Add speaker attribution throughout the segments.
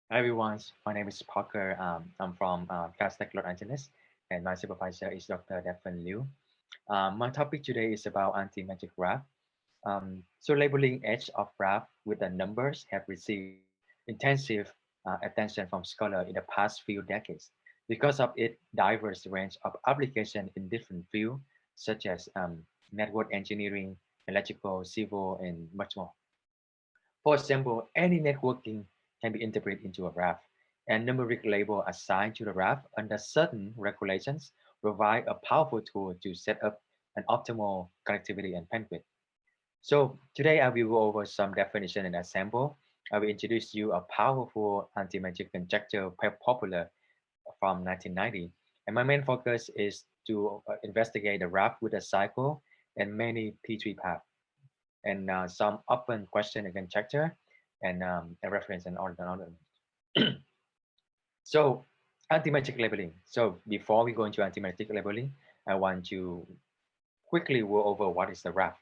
Speaker 1: Hi everyone, my name is Parker. I'm from Fastech Los Angeles, and my supervisor is Dr. Devin Liu. My topic today is about anti-magic graph. So labeling edge of graph with the numbers have received intensive attention from scholars in the past few decades because of its diverse range of application in different fields such as network engineering, electrical, civil, and much more. For example, any networking can be integrated into a graph, and numeric label assigned to the graph under certain regulations provide a powerful tool to set up an optimal connectivity and bandwidth. So today I will go over some definition and example. I will introduce you a powerful anti-magic conjecture popular from 1990. And my main focus is to investigate the graph with a cycle and many P3 paths and some open question and conjecture and a reference and all. So anti-magic labeling. So before we go into anti-magic labeling, I want to quickly go over what is the graph.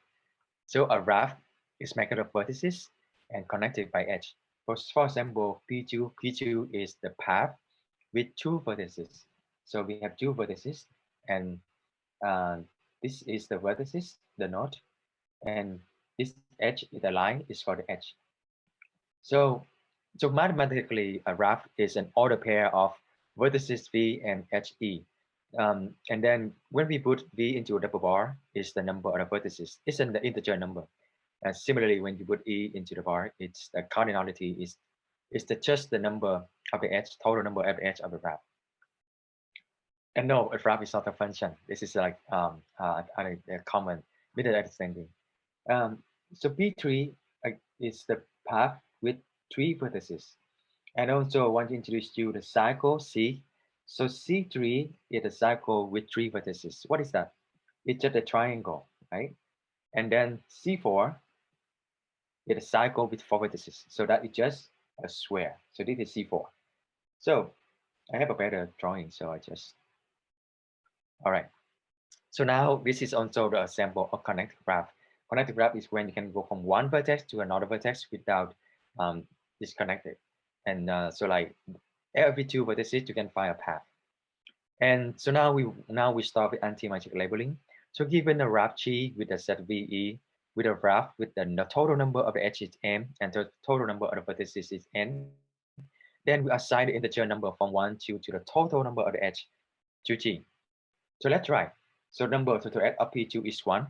Speaker 1: So a graph is made of vertices and connected by edge. For example, P2 is the path with two vertices. So we have two vertices, and uh, this is the vertices, the node, and this edge, the line is called the edge. So, so mathematically, a graph is an ordered pair of vertices V and HE. And then when we put V into a double bar, is the number of the vertices. It's an integer number. Similarly, when you put E into the bar, it's the cardinality is just the number of the edge, total number of the edge of the graph. And no, a graph is not a function. This is like a common misunderstanding. Um, so P3 is the path with three vertices. And also I want to introduce you the cycle C. So C3 is a cycle with three vertices. What is that? It's just a triangle, right? And then C4 is a cycle with four vertices. So that is just a square. So this is C4. So I have a better drawing. So I just, all right. So now this is also the example of connected graph. Connected graph is when you can go from one vertex to another vertex without um, disconnected. And so like every two vertices, you can find a path. And so now we start with anti-magic labeling. So given a graph G with a set VE, with a graph with the total number of the edges M and the total number of the vertices is N, then we assign the integer number from 1 to the total number of the edge to G. So let's try. So number to add up P2 is 1,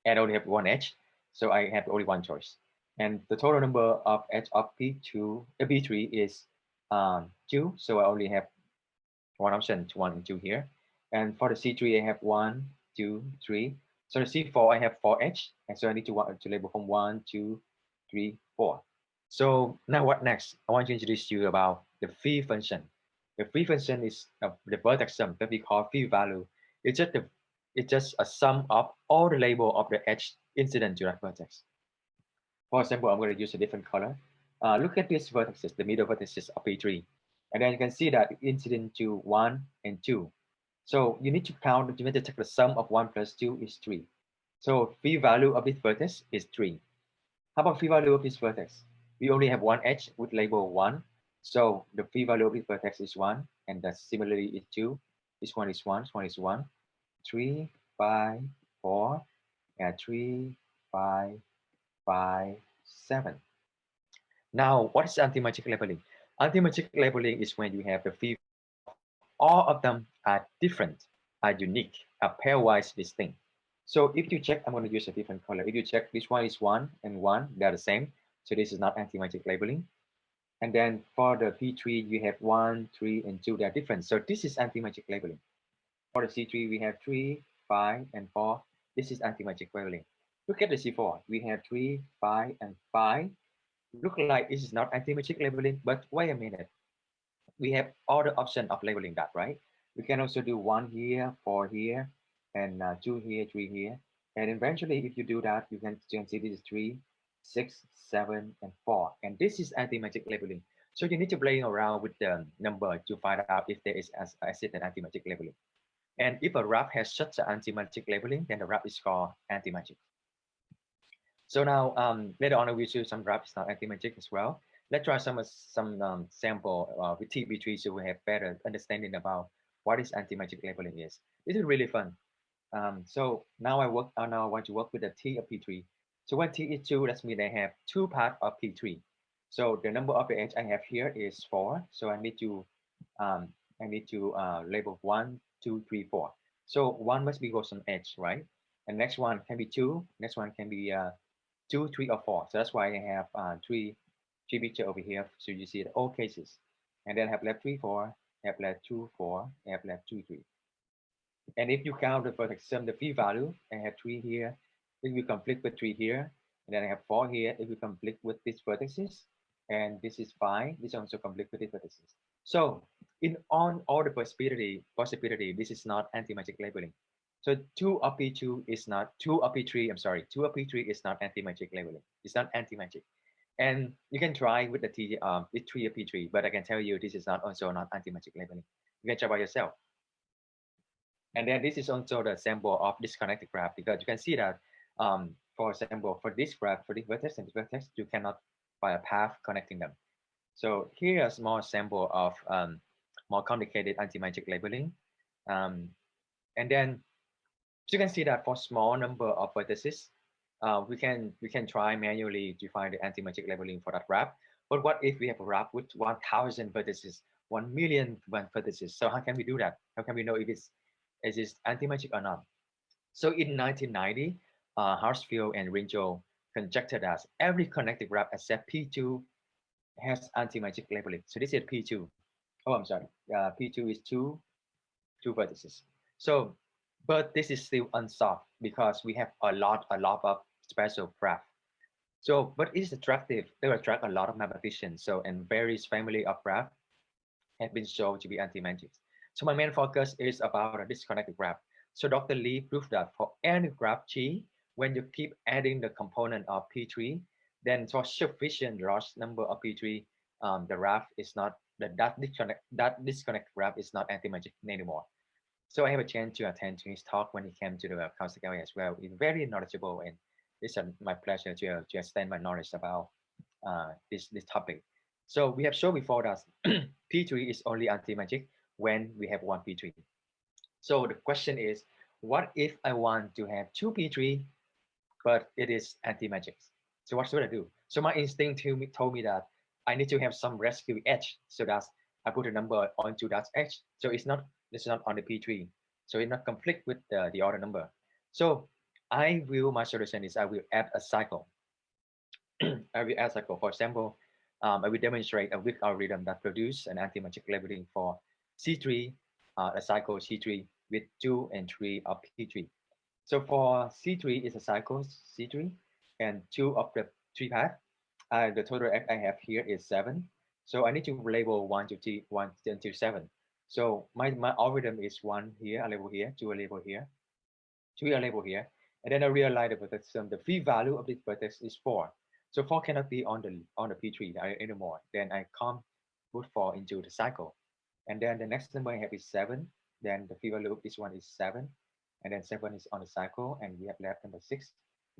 Speaker 1: and I only have one edge, so I have only one choice. And the total number of edge of P2, P3 is 2, so I only have one option, 1 and 2 here. And for the C3, I have 1, 2, 3. So the C4, I have 4 edge, and so I need to label from 1, 2, 3, 4. So now what next? I want to introduce you about the phi function. The phi function is the vertex sum that we call phi value. It's just it's just a sum of all the label of the edge incident to that vertex. For example, I'm going to use a different color. Look at these vertices, the middle vertices of P3. And then you can see that incident to 1 and 2. So you need to count, you need to take the sum of 1 plus 2 is 3. So phi value of this vertex is 3. How about phi value of this vertex? We only have one edge with label 1. So the phi value of this vertex is 1. And that similarly is 2. This one is 1, this one is 1. 3, 5, 4, and 3, 5, 5, 7. Now, what is anti-magic labeling? Anti-magic labeling is when you have the fee of all of them are different, are unique, are pairwise distinct. So if you check, I'm going to use a different color. If you check, this one is 1 and 1, they're the same. So this is not anti-magic labeling. And then for the P3, you have 1, 3, and 2, they're different. So this is anti-magic labeling. For the C3, we have 3, 5, and 4. This is anti-magic labeling. Look at the C4. We have 3, 5, and 5. Look like this is not anti-magic labeling, but wait a minute. We have all the option of labeling that, right? We can also do 1 here, 4 here, and 2 here, 3 here. And eventually, if you do that, you can see this is 3, 6, 7, and 4. And this is anti-magic labeling. So you need to play around with the number to find out if there is acid and anti-magic labeling. And if a graph has such an anti-magic labeling, then the graph is called anti-magic. So now later on, I will show some graphs now anti-magic as well. Let's try some sample with TP3 so we have better understanding about what is anti-magic labeling is. This is really fun. So now now I want to work with the T of P3. So when T is 2, that means I have two parts of P3. So the number of the edge I have here is 4. So um, I need to label 1, 2, 3, 4. So 1 must be go some edge, right? And next one can be 2. Next one can be 2, 3, or 4. So that's why I have three picture over here. So you see the all cases. And then I have left 3, 4, have left 2, 4, have left 2, 3. And if you count the vertex sum, the p-value, I have 3 here. If you conflict with 3 here, and then I have 4 here. If you conflict with these vertices, and this is 5, this also conflict with these vertices. So in on all the possibility, this is not anti-magic labeling. So 2 of P2 is not 2 of P3. I'm sorry, 2 of P3 is not anti-magic labeling. It's not anti-magic. And you can try with the with 3 of P3, but I can tell you this is not also not anti-magic labeling. You can try by yourself. And then this is also the sample of disconnected graph because you can see that, for example, for this graph, for this vertex and this vertex, you cannot find a path connecting them. So here is a small sample of more complicated anti-magic labeling. Um, and then so you can see that for small number of vertices, we can try manually to find the anti-magic labeling for that graph. But what if we have a graph with 1,000 vertices, 1,000,000 vertices? So how can we do that? How can we know if it's anti-magic or not? So in 1990, Hartsfield and Ringo conjectured that every connected graph except P2 has anti-magic labeling. So this is P2. Oh, I'm sorry. P2 is two vertices. So, but this is still unsolved because we have a lot of special graph. So, but it is attractive. They attract a lot of mathematicians. So, and various family of graph have been shown to be anti-magic. So my main focus is about a disconnected graph. So Dr. Lee proved that for any graph G, when you keep adding the component of P3, then for sufficient large number of P3, the graph is not that disconnect graph is not anti-magic anymore. So I have a chance to attend to his talk when he came to the Council Gallery as well. He's very knowledgeable, and it's my pleasure to extend my knowledge about this topic. So we have shown before that P3 is only anti-magic when we have one P3. So the question is, what if I want to have two P3, but it is anti-magic? So what should I do? So my instinct told me that I need to have some rescue edge so that I put a number onto that edge. So it's not on the P3. So it not conflict with the other number. So my solution is I will add a cycle. I will add a cycle. For example, I will demonstrate a weak algorithm that produce an anti-magic labeling for C3, a cycle C3 with 2 and 3 of P3. So for C3 is a cycle C3 and 2 of the 3 path. The total X I have here is 7. So I need to label 1 to T, 1 until 7. So my algorithm is 1 here, a label here, 2 a label here, 3 a label here. And then I realize that the free value of this vertex is 4. So 4 cannot be on the P3 anymore. Then I can't put 4 into the cycle. And then the next number I have is 7. Then the free value of this one is 7. And then 7 is on the cycle. And we have left number 6.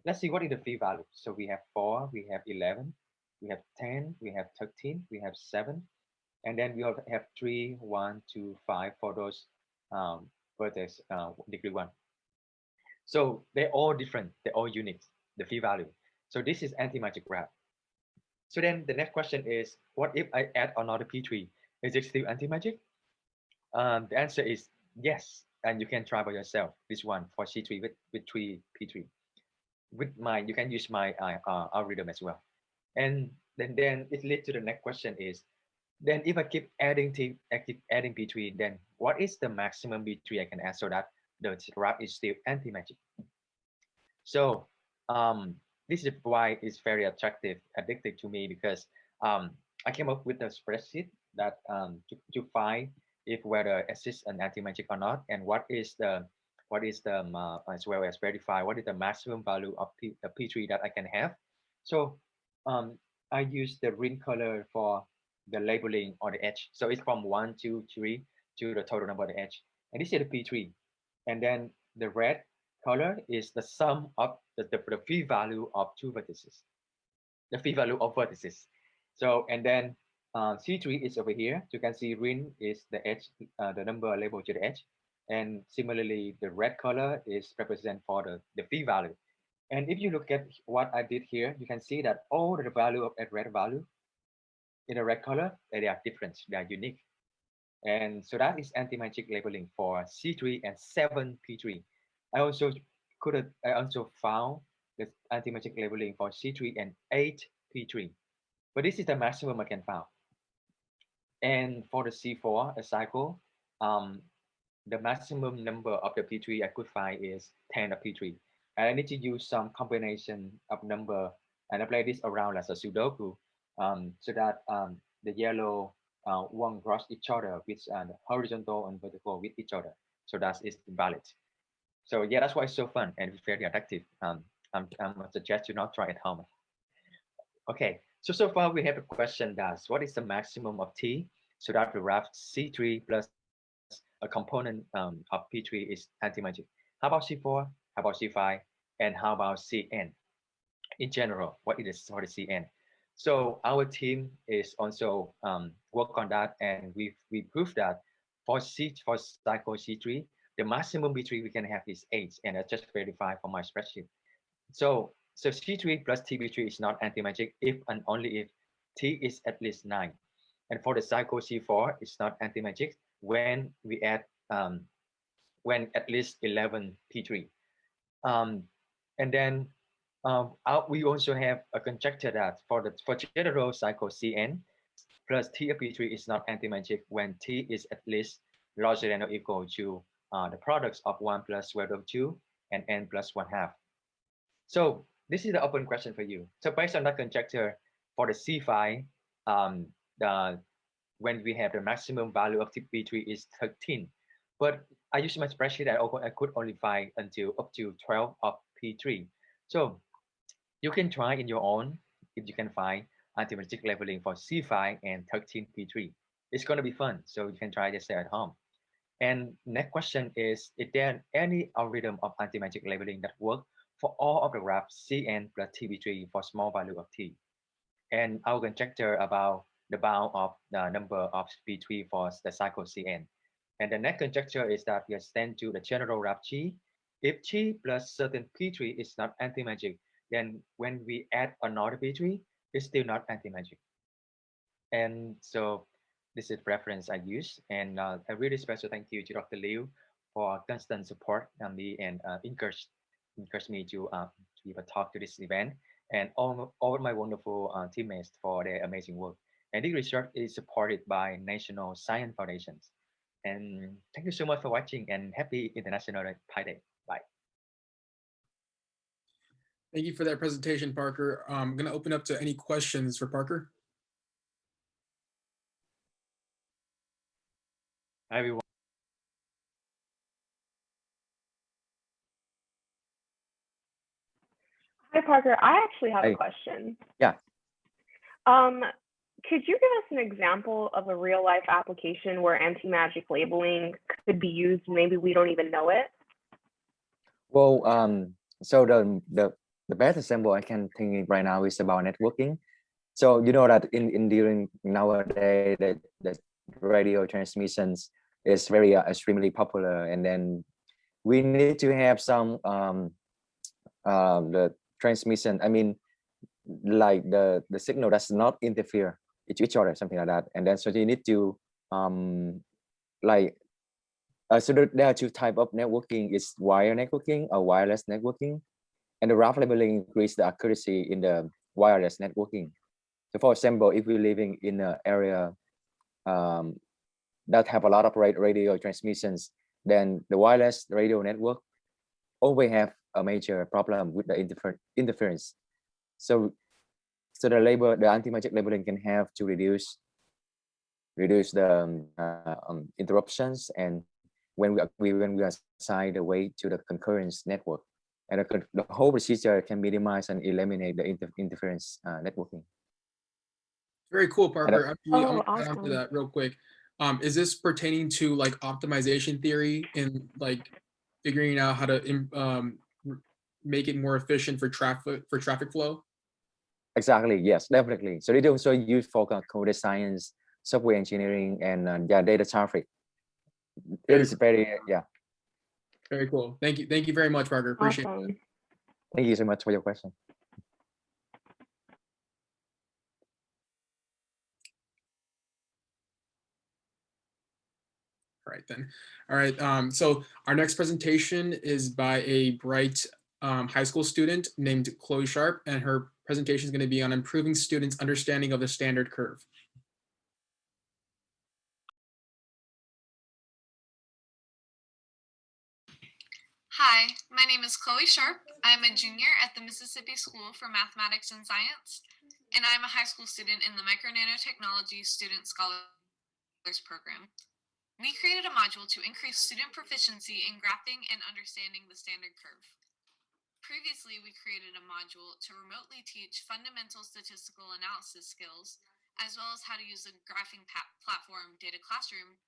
Speaker 1: Let's see what is the free value. So we have 4, we have 11, we have 10, we have 13, we have 7. And then we have 3, 1, 2, 5 for those vertex degree 1. So they're all different, they're all unique, the free value. So this is anti-magic graph. So then the next question is, what if I add another P3? Is it still anti-magic? The answer is yes, and you can try by yourself this one for C3 with 3 P3. You can use my algorithm as well. And then it leads to the next question is, then if I keep adding P3, then what is the maximum P3 I can add so that the graph is still anti-magic? So this is why it's very addictive to me because I came up with a spreadsheet that to find if whether exists an anti-magic or not, and as well as verify what is the maximum value of the P3 that I can have. So um, I use the green color for the labeling on the edge. So it's from 1, 2, 3 to the total number on the edge. And this is the P3. And then the red color is the sum of the free value of two vertices, the free value of vertices. So, and then C3 is over here. You can see green is the edge, the number labeled to the edge. And similarly, the red color is represent for the fee value. And if you look at what I did here, you can see that all the value of that red value in the red color, they are different, they are unique. And so that is anti-magic labeling for C3 and 7P3. I also found the anti-magic labeling for C3 and 8P3. But this is the maximum I can find. And for the C4, a cycle, um, the maximum number of the P3 I could find is 10 of P3. And I need to use some combination of number and I play this around as a Sudoku so that the yellow won't cross each other with the horizontal and vertical with each other. So that is valid. So yeah, that's why it's so fun and very addictive. I'm suggest you not try at home. Okay, so far we have a question that's what is the maximum of T? So that the graph C3 plus a component of P3 is anti-magic. How about C4? How about C5? And how about Cn? In general, what is for the Cn? So our team is also work on that, and we proved that for cycle C3, the maximum B3 we can have is 8, and I just verified for my spreadsheet. So C3 plus TB3 is not anti-magic if and only if T is at least 9. And for the cycle C4, it's not anti-magic when we add when at least 11 P3. Um, and then we also have a conjecture that for general cycle Cn plus T of P3 is not anti-magic when T is at least larger than or equal to the products of 1 plus square root of 2 and n plus 1 half. So this is the open question for you. So based on that conjecture, for the C5, um, the when we have the maximum value of TP3 is 13. But I used my spreadsheet, I could only find until up to 12 of P3. So you can try in your own if you can find antimagic labeling for C5 and 13P3. It's going to be fun. So you can try this at home. And next question is there any algorithm of anti-magic labeling that work for all of the graphs Cn plus TB3 for small value of T? And our conjecture about the bound of the number of P3 for the cycle Cn. And the next conjecture is that we extend to the general graph G. If G plus certain P3 is not anti-magic, then when we add another P3, it's still not anti-magic. And so this is reference I use. And a really special thank you to Dr. Liu for constant support on me and encourage me to give a talk to this event and all my wonderful teammates for their amazing work. And this research is supported by National Science Foundations. And thank you so much for watching and happy International Pi Day. Bye.
Speaker 2: Thank you for that presentation, Parker. I'm going to open up to any questions for Parker.
Speaker 1: Hi, everyone.
Speaker 3: Hi, Parker. I actually have
Speaker 4: Hey.
Speaker 3: a question.
Speaker 4: Yeah.
Speaker 3: Could you give us an example of a real life application where anti-magic labeling could be used? Maybe we don't even know it.
Speaker 4: Well, so the best example I can think right now is about networking. So you know that in during nowadays the radio transmissions is very extremely popular, and then we need to have some the transmission. I mean, like the signal does not interfere with each other, something like that. And then so you need to like so there are two type of networking: is wire networking or wireless networking. And the rough labeling increase the accuracy in the wireless networking. So for example, if we're living in an area that have a lot of radio transmissions, then the wireless radio network always have a major problem with the interference. So the anti-magic labeling can have to reduce the interruptions, and when we assign the weight to the concurrence network, and the whole procedure can minimize and eliminate the interference networking.
Speaker 2: Very cool, Parker. Actually, I'm
Speaker 3: Oh,
Speaker 2: gonna add on to
Speaker 3: awesome.
Speaker 2: that real quick. Is this pertaining to like optimization theory and like figuring out how to make it more efficient for traffic flow?
Speaker 4: Exactly. Yes, definitely. So they also use for computer science, software engineering, and yeah, data traffic. It
Speaker 2: Very
Speaker 4: is very yeah.
Speaker 2: Very cool. Thank you. Thank you very much, Parker. Appreciate it.
Speaker 3: Awesome.
Speaker 4: Thank you so much for your question.
Speaker 2: All right then. All right. So our next presentation is by a bright high school student named Chloe Sharp, and her presentation is going to be on improving students' understanding of the standard curve.
Speaker 5: Hi, my name is Chloe Sharp. I'm a junior at the Mississippi School for Mathematics and Science, and I'm a high school student in the Micro Nanotechnology Student Scholars Program. We created a module to increase student proficiency in graphing and understanding the standard curve. Previously, we created a module to remotely teach fundamental statistical analysis skills, as well as how to use the graphing platform Data Classroom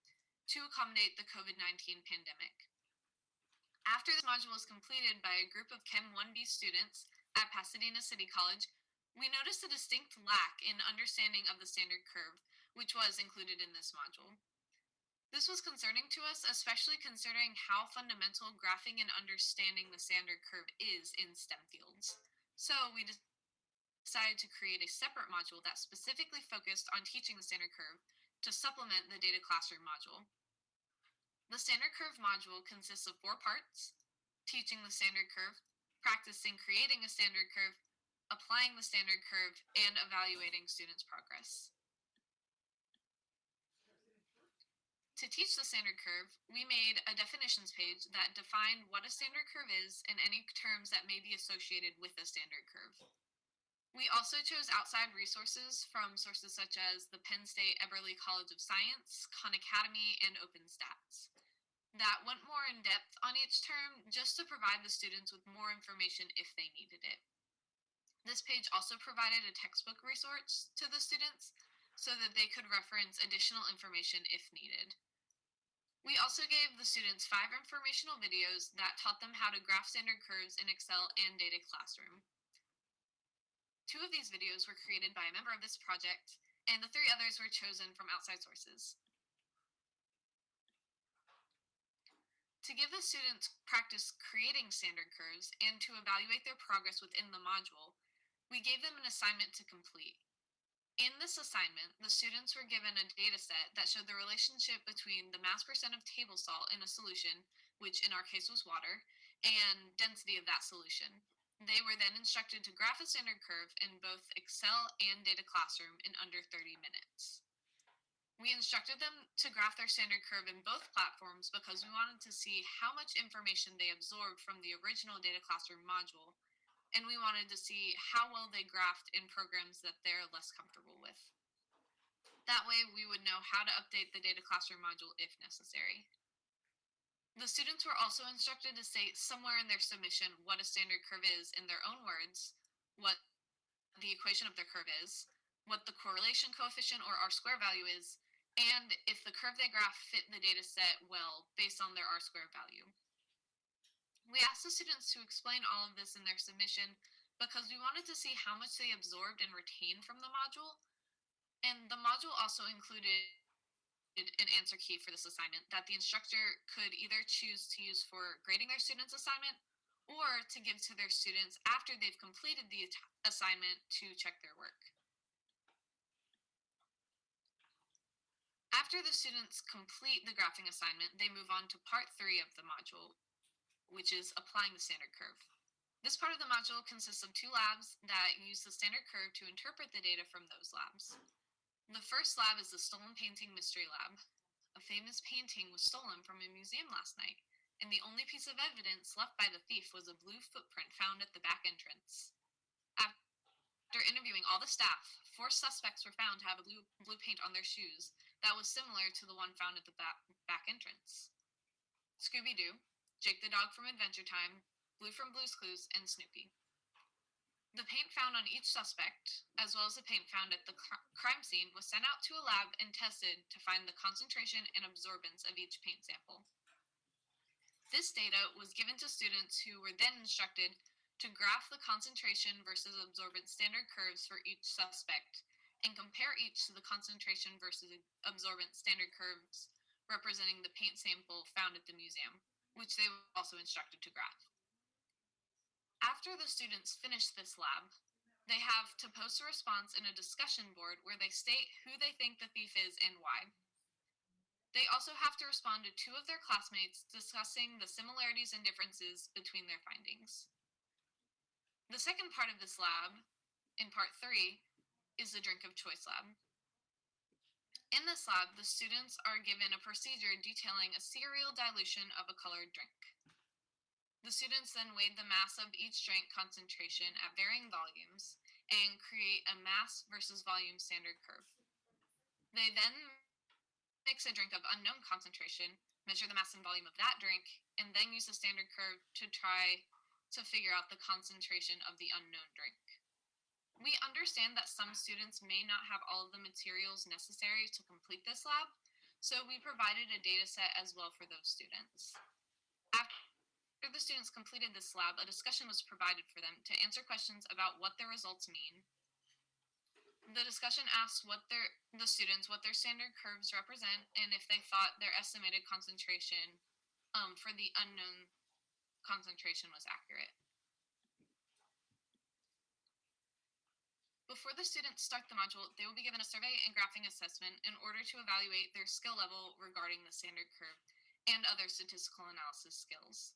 Speaker 5: to accommodate the COVID-19 pandemic. After this module was completed by a group of Chem 1B students at Pasadena City College, we noticed a distinct lack in understanding of the standard curve, which was included in this module. This was concerning to us, especially considering how fundamental graphing and understanding the standard curve is in STEM fields. So we decided to create a separate module that specifically focused on teaching the standard curve to supplement the Data Classroom module. The standard curve module consists of 4 parts: teaching the standard curve, practicing creating a standard curve, applying the standard curve, and evaluating students' progress. To teach the standard curve, we made a definitions page that defined what a standard curve is and any terms that may be associated with a standard curve. We also chose outside resources from sources such as the Penn State Eberly College of Science, Khan Academy, and OpenStats that went more in depth on each term just to provide the students with more information if they needed it. This page also provided a textbook resource to the students so that they could reference additional information if needed. We also gave the students 5 informational videos that taught them how to graph standard curves in Excel and Data Classroom. 2 of these videos were created by a member of this project, and the 3 others were chosen from outside sources. To give the students practice creating standard curves and to evaluate their progress within the module, we gave them an assignment to complete. In this assignment, the students were given a data set that showed the relationship between the mass percent of table salt in a solution, which in our case was water, and density of that solution. They were then instructed to graph a standard curve in both Excel and Data Classroom in under 30 minutes. We instructed them to graph their standard curve in both platforms because we wanted to see how much information they absorbed from the original Data Classroom module, and we wanted to see how well they graphed in programs that they're less comfortable with. That way, we would know how to update the Data Classroom module if necessary. The students were also instructed to state somewhere in their submission what a standard curve is in their own words, what the equation of their curve is, what the correlation coefficient or R-square value is, and if the curve they graph fit the data set well based on their R-square value. We asked the students to explain all of this in their submission because we wanted to see how much they absorbed and retained from the module, and the module also included an answer key for this assignment that the instructor could either choose to use for grading their students' assignment or to give to their students after they've completed the assignment to check their work. After the students complete the graphing assignment, they move on to part 3 of the module, which is applying the standard curve. This part of the module consists of 2 labs that use the standard curve to interpret the data from those labs. The first lab is the Stolen Painting Mystery Lab. A famous painting was stolen from a museum last night, and the only piece of evidence left by the thief was a blue footprint found at the back entrance. After interviewing all the staff, 4 suspects were found to have a blue paint on their shoes that was similar to the one found at the back entrance. Scooby-Doo, Jake the dog from Adventure Time, Blue from Blue's Clues, and Snoopy. The paint found on each suspect, as well as the paint found at the crime scene, was sent out to a lab and tested to find the concentration and absorbance of each paint sample. This data was given to students who were then instructed to graph the concentration versus absorbance standard curves for each suspect and compare each to the concentration versus absorbance standard curves representing the paint sample found at the museum, which they were also instructed to graph. After the students finish this lab, they have to post a response in a discussion board where they state who they think the thief is and why. They also have to respond to 2 of their classmates discussing the similarities and differences between their findings. The second part of this lab, in part 3, is the drink of choice lab. In this lab, the students are given a procedure detailing a cereal dilution of a colored drink. The students then weighed the mass of each drink concentration at varying volumes and create a mass versus volume standard curve. They then mix a drink of unknown concentration, measure the mass and volume of that drink, and then use the standard curve to try to figure out the concentration of the unknown drink. We understand that some students may not have all of the materials necessary to complete this lab, so we provided a data set as well for those students. After the students completed this lab, a discussion was provided for them to answer questions about what their results mean. The discussion asked the students what their standard curves represent and if they thought their estimated concentration for the unknown concentration was accurate. Before the students start the module, they will be given a survey and graphing assessment in order to evaluate their skill level regarding the standard curve and other statistical analysis skills.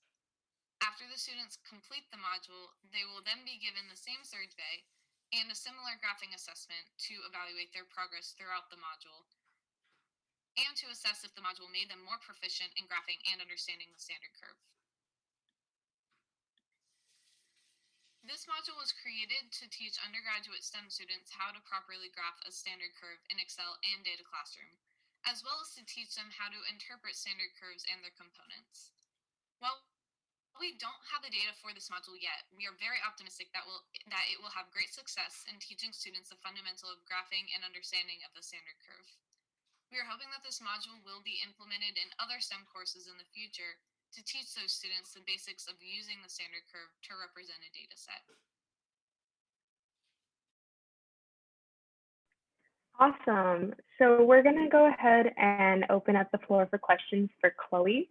Speaker 5: After the students complete the module, they will then be given the same survey and a similar graphing assessment to evaluate their progress throughout the module and to assess if the module made them more proficient in graphing and understanding the standard curve. This module was created to teach undergraduate STEM students how to properly graph a standard curve in Excel and Data Classroom, as well as to teach them how to interpret standard curves and their components. While we don't have the data for this module yet, we are very optimistic that it will have great success in teaching students the fundamental of graphing and understanding of the standard curve. We are hoping that this module will be implemented in other STEM courses in the future to teach those students the basics of using the standard curve to represent a data set.
Speaker 3: Awesome. So we're going to go ahead and open up the floor for questions for Chloe,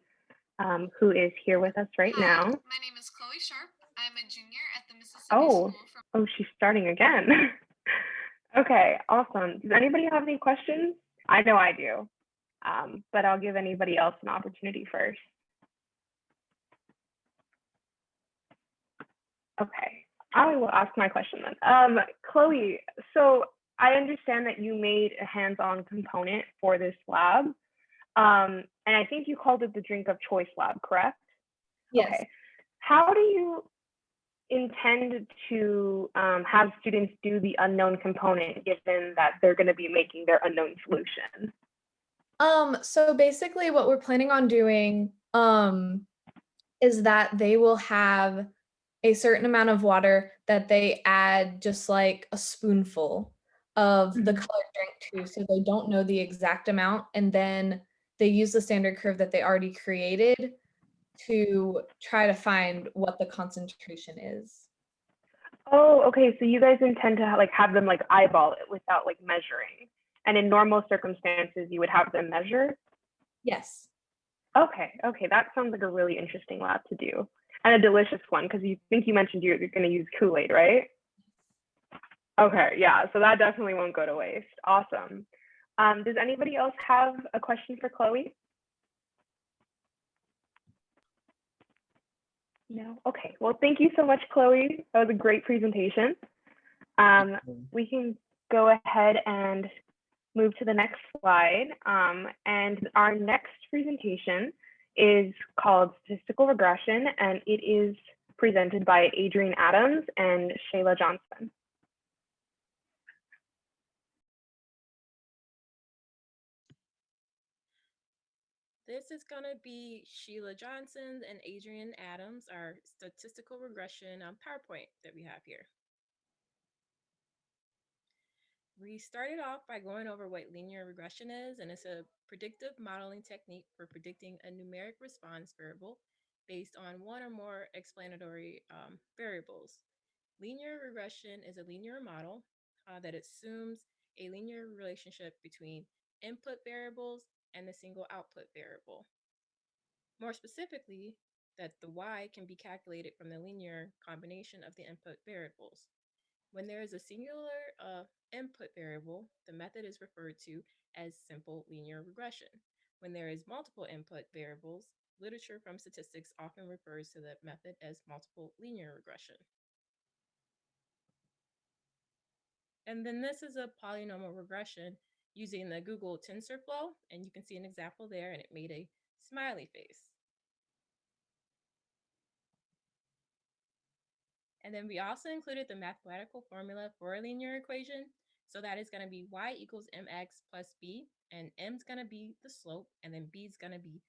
Speaker 3: who is here with us right
Speaker 5: Hi,
Speaker 3: now.
Speaker 5: my name is Chloe Sharp. I'm a junior at the Mississippi
Speaker 3: Oh,
Speaker 5: School from
Speaker 3: oh, she's starting again. Okay, awesome. Does anybody have any questions? I know I do, but I'll give anybody else an opportunity first. Okay, I will ask my question then. Chloe, so I understand that you made a hands-on component for this lab, and I think you called it the drink of choice lab, correct?
Speaker 6: Yes.
Speaker 3: Okay. How do you intend to have students do the unknown component, given that they're going to be making their unknown solution?
Speaker 6: So basically what we're planning on doing is that they will have a certain amount of water that they add just like a spoonful of the
Speaker 3: Mhm.
Speaker 6: colored drink to, so they don't know the exact amount, and then they use the standard curve that they already created to try to find what the concentration is.
Speaker 3: Oh, okay. So you guys intend to like have them like eyeball it without like measuring. And in normal circumstances, you would have them measure.
Speaker 6: Yes.
Speaker 3: Okay, okay. That sounds like a really interesting lab to do. And a delicious one, because you mentioned you're going to use Kool-Aid, right? Okay, yeah. So that definitely won't go to waste. Awesome. Does anybody else have a question for Chloe? No? Okay. Well, thank you so much, Chloe. That was a great presentation. We can go ahead and move to the next slide. And our next presentation is called Statistical Regression, and it is presented by Adrienne Adams and Shayla Johnson.
Speaker 7: This is going to be Sheila Johnson and Adrienne Adams, our statistical regression PowerPoint that we have here. We started off by going over what linear regression is, and it's a predictive modeling technique for predicting a numeric response variable based on one or more explanatory variables. Linear regression is a linear model that assumes a linear relationship between input variables and the single output variable. More specifically, that the y can be calculated from the linear combination of the input variables. When there is a singular input variable, the method is referred to as simple linear regression. When there is multiple input variables, literature from statistics often refers to the method as multiple linear regression. And then this is a polynomial regression using the Google TensorFlow, and you can see an example there, and it made a smiley face. And then we also included the mathematical formula for a linear equation. So that is going to be y equals mx plus b, and m is going to be the slope, and then b is going to be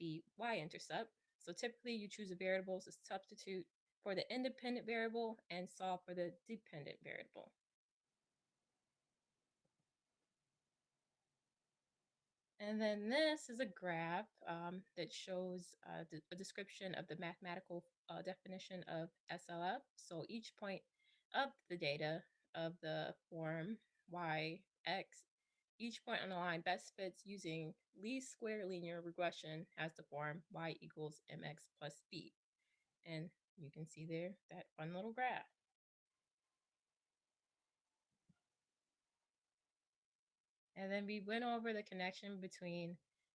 Speaker 7: the y-intercept. So typically you choose a variable to substitute for the independent variable and solve for the dependent variable. And then this is a graph that shows a description of the mathematical definition of SLF. So each point of the data of the form y, x, each point on the line best fits using least square linear regression as the form y equals mx plus b. And you can see there that fun little graph. And then we went over the connection between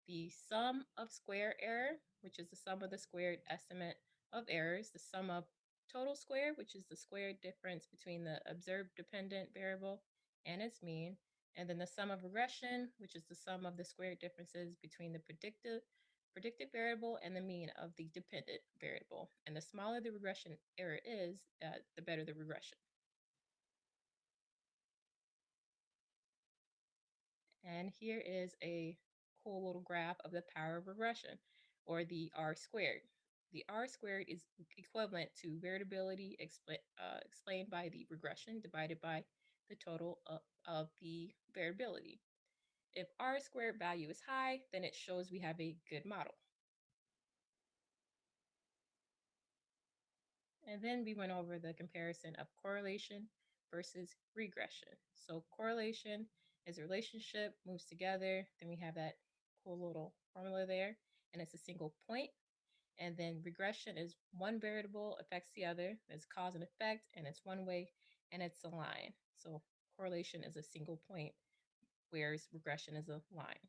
Speaker 7: the sum of square error, which is the sum of the squared estimate of errors, the sum of total square, which is the squared difference between the observed dependent variable and its mean, and then the sum of regression, which is the sum of the squared differences between the predicted variable and the mean of the dependent variable. And the smaller the regression error is, the better the regression. And here is a cool little graph of the power of regression, or the R squared. The R squared is equivalent to variability explained by the regression divided by the total of the variability. If R squared value is high, then it shows we have a good model. And then we went over the comparison of correlation versus regression. So correlation is a relationship, moves together. Then we have that cool little formula there, and it's a single point. And then regression is one variable affects the other. It's cause and effect, and it's one way, and it's a line. So correlation is a single point, whereas regression is a line.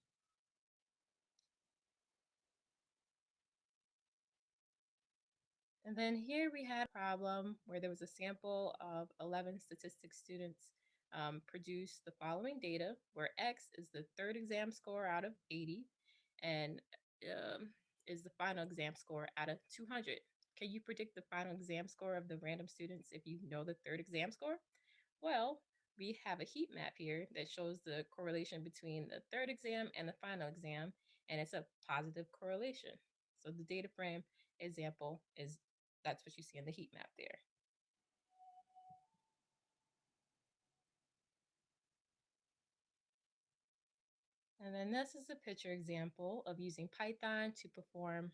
Speaker 7: And then here we had a problem where there was a sample of 11 statistics students produce the following data, where X is the third exam score out of 80 and is the final exam score out of 200. Can you predict the final exam score of the random students if you know the third exam score? Well, we have a heat map here that shows the correlation between the third exam and the final exam, and it's a positive correlation. So the data frame example is that's what you see in the heat map there. And then this is a picture example of using Python to perform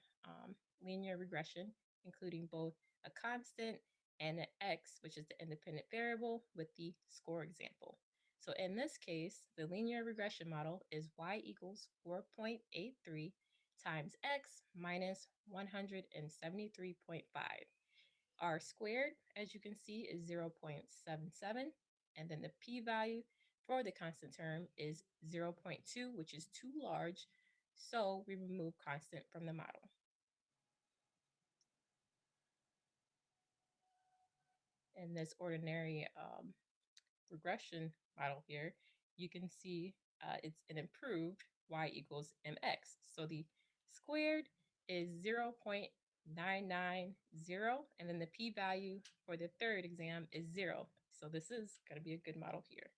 Speaker 7: linear regression, including both a constant and an x, which is the independent variable, with the score example. So in this case, the linear regression model is y equals 4.83 times x minus 173.5. R squared, as you can see, is 0.77, and then the p-value for the constant term is 0.2, which is too large, so we remove constant from the model. In this ordinary regression model here, you can see it's an improved y equals mx. So the squared is 0.990, and then the p-value for the third exam is 0. So this is going to be a good model here.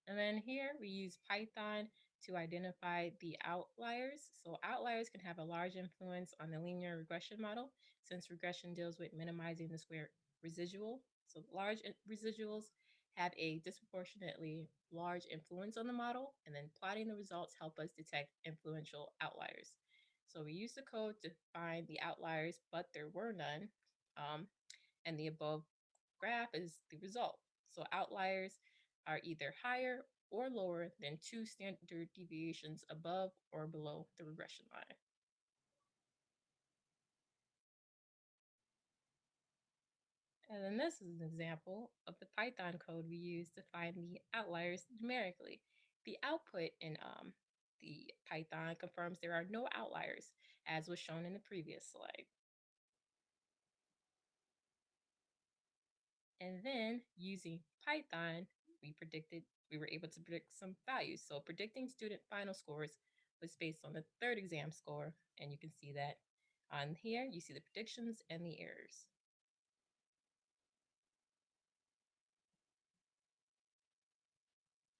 Speaker 7: And then here we use Python to identify the outliers. So outliers can have a large influence on the linear regression model, since regression deals with minimizing the square residual. So large residuals have a disproportionately large influence on the model, and then plotting the results help us detect influential outliers. So we use the code to find the outliers, but there were none. And the above graph is the result. So outliers are either higher or lower than 2 standard deviations above or below the regression line. And then this is an example of the Python code we use to find the outliers numerically. The output in the Python confirms there are no outliers, as was shown in the previous slide. And then using Python, we were able to predict some values. So predicting student final scores was based on the third exam score. And you can see that on here, you see the predictions and the errors.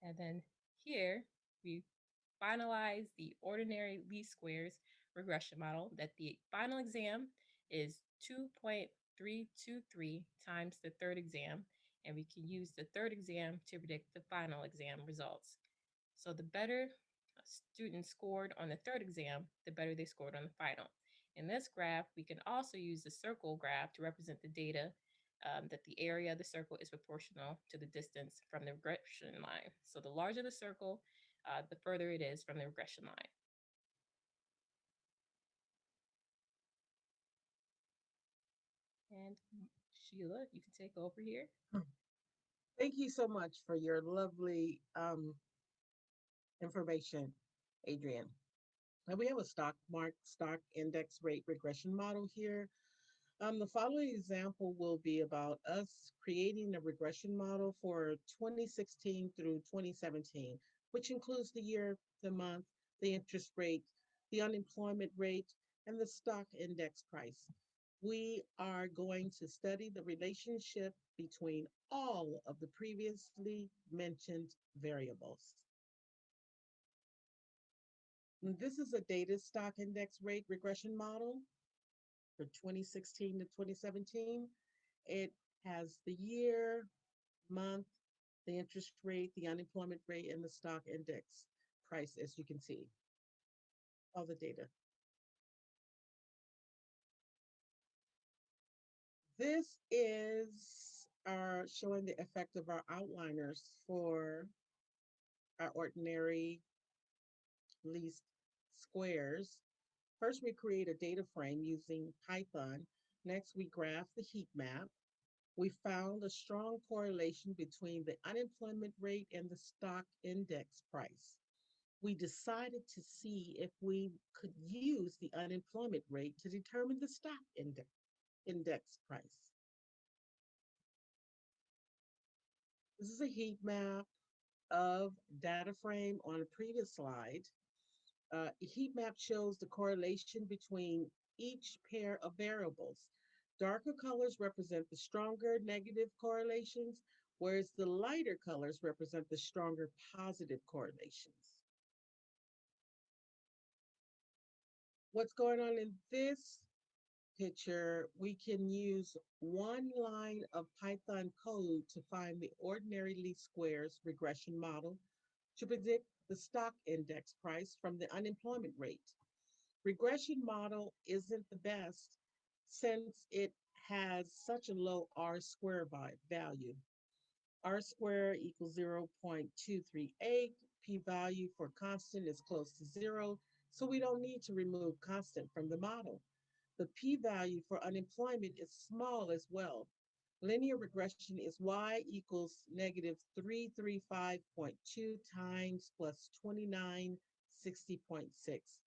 Speaker 7: And then here, we finalize the ordinary least squares regression model that the final exam is 2.323 times the third exam, and we can use the third exam to predict the final exam results. So the better a student scored on the third exam, the better they scored on the final. In this graph, we can also use the circle graph to represent the data that the area of the circle is proportional to the distance from the regression line. So the larger the circle, the further it is from the regression line. And Sheila, you can take over here.
Speaker 8: Thank you so much for your lovely information, Adrian. And we have a stock index rate regression model here. The following example will be about us creating a regression model for 2016 through 2017, which includes the year, the month, the interest rate, the unemployment rate, and the stock index price. We are going to study the relationship between all of the previously mentioned variables. This is a data stock index rate regression model for 2016 to 2017. It has the year, month, the interest rate, the unemployment rate, and the stock index price, as you can see, all the data. This is showing the effect of our outliners for our ordinary least squares. First, we create a data frame using Python. Next, we graph the heat map. We found a strong correlation between the unemployment rate and the stock index price. We decided to see if we could use the unemployment rate to determine the stock index price. This is a heat map of data frame on a previous slide. A heat map shows the correlation between each pair of variables. Darker colors represent the stronger negative correlations, whereas the lighter colors represent the stronger positive correlations. What's going on in this picture, we can use one line of Python code to find the ordinary least squares regression model to predict the stock index price from the unemployment rate. Regression model isn't the best since it has such a low R square value. R square equals 0.238. P-value for constant is close to 0, so we don't need to remove constant from the model. The p-value for unemployment is small as well. Linear regression is y equals negative 335.2 times plus 2960.6.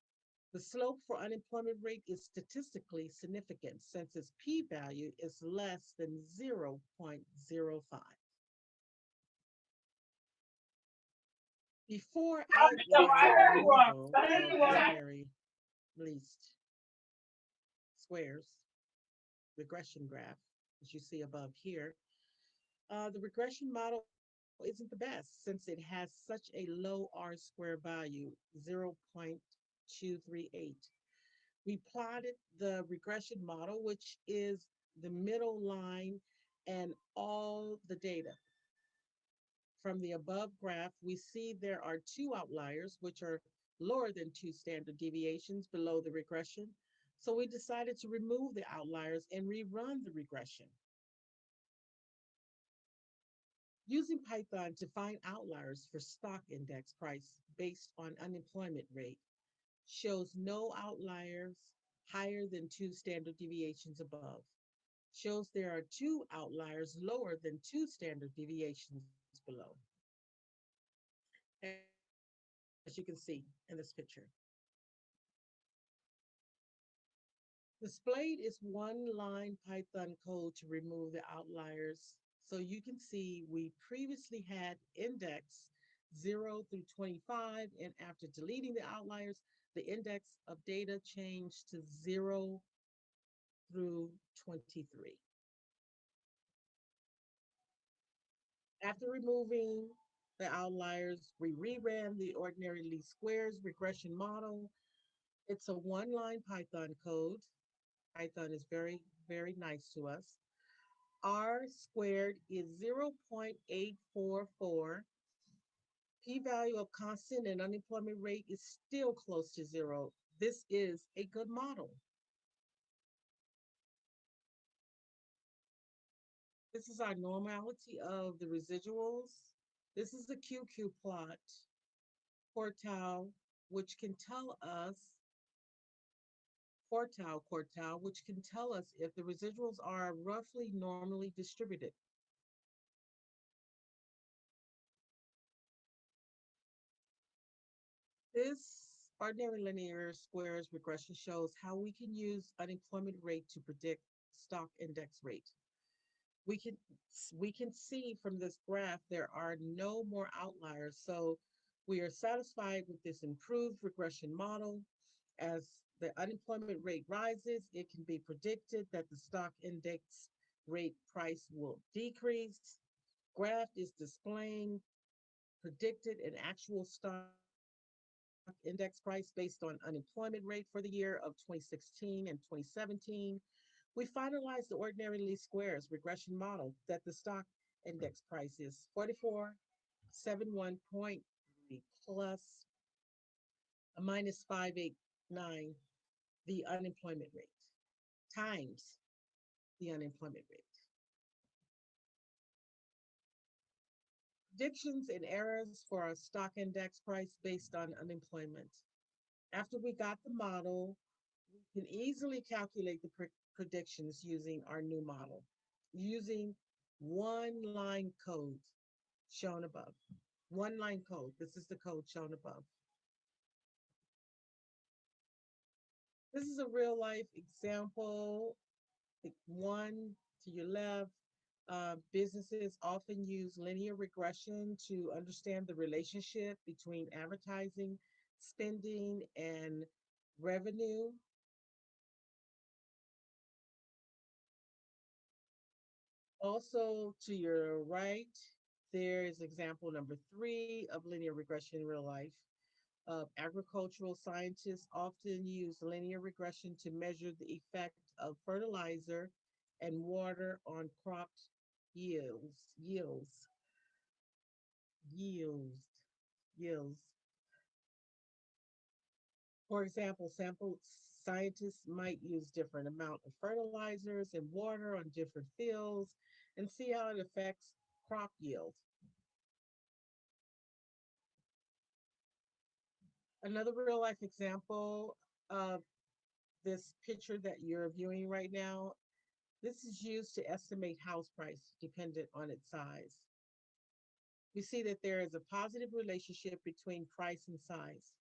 Speaker 8: The slope for unemployment rate is statistically significant since its p-value is less than 0.05. Before outlining the removal of ordinary least squares regression graph, as you see above here, the regression model isn't the best since it has such a low R square value, 0.238. We plotted the regression model, which is the middle line and all the data. From the above graph, we see there are two outliers, which are lower than two standard deviations below the regression. So we decided to remove the outliers and rerun the regression. Using Python to find outliers for stock index price based on unemployment rate shows no outliers higher than two standard deviations above. Shows there are two outliers lower than two standard deviations below, as you can see in this picture. Displayed is one line Python code to remove the outliers. So you can see we previously had index 0 through 25, and after deleting the outliers, the index of data changed to 0 through 23. After removing the outliers, we reran the ordinary least squares regression model. It's a one-line Python code. Python is very, very nice to us. R squared is 0.844. P-value of constant and unemployment rate is still close to 0. This is a good model. This is our normality of the residuals. This is the QQ plot, quartile, which can tell us quartile, which can tell us if the residuals are roughly normally distributed. This ordinary linear squares regression shows how we can use unemployment rate to predict stock index rate. We can see from this graph there are no more outliers, so we are satisfied with this improved regression model. As the unemployment rate rises, it can be predicted that the stock index rate price will decrease. Graph is displaying predicted and actual stock index price based on unemployment rate for the year of 2016 and 2017. We finalized the ordinary least squares regression model that the stock index price is 4471.3 plus a minus 589, the unemployment rate, times the unemployment rate. Predictions and errors for our stock index price based on unemployment. After we got the model, we can easily calculate the predictions using our new model, using one-line code shown above. One-line code, this is the code shown above. This is a real-life example. One to your left, businesses often use linear regression to understand the relationship between advertising, spending, and revenue. Also to your right, there is example number 3 of linear regression in real life. Agricultural scientists often use linear regression to measure the effect of fertilizer and water on crop yields. For example, sample scientists might use different amount of fertilizers and water on different fields and see how it affects crop yield. Another real life example of this picture that you're viewing right now, this is used to estimate house price dependent on its size. We see that there is a positive relationship between price and size.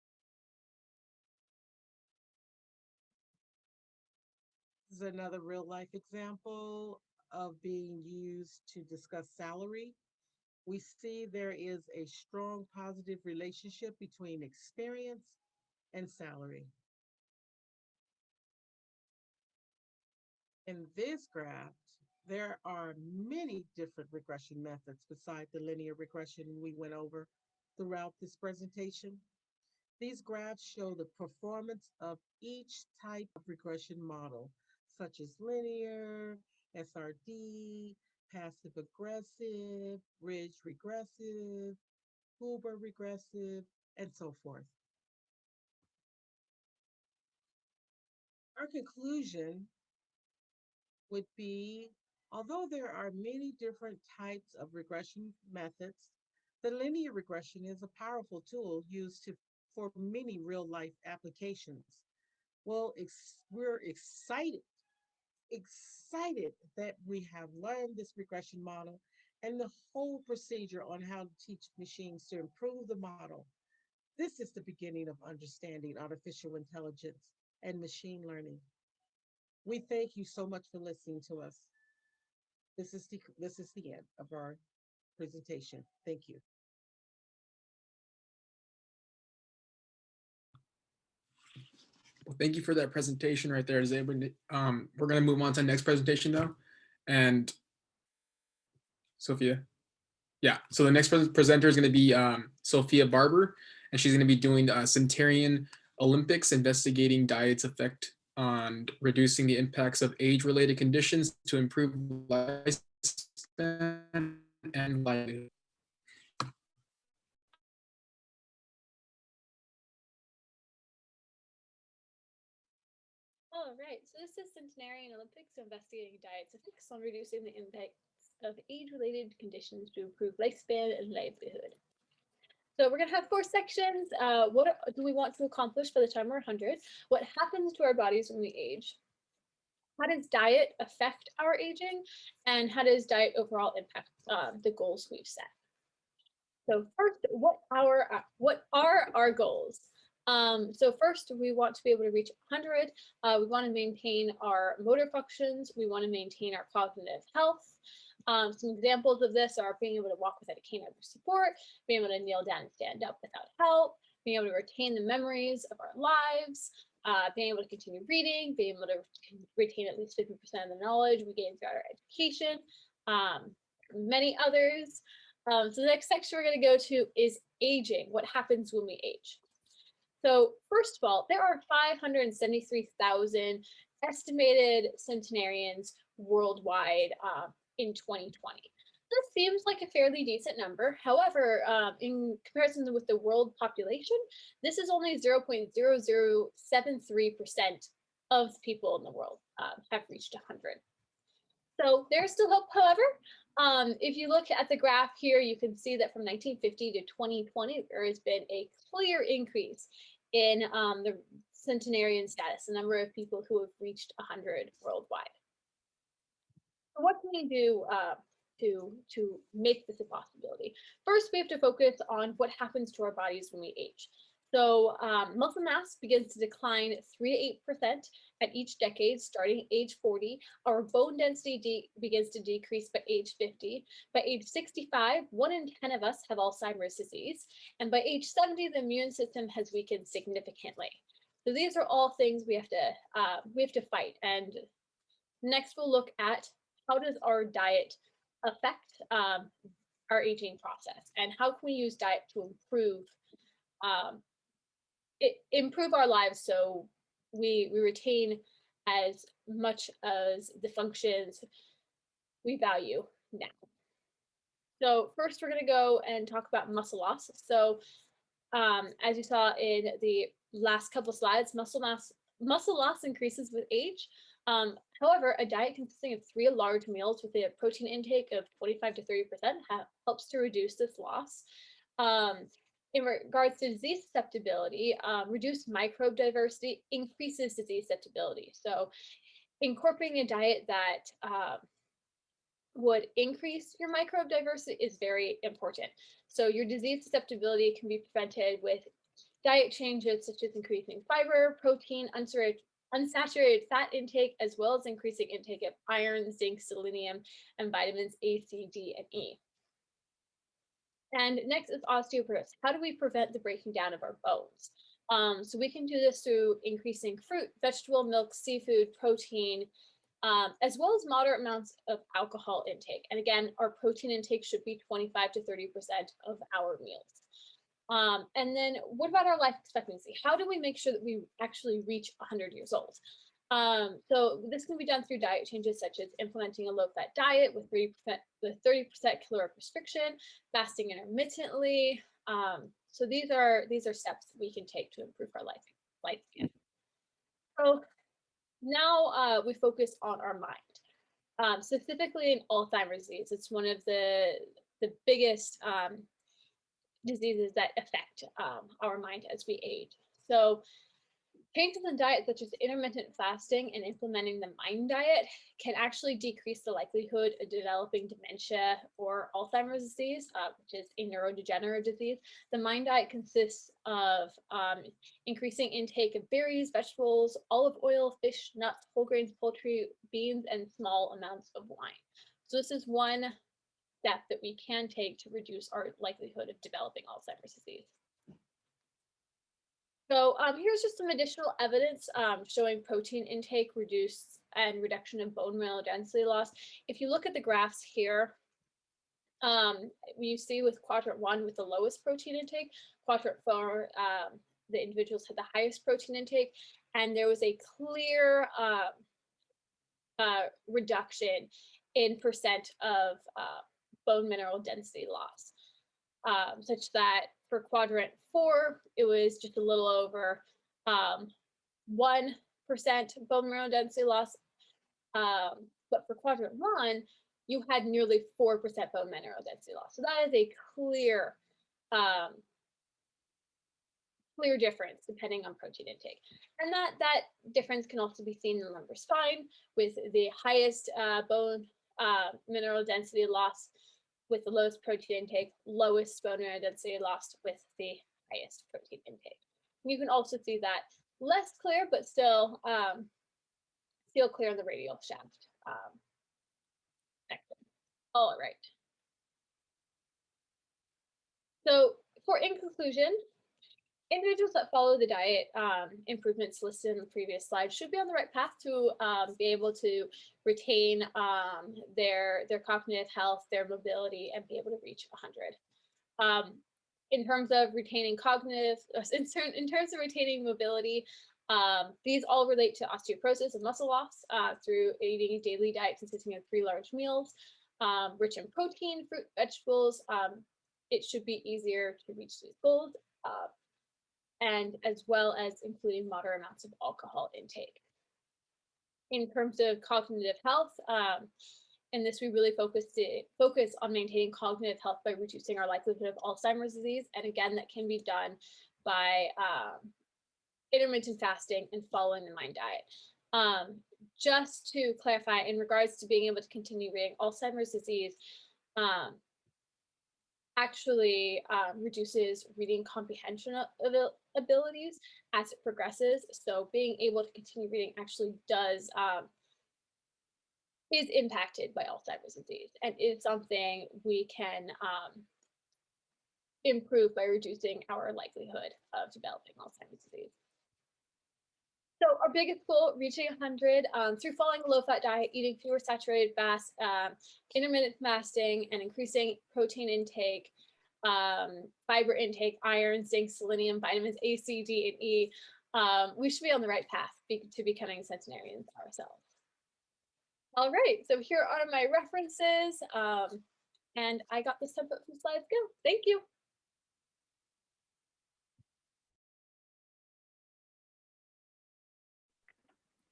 Speaker 8: This is another real life example of being used to discuss salary. We see there is a strong positive relationship between experience and salary. In this graph, there are many different regression methods besides the linear regression we went over throughout this presentation. These graphs show the performance of each type of regression model, such as linear, SRD, passive aggressive, ridge regressive, Huber regressive, and so forth. Our conclusion would be, although there are many different types of regression methods, the linear regression is a powerful tool used for many real life applications. Well, we're excited that we have learned this regression model and the whole procedure on how to teach machines to improve the model. This is the beginning of understanding artificial intelligence and machine learning. We thank you so much for listening to us. This is the end of our presentation. Thank you.
Speaker 2: Well, thank you for that presentation right there. Is anybody, we're going to move on to the next presentation though. And Sophia. Yeah, so the next presenter is going to be Sophia Barber, and she's going to be doing Centenarian Olympics, investigating diet's effect on reducing the impacts of age-related conditions to improve lifespan and livelihood.
Speaker 9: All right, so this is Centenarian Olympics, investigating diet's effects on reducing the impacts of age-related conditions to improve lifespan and livelihood. So we're going to have 4 sections. What do we want to accomplish by the time we're 100? What happens to our bodies when we age? How does diet affect our aging? And how does diet overall impact the goals we've set? So first, what are our goals? So first, we want to be able to reach 100. We want to maintain our motor functions. We want to maintain our cognitive health. Some examples of this are being able to walk without a cane under support, being able to kneel down and stand up without help, being able to retain the memories of our lives, being able to continue reading, being able to retain at least 50% of the knowledge we gain throughout our education, many others. So the next section we're going to go to is aging. What happens when we age? So first of all, there are 573,000 estimated centenarians worldwide in 2020. This seems like a fairly decent number. However, in comparison with the world population, this is only 0.0073% of people in the world have reached 100. So there's still hope, however. If you look at the graph here, you can see that from 1950 to 2020, there has been a clear increase in the centenarian status, the number of people who have reached 100 worldwide. So what can we do to make this a possibility? First, we have to focus on what happens to our bodies when we age. So muscle mass begins to decline 3 to 8% at each decade, starting at age 40. Our bone density begins to decrease by age 50. By age 65, 1 in 10 of us have Alzheimer's disease. And by age 70, the immune system has weakened significantly. So these are all things we have to fight. And next, we'll look at how does our diet affect our aging process, and how can we use diet to improve our lives so we retain as much as the functions we value now. So first, we're going to go and talk about muscle loss. So as you saw in the last couple slides, muscle loss increases with age. However, a diet consisting of 3 large meals with a protein intake of 25 to 30% helps to reduce this loss. In regards to disease susceptibility, reduced microbe diversity increases disease susceptibility. So incorporating a diet that would increase your microbe diversity is very important. So your disease susceptibility can be prevented with diet changes such as increasing fiber, protein, unsaturated fat intake, as well as increasing intake of iron, zinc, selenium, and vitamins A, C, D, and E. And next is osteoporosis. How do we prevent the breaking down of our bones? So we can do this through increasing fruit, vegetable, milk, seafood, protein, as well as moderate amounts of alcohol intake. And again, our protein intake should be 25 to 30% of our meals. And then what about our life expectancy? How do we make sure that we actually reach 100 years old? So this can be done through diet changes such as implementing a low-fat diet with 30% caloric restriction, fasting intermittently. So these are steps that we can take to improve our lifespan. So now we focus on our mind, specifically in Alzheimer's disease. It's one of the biggest diseases that affect our mind as we age. So changes in diet such as intermittent fasting and implementing the MIND diet can actually decrease the likelihood of developing dementia or Alzheimer's disease, which is a neurodegenerative disease. The MIND diet consists of increasing intake of berries, vegetables, olive oil, fish, nuts, whole grains, poultry, beans, and small amounts of wine. So this is one step that we can take to reduce our likelihood of developing Alzheimer's disease. So here's just some additional evidence showing protein intake and reduction of bone mineral density loss. If you look at the graphs here, you see with quadrant 1 with the lowest protein intake, quadrant 4, the individuals had the highest protein intake, and there was a clear reduction in percent of bone mineral density loss, such that for quadrant 4, it was just a little over 1% bone mineral density loss. But for quadrant 1, you had nearly 4% bone mineral density loss. So that is a clear, clear difference depending on protein intake. And that difference can also be seen in the lumbar spine with the highest bone mineral density loss with the lowest protein intake, lowest bone mineral density lost with the highest protein intake. You can also see that less clear, but still clear in the radial shaft. All right. So in conclusion, individuals that follow the diet improvements listed in the previous slide should be on the right path to be able to retain their cognitive health, their mobility, and be able to reach 100. In terms of retaining cognitive, in terms of retaining mobility, these all relate to osteoporosis and muscle loss through eating a daily diet consisting of 3 large meals, rich in protein, fruit, vegetables. It should be easier to reach these goals. And as well as including moderate amounts of alcohol intake. In terms of cognitive health, in this we really focus on maintaining cognitive health by reducing our likelihood of Alzheimer's disease. And again, that can be done by intermittent fasting and following the MIND diet. Just to clarify, in regards to being able to continue reading, Alzheimer's disease actually reduces reading comprehension abilities as it progresses. So being able to continue reading actually is impacted by Alzheimer's disease, and is something we can improve by reducing our likelihood of developing Alzheimer's disease. So our biggest goal, reaching 100 through following a low-fat diet, eating fewer saturated fats, intermittent fasting, and increasing protein intake, fiber intake, iron, zinc, selenium, vitamins A, C, D, and E. We should be on the right path to becoming centenarians ourselves. All right, so here are my references, and I got this template from SlidesGo. Thank you.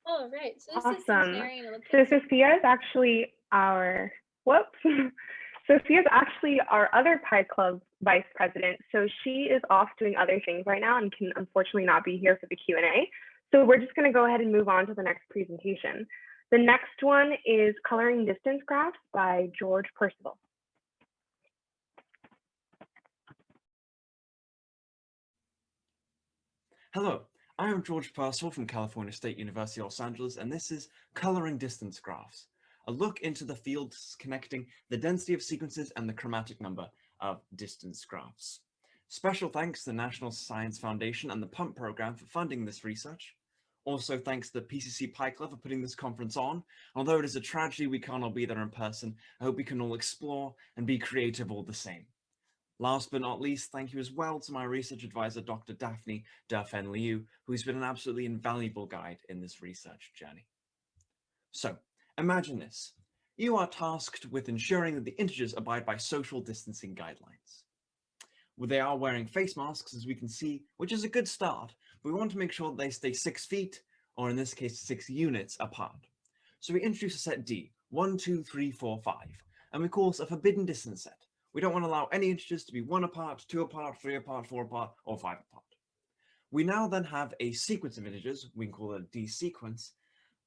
Speaker 9: All right, so this is
Speaker 3: Awesome.
Speaker 9: Centenarian Olympics.
Speaker 3: So Sophia is actually our, Sophia's actually our other Pi Club vice president. So she is off doing other things right now and can unfortunately not be here for the Q&A. So we're just gonna go ahead and move on to the next presentation. The next one is Coloring Distance Graphs by George Percival.
Speaker 10: Hello, I am George Percival from California State University, Los Angeles, and this is Coloring Distance Graphs, a look into the fields connecting the density of sequences and the chromatic number of distance graphs. Special thanks to the National Science Foundation and the PUMP program for funding this research. Also thanks to the PCC Pi Club for putting this conference on. Although it is a tragedy we can't all be there in person, I hope we can all explore and be creative all the same. Last but not least, thank you as well to my research advisor, Dr. Daphne Derfen Liu, who's been an absolutely invaluable guide in this research journey. So, imagine this. You are tasked with ensuring that the integers abide by social distancing guidelines. Well, they are wearing face masks, as we can see, which is a good start, but we want to make sure that they stay 6 feet, or in this case, 6 units apart. So we introduce a set D, 1, 2, 3, 4, 5, and we call this a forbidden distance set. We don't want to allow any integers to be 1 apart, 2 apart, 3 apart, 4 apart, or 5 apart. We now then have a sequence of integers, we can call it a D sequence,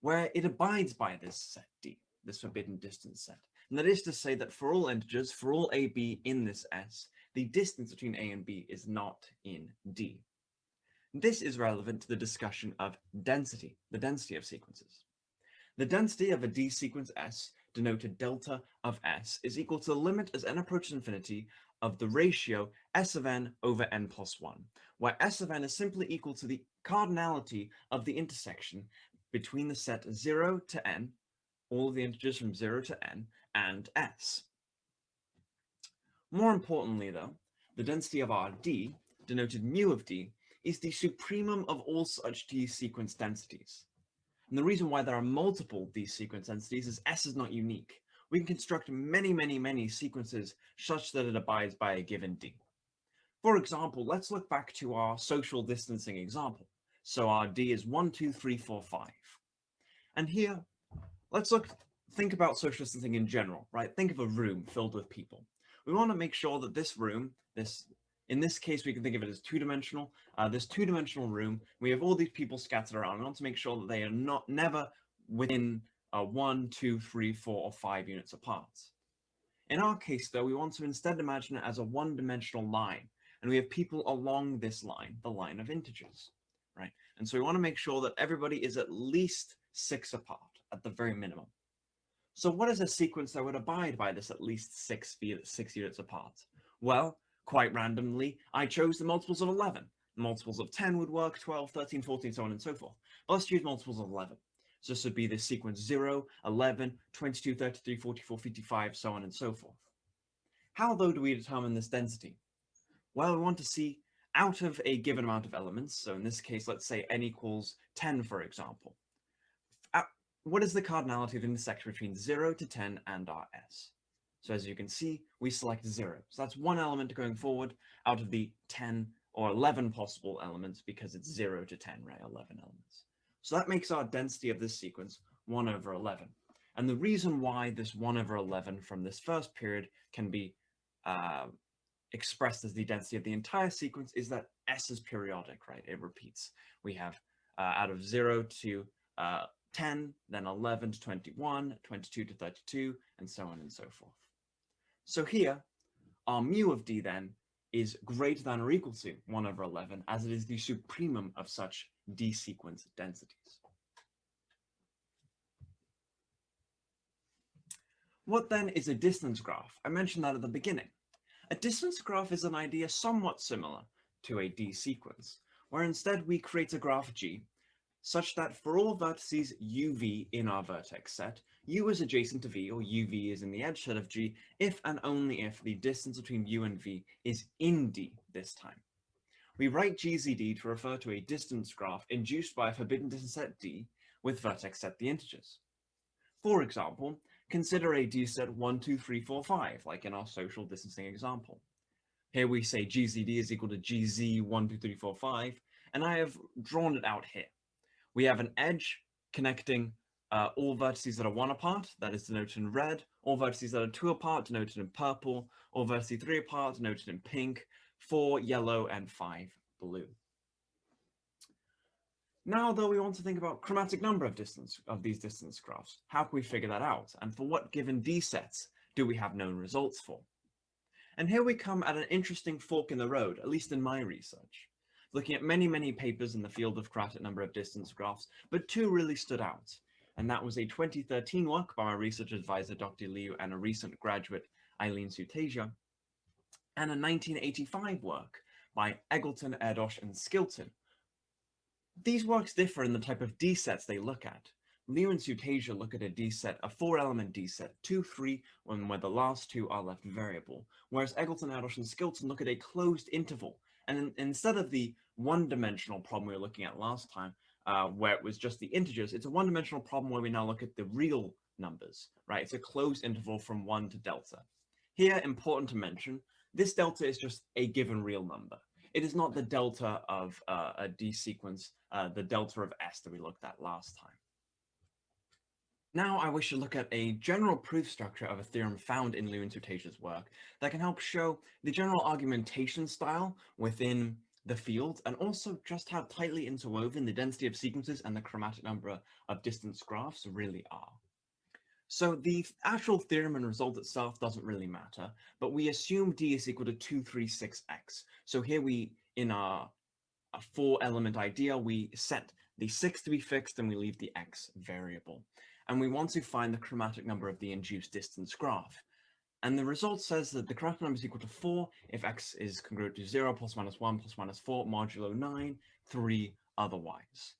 Speaker 10: where it abides by this set D, this forbidden distance set. And that is to say that for all integers, for all a, b in this S, the distance between a and b is not in D. This is relevant to the discussion of density, the density of sequences. The density of a D sequence S, denoted delta of S, is equal to the limit as n approaches infinity of the ratio S of n over n plus 1, where S of n is simply equal to the cardinality of the intersection between the set 0 to n, all of the integers from 0 to n, and S. More importantly, though, the density of our D, denoted mu of D, is the supremum of all such D sequence densities. And the reason why there are multiple D sequence densities is S is not unique. We can construct many sequences such that it abides by a given D. For example, let's look back to our social distancing example. So our D is 1, 2, 3, 4, 5. And here, let's think about social distancing in general, right? Think of a room filled with people. We want to make sure that this room, in this case, we can think of it as two-dimensional. This two-dimensional room, we have all these people scattered around. We want to make sure that they are never within 1, 2, 3, 4, or 5 units apart. In our case, though, we want to instead imagine it as a one-dimensional line, and we have people along this line, the line of integers, right? And so we want to make sure that everybody is at least 6 apart, at the very minimum. So what is a sequence that would abide by this at least 6 units apart? Well, quite randomly, I chose the multiples of 11. Multiples of 10 would work, 12, 13, 14, so on and so forth. But let's choose multiples of 11. So this would be the sequence 0, 11, 22, 33, 44, 55, so on and so forth. How, though, do we determine this density? Well, we want to see out of a given amount of elements, so in this case, let's say n equals 10, for example. What is the cardinality of the intersection between 0 to 10 and our S? So as you can see, we select 0. So that's one element going forward out of the 10 or 11 possible elements because it's 0 to 10, right? 11 elements. So that makes our density of this sequence 1 over 11. And the reason why this 1 over 11 from this first period can be expressed as the density of the entire sequence is that S is periodic, right? It repeats. We have out of 0 to 10, then 11 to 21, 22 to 32, and so on and so forth. So here, our mu of D then is greater than or equal to 1 over 11, as it is the supremum of such D sequence densities. What then is a distance graph? I mentioned that at the beginning. A distance graph is an idea somewhat similar to a D sequence, where instead we create a graph G such that for all vertices uv in our vertex set, u is adjacent to v, or uv is in the edge set of G, if and only if the distance between u and v is in D this time. We write GZD to refer to a distance graph induced by a forbidden distance set D with vertex set the integers. For example, consider a D set 1, 2, 3, 4, 5, like in our social distancing example. Here we say GZD is equal to GZ 1, 2, 3, 4, 5, and I have drawn it out here. We have an edge connecting all vertices that are 1 apart, that is denoted in red, all vertices that are 2 apart, denoted in purple, all vertices 3 apart, denoted in pink, 4 yellow, and 5 blue. Now, though, we want to think about chromatic number of these distance graphs. How can we figure that out? And for what given D sets do we have known results for? And here we come at an interesting fork in the road, at least in my research. Looking at many papers in the field of chromatic number of distance graphs, but 2 really stood out. And that was a 2013 work by my research advisor, Dr. Liu, and a recent graduate, Eileen Suteja, and a 1985 work by Eggleton, Erdos, and Skilton. These works differ in the type of D sets they look at, Liu and Sutasia look at a D set, a 4-element D set, 2, 3, where the last two are left variable. Whereas Eggleton, Adosh, and Skilton look at a closed interval. And instead of the one-dimensional problem we were looking at last time, where it was just the integers, it's a one-dimensional problem where we now look at the real numbers, right? It's a closed interval from 1 to delta. Here, important to mention, this delta is just a given real number. It is not the delta of a D sequence, the delta of S that we looked at last time. Now I wish to look at a general proof structure of a theorem found in Liu and Sutasia's work that can help show the general argumentation style within the field, and also just how tightly interwoven the density of sequences and the chromatic number of distance graphs really are. So the actual theorem and result itself doesn't really matter, but we assume D is equal to 236x. So here we, in our 4-element idea, we set the 6 to be fixed and we leave the x variable. And we want to find the chromatic number of the induced distance graph. And the result says that the chromatic number is equal to 4 if x is congruent to 0, plus minus 1, plus minus 4, modulo 9, 3 otherwise.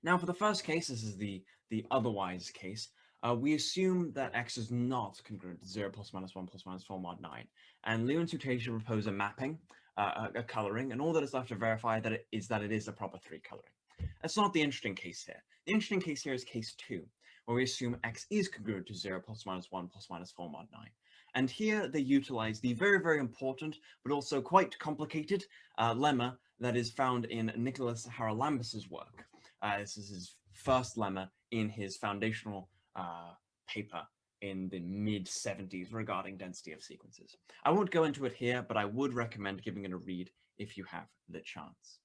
Speaker 10: Now for the first case, this is the otherwise case, we assume that x is not congruent to 0, plus minus 1, plus minus 4, mod 9. And Liu and Sutasia propose a mapping, a coloring, and all that is left to verify that it is a proper 3 coloring. That's not the interesting case here. The interesting case here is case 2, where we assume x is congruent to 0, plus minus 1, plus minus 4, mod 9. And here they utilize the very, very important, but also quite complicated lemma that is found in Nicholas Haralambous' work. This is his first lemma in his foundational paper in the mid-70s regarding density of sequences. I won't go into it here, but I would recommend giving it a read if you have the chance.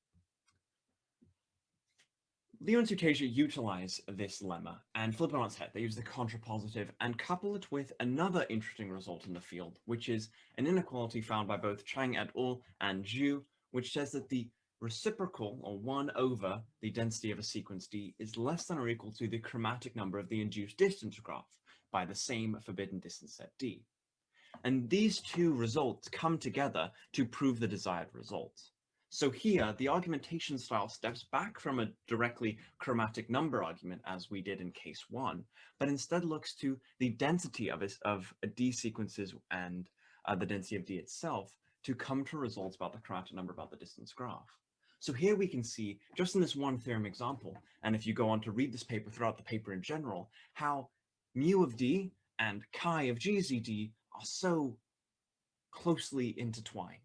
Speaker 10: Liu and Sutasia utilize this lemma and flip it on its head. They use the contrapositive and couple it with another interesting result in the field, which is an inequality found by both Chang et al. And Zhu, which says that the reciprocal, or 1 over the density of a sequence D, is less than or equal to the chromatic number of the induced distance graph by the same forbidden distance set D. And these two results come together to prove the desired result. So here, the argumentation style steps back from a directly chromatic number argument, as we did in case 1, but instead looks to the density of D sequences and the density of D itself to come to results about the chromatic number about the distance graph. So here we can see, just in this one theorem example, and if you go on to read this paper throughout the paper in general, how mu of D and chi of GZD are so closely intertwined.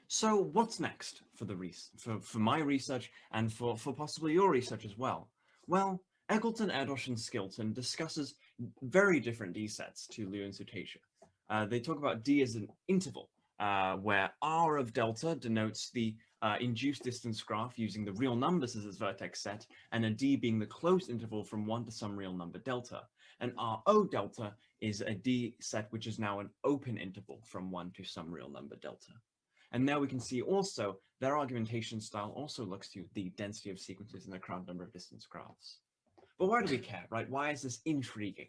Speaker 10: So what's next for my research and for possibly your research as well? Well, Eggleton, Adosh, and Skilton discusses very different D sets to Liu and Sutasia. They talk about D as an interval, where R of delta denotes the induced distance graph using the real numbers as its vertex set, and a D being the closed interval from 1 to some real number delta. And RO delta is a D set which is now an open interval from 1 to some real number delta. And now we can see also their argumentation style also looks to the density of sequences and the chromatic number of distance graphs. But why do we care, right? Why is this intriguing?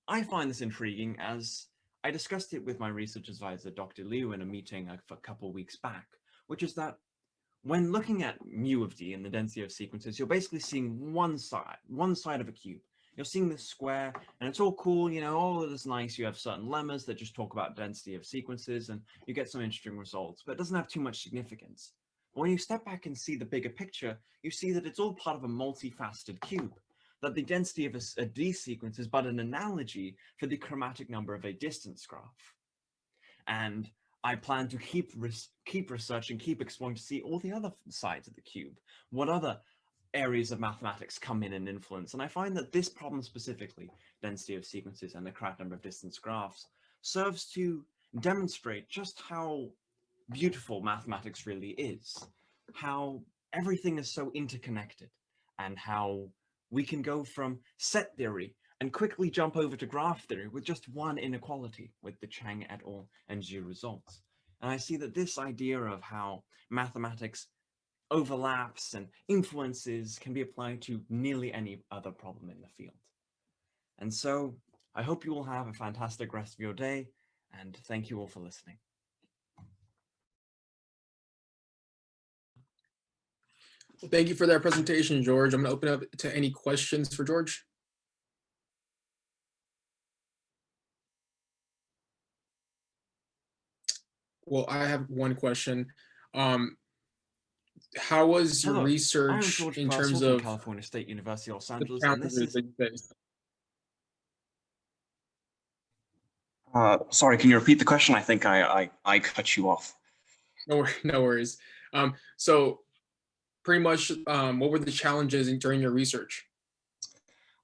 Speaker 10: I find this intriguing as I discussed it with my research advisor, Dr. Liu, in a meeting a couple weeks back, which is that when looking at mu of D and the density of sequences, you're basically seeing one side of a cube. You're seeing this square, and it's all cool, you know, oh, it's nice. You have certain lemmas that just talk about density of sequences, and you get some interesting results, but it doesn't have too much significance. But when you step back and see the bigger picture, you see that it's all part of a multifaceted cube, that the density of a D sequence is but an analogy for the chromatic number of a distance graph. And I plan to keep researching, keep exploring to see all the other sides of the cube. What other areas of mathematics come in and influence? And I find that this problem specifically, density of sequences and the chromatic number of distance graphs, serves to demonstrate just how beautiful mathematics really is, how everything is so interconnected, and how we can go from set theory and quickly jump over to graph theory with just one inequality with the Chang et al. And Zhu results. And I see that this idea of how mathematics overlaps and influences can be applied to nearly any other problem in the field. And so I hope you will have a fantastic rest of your day, and thank you all for listening.
Speaker 2: Well, thank you for that presentation, George. I'm going to open up to any questions for George. Well, I have one question. How was your
Speaker 10: Hello, I am
Speaker 2: research
Speaker 10: George
Speaker 2: in
Speaker 10: Purcell
Speaker 2: terms
Speaker 10: from
Speaker 2: of
Speaker 10: California State University, Los
Speaker 2: the
Speaker 10: Angeles, and this
Speaker 2: challenges
Speaker 10: is...
Speaker 2: that you faced?
Speaker 11: Sorry, can you repeat the question? I think I cut you off.
Speaker 2: No worries. So pretty much, what were the challenges during your research?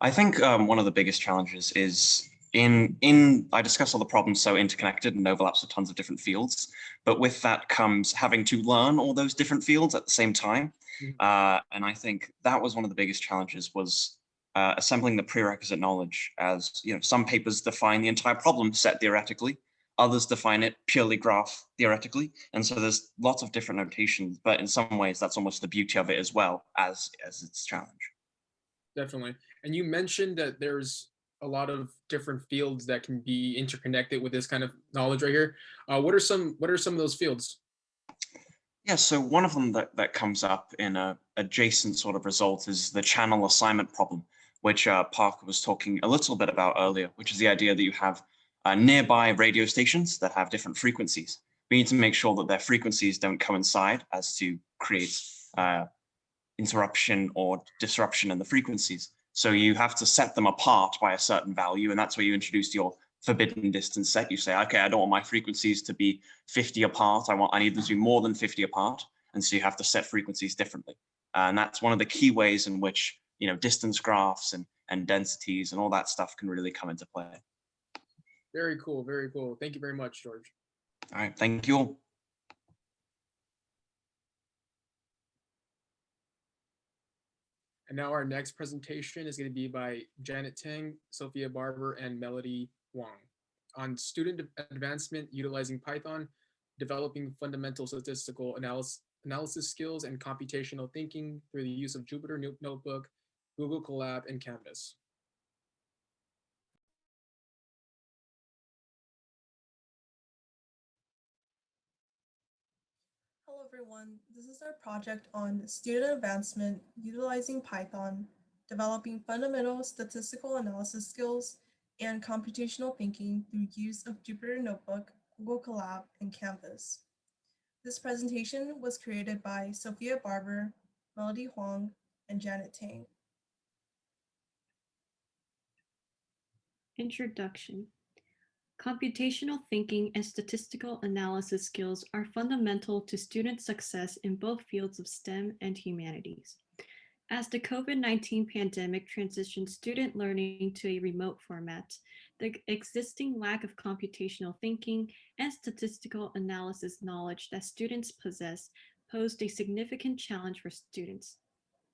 Speaker 11: I think one of the biggest challenges is I discuss all the problems so interconnected and overlaps with tons of different fields, but with that comes having to learn all those different fields at the same time. And I think that was one of the biggest challenges was assembling the prerequisite knowledge. As you know, some papers define the entire problem set theoretically, others define it purely graph theoretically, and so there's lots of different notations. But in some ways, that's almost the beauty of it as well as its challenge.
Speaker 2: Definitely. And you mentioned that there's a lot of different fields that can be interconnected with this kind of knowledge right here. What are some of those fields?
Speaker 11: Yeah, so one of them that comes up in a adjacent sort of result is the channel assignment problem, which Parker was talking a little bit about earlier, which is the idea that you have nearby radio stations that have different frequencies. We need to make sure that their frequencies don't coincide as to create interruption or disruption in the frequencies. So you have to set them apart by a certain value, and that's where you introduce your forbidden distance set. You say, okay, I don't want my frequencies to be 50 apart. I need them to be more than 50 apart. And so you have to set frequencies differently. And that's one of the key ways in which, you know, distance graphs and densities and all that stuff can really come into play.
Speaker 2: Very cool, very cool. Thank you very much, George.
Speaker 11: All right, thank you all.
Speaker 2: And now our next presentation is going to be by Janet Tang, Sophia Barber, and Melody Wong on student advancement utilizing Python, developing fundamental statistical analysis skills and computational thinking through the use of Jupyter Notebook, Google Colab, and Canvas.
Speaker 12: Hello everyone, this is our project on student advancement utilizing Python, developing fundamental statistical analysis skills and computational thinking through use of Jupyter Notebook, Google Colab, and Canvas. This presentation was created by Sophia Barber, Melody Huang, and Janet Tang.
Speaker 13: Introduction. Computational thinking and statistical analysis skills are fundamental to student success in both fields of STEM and humanities. As the COVID-19 pandemic transitioned student learning to a remote format, the existing lack of computational thinking and statistical analysis knowledge that students possess posed a significant challenge for students.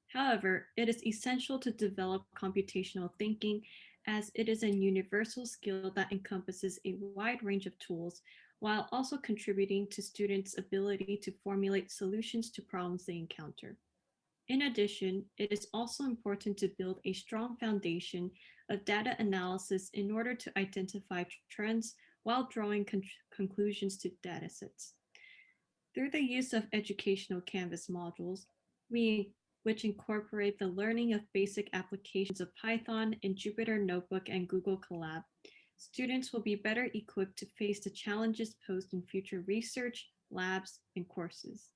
Speaker 13: However, it is essential to develop computational thinking as it is a universal skill that encompasses a wide range of tools while also contributing to students' ability to formulate solutions to problems they encounter. In addition, it is also important to build a strong foundation of data analysis in order to identify trends while drawing conclusions to datasets. Through the use of educational Canvas modules, which incorporate the learning of basic applications of Python in Jupyter Notebook and Google Colab, students will be better equipped to face the challenges posed in future research, labs, and courses.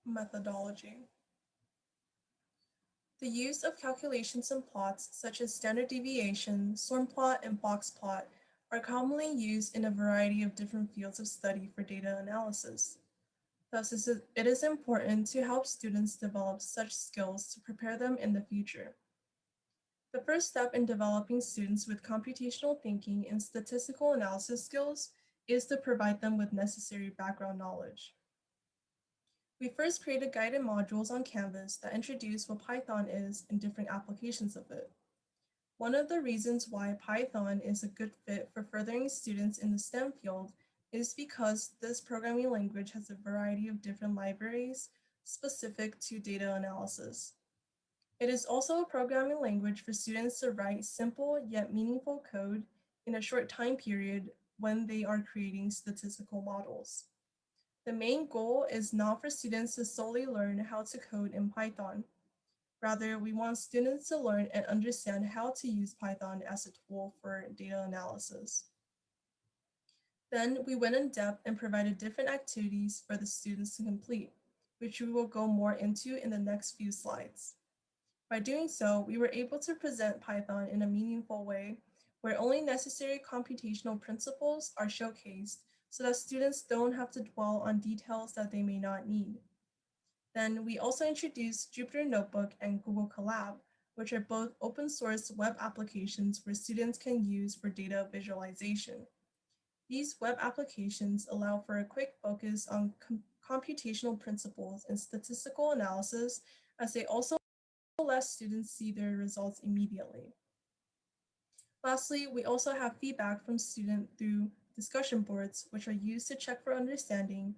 Speaker 12: Methodology. The use of calculations and plots such as standard deviation, SORM plot, and box plot are commonly used in a variety of different fields of study for data analysis. Thus, it is important to help students develop such skills to prepare them in the future. The first step in developing students with computational thinking and statistical analysis skills is to provide them with necessary background knowledge. We first created guided modules on Canvas that introduce what Python is and different applications of it. One of the reasons why Python is a good fit for furthering students in the STEM field is because this programming language has a variety of different libraries specific to data analysis. It is also a programming language for students to write simple yet meaningful code in a short time period when they are creating statistical models. The main goal is not for students to solely learn how to code in Python. Rather, we want students to learn and understand how to use Python as a tool for data analysis. Then we went in depth and provided different activities for the students to complete, which we will go more into in the next few slides. By doing so, we were able to present Python in a meaningful way where only necessary computational principles are showcased so that students don't have to dwell on details that they may not need. Then we also introduced Jupyter Notebook and Google Colab, which are both open source web applications where students can use for data visualization. These web applications allow for a quick focus on computational principles and statistical analysis, as they also let students see their results immediately. Lastly, we also have feedback from students through discussion boards, which are used to check for understanding,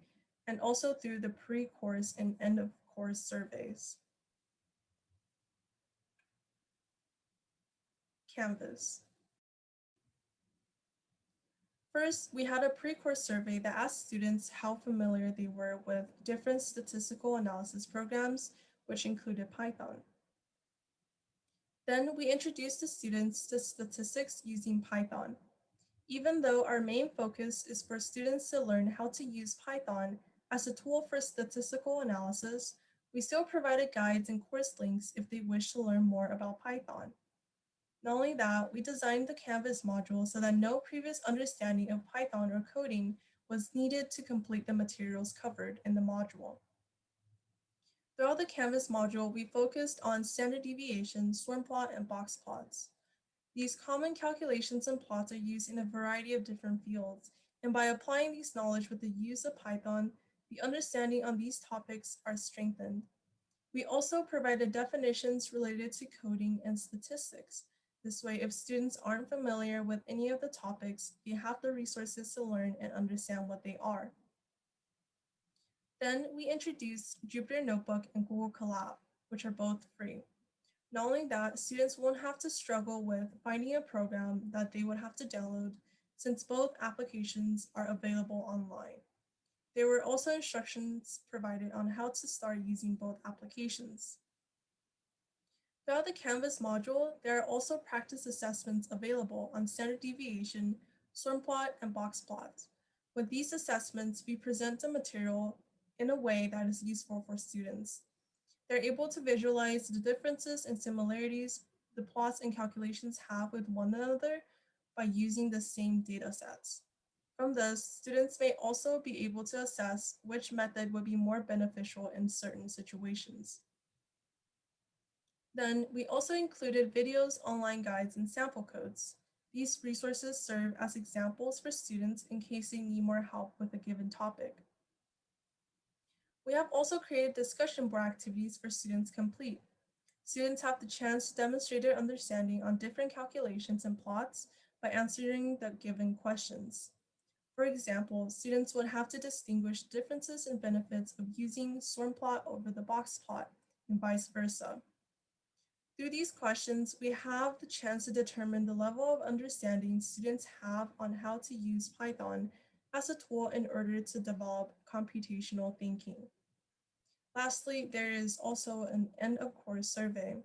Speaker 12: and also through the pre-course and end-of-course surveys. Canvas. First, we had a pre-course survey that asked students how familiar they were with different statistical analysis programs, which included Python. Then we introduced the students to statistics using Python. Even though our main focus is for students to learn how to use Python as a tool for statistical analysis, we still provided guides and course links if they wish to learn more about Python. Not only that, we designed the Canvas module so that no previous understanding of Python or coding was needed to complete the materials covered in the module. Throughout the Canvas module, we focused on standard deviation, swarm plot, and box plots. These common calculations and plots are used in a variety of different fields, and by applying these knowledge with the use of Python, the understanding on these topics are strengthened. We also provided definitions related to coding and statistics. This way, if students aren't familiar with any of the topics, they have the resources to learn and understand what they are. Then we introduced Jupyter Notebook and Google Colab, which are both free. Not only that, students won't have to struggle with finding a program that they would have to download since both applications are available online. There were also instructions provided on how to start using both applications. Throughout the Canvas module, there are also practice assessments available on standard deviation, swarm plot, and box plot. With these assessments, we present the material in a way that is useful for students. They're able to visualize the differences and similarities the plots and calculations have with one another by using the same data sets. From this, students may also be able to assess which method would be more beneficial in certain situations. Then we also included videos, online guides, and sample codes. These resources serve as examples for students in case they need more help with a given topic. We have also created discussion board activities for students to complete. Students have the chance to demonstrate their understanding on different calculations and plots by answering the given questions. For example, students would have to distinguish differences and benefits of using swarm plot over the box plot and vice versa. Through these questions, we have the chance to determine the level of understanding students have on how to use Python as a tool in order to develop computational thinking. Lastly, there is also an end-of-course survey.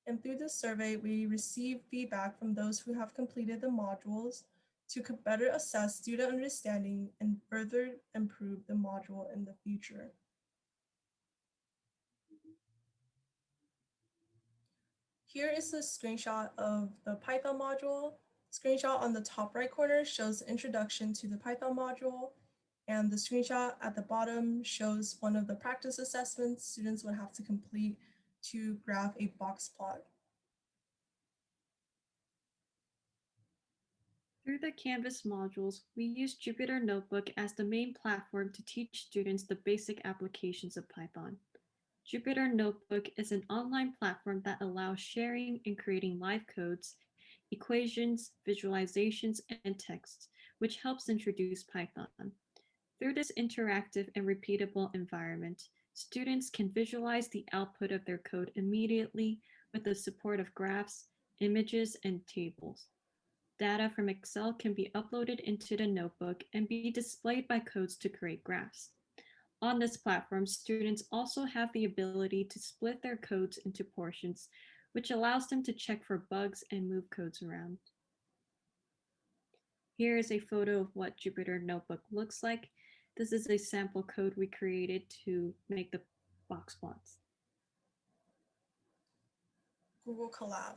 Speaker 12: And through this survey, we receive feedback from those who have completed the modules to better assess student understanding and further improve the module in the future. Here is a screenshot of the Python module. Screenshot on the top right corner shows the introduction to the Python module, and the screenshot at the bottom shows one of the practice assessments students would have to complete to graph a box plot.
Speaker 13: Through the Canvas modules, we use Jupyter Notebook as the main platform to teach students the basic applications of Python. Jupyter Notebook is an online platform that allows sharing and creating live codes, equations, visualizations, and texts, which helps introduce Python. Through this interactive and repeatable environment, students can visualize the output of their code immediately with the support of graphs, images, and tables. Data from Excel can be uploaded into the notebook and be displayed by codes to create graphs. On this platform, students also have the ability to split their codes into portions, which allows them to check for bugs and move codes around. Here is a photo of what Jupyter Notebook looks like. This is a sample code we created to make the box plots.
Speaker 12: Google Colab.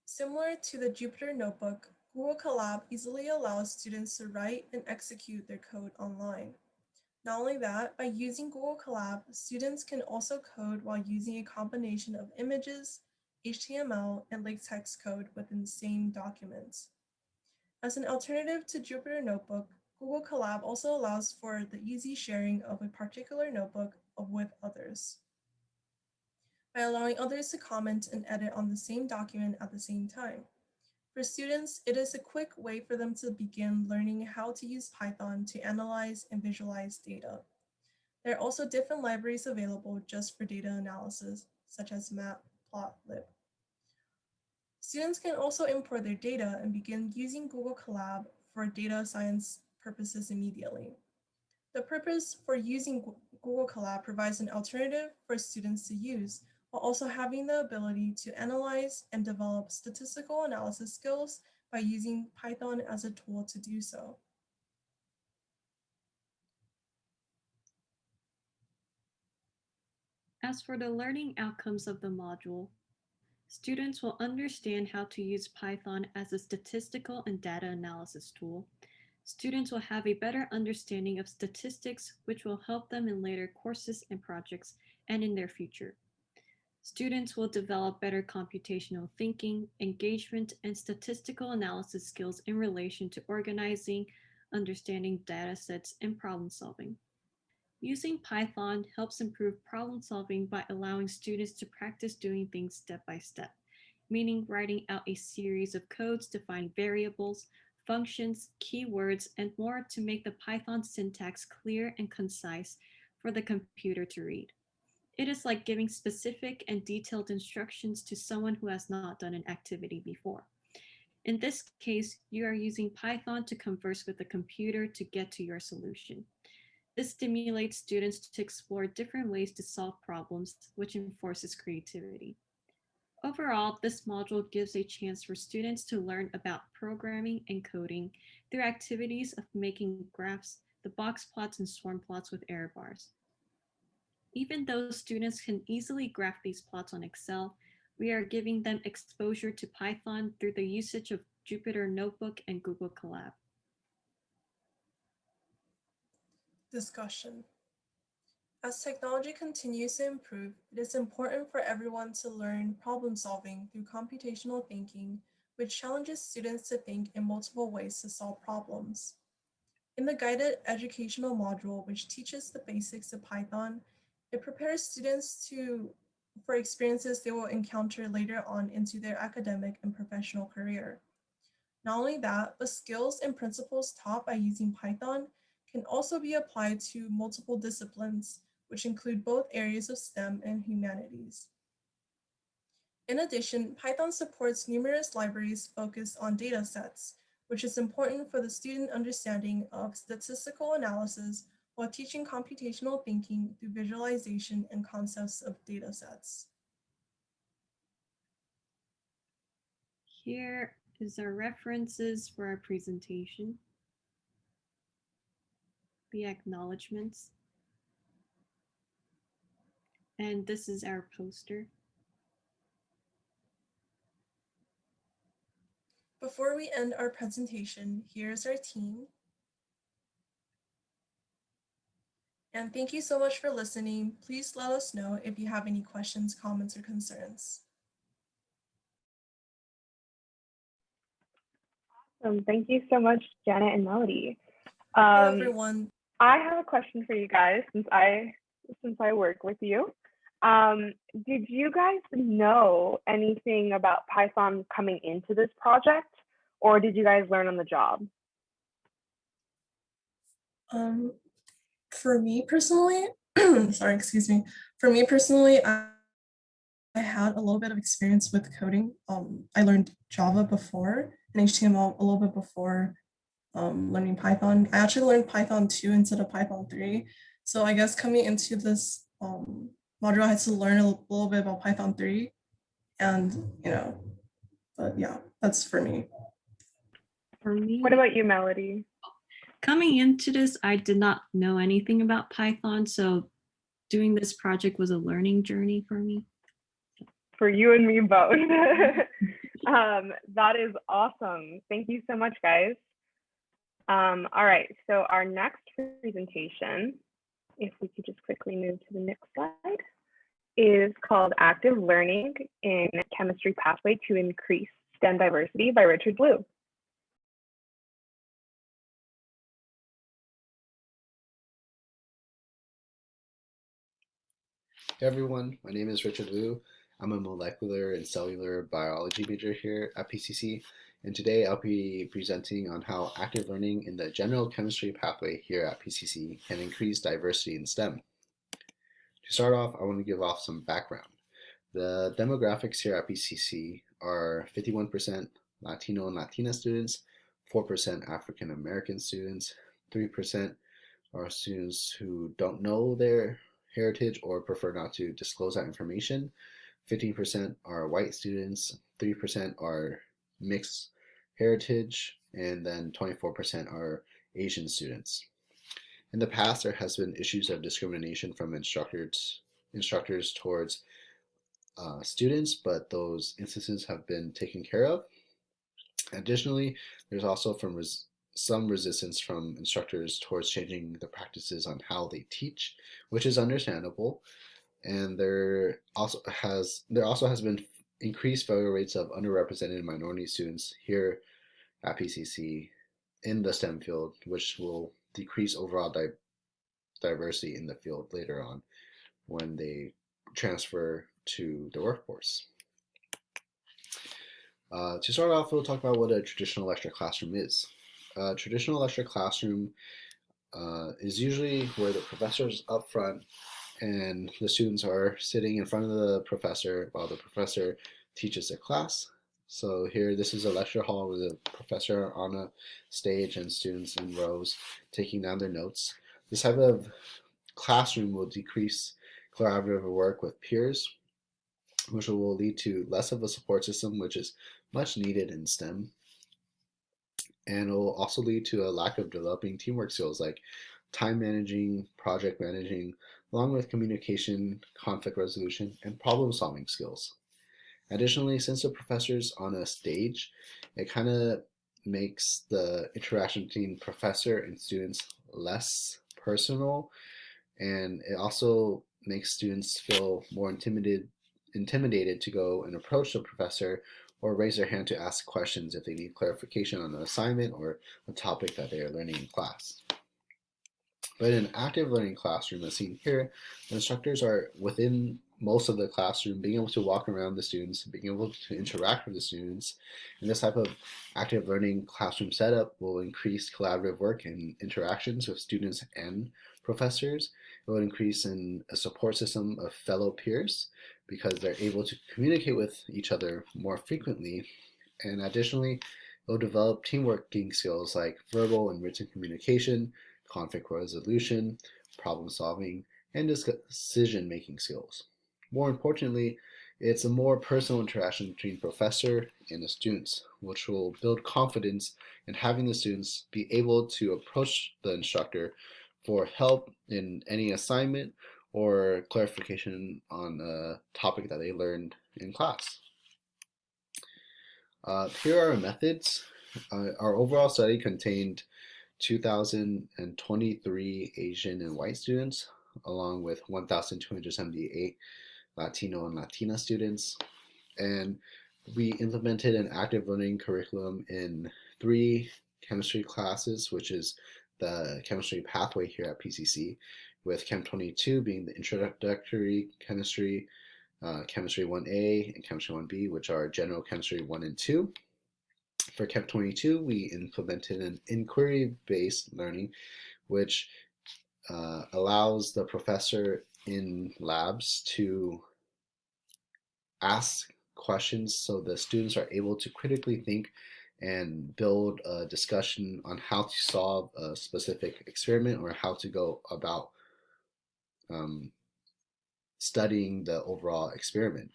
Speaker 12: Similar to the Jupyter Notebook, Google Colab easily allows students to write and execute their code online. Not only that, by using Google Colab, students can also code while using a combination of images, HTML, and LaTeX code within the same documents. As an alternative to Jupyter Notebook, Google Colab also allows for the easy sharing of a particular notebook with others, by allowing others to comment and edit on the same document at the same time. For students, it is a quick way for them to begin learning how to use Python to analyze and visualize data. There are also different libraries available just for data analysis, such as Matplotlib. Students can also import their data and begin using Google Colab for data science purposes immediately. The purpose for using Google Colab provides an alternative for students to use, while also having the ability to analyze and develop statistical analysis skills by using Python as a tool to do so.
Speaker 13: As for the learning outcomes of the module, students will understand how to use Python as a statistical and data analysis tool. Students will have a better understanding of statistics, which will help them in later courses and projects and in their future. Students will develop better computational thinking, engagement, and statistical analysis skills in relation to organizing, understanding data sets, and problem solving. Using Python helps improve problem solving by allowing students to practice doing things step by step, meaning writing out a series of codes to find variables, functions, keywords, and more to make the Python syntax clear and concise for the computer to read. It is like giving specific and detailed instructions to someone who has not done an activity before. In this case, you are using Python to converse with the computer to get to your solution. This stimulates students to explore different ways to solve problems, which enforces creativity. Overall, this module gives a chance for students to learn about programming and coding through activities of making graphs, the box plots, and swarm plots with error bars. Even though students can easily graph these plots on Excel, we are giving them exposure to Python through the usage of Jupyter Notebook and Google Colab.
Speaker 12: Discussion. As technology continues to improve, it is important for everyone to learn problem solving through computational thinking, which challenges students to think in multiple ways to solve problems. In the guided educational module, which teaches the basics of Python, it prepares students for experiences they will encounter later on into their academic and professional career. Not only that, but skills and principles taught by using Python can also be applied to multiple disciplines, which include both areas of STEM and humanities. In addition, Python supports numerous libraries focused on data sets, which is important for the student understanding of statistical analysis while teaching computational thinking through visualization and concepts of data sets.
Speaker 13: Here is our references for our presentation, the acknowledgements, and this is our poster.
Speaker 12: Before we end our presentation, here's our team. And thank you so much for listening. Please let us know if you have any questions, comments, or concerns.
Speaker 3: Thank you so much, Janet and Melody.
Speaker 12: Hello, everyone.
Speaker 3: I have a question for you guys since I work with you. Did you guys know anything about Python coming into this project, or did you guys learn on the job?
Speaker 12: For me personally, sorry, excuse me. For me personally, I had a little bit of experience with coding. I learned Java before and HTML a little bit before learning Python. I actually learned Python 2 instead of Python 3. So I guess coming into this module, I had to learn a little bit about Python 3. And, you know, but yeah, that's for me.
Speaker 13: For me,
Speaker 3: What about you, Melody?
Speaker 13: coming into this, I did not know anything about Python, so doing this project was a learning journey for me.
Speaker 3: For you and me both. That is awesome. Thank you so much, guys. All right, so our next presentation, if we could just quickly move to the next slide, is called Active Learning in Chemistry Pathway to Increase STEM Diversity by Richard Liu.
Speaker 14: Hey everyone, my name is Richard Liu. I'm a molecular and cellular biology major here at PCC, and today I'll be presenting on how active learning in the general chemistry pathway here at PCC can increase diversity in STEM. To start off, I want to give off some background. The demographics here at PCC are 51% Latino and Latina students, 4% African American students, 3% are students who don't know their heritage or prefer not to disclose that information. 15% are white students, 3% are mixed heritage, and then 24% are Asian students. In the past, there has been issues of discrimination from instructors towards students, but those instances have been taken care of. Additionally, there's also some resistance from instructors towards changing the practices on how they teach, which is understandable. And there also has been increased failure rates of underrepresented minority students here at PCC in the STEM field, which will decrease overall diversity in the field later on when they transfer to the workforce. To start off, we'll talk about what a traditional lecture classroom is. A traditional lecture classroom is usually where the professor is up front and the students are sitting in front of the professor while the professor teaches the class. So here, this is a lecture hall with a professor on a stage and students in rows taking down their notes. This type of classroom will decrease collaborative work with peers, which will lead to less of a support system, which is much needed in STEM. And it will also lead to a lack of developing teamwork skills like time managing, project managing, along with communication, conflict resolution, and problem solving skills. Additionally, since the professor's on a stage, it kind of makes the interaction between professor and students less personal, and it also makes students feel more intimidated to go and approach the professor or raise their hand to ask questions if they need clarification on an assignment or a topic that they are learning in class. But in an active learning classroom, as seen here, the instructors are within most of the classroom, being able to walk around the students, being able to interact with the students. And this type of active learning classroom setup will increase collaborative work and interactions with students and professors. It will increase in a support system of fellow peers because they're able to communicate with each other more frequently. And additionally, it will develop teamworking skills like verbal and written communication, conflict resolution, problem solving, and decision-making skills. More importantly, it's a more personal interaction between professor and the students, which will build confidence in having the students be able to approach the instructor for help in any assignment or clarification on a topic that they learned in class. Here are our methods. Our overall study contained 2,023 Asian and white students, along with 1,278 Latino and Latina students. And we implemented an active learning curriculum in 3 chemistry classes, which is the chemistry pathway here at PCC, with Chem 22 being the introductory chemistry, Chemistry 1A and Chemistry 1B, which are general chemistry 1 and 2. For Chem 22, we implemented an inquiry-based learning, which allows the professor in labs to ask questions so the students are able to critically think and build a discussion on how to solve a specific experiment or how to go about studying the overall experiment.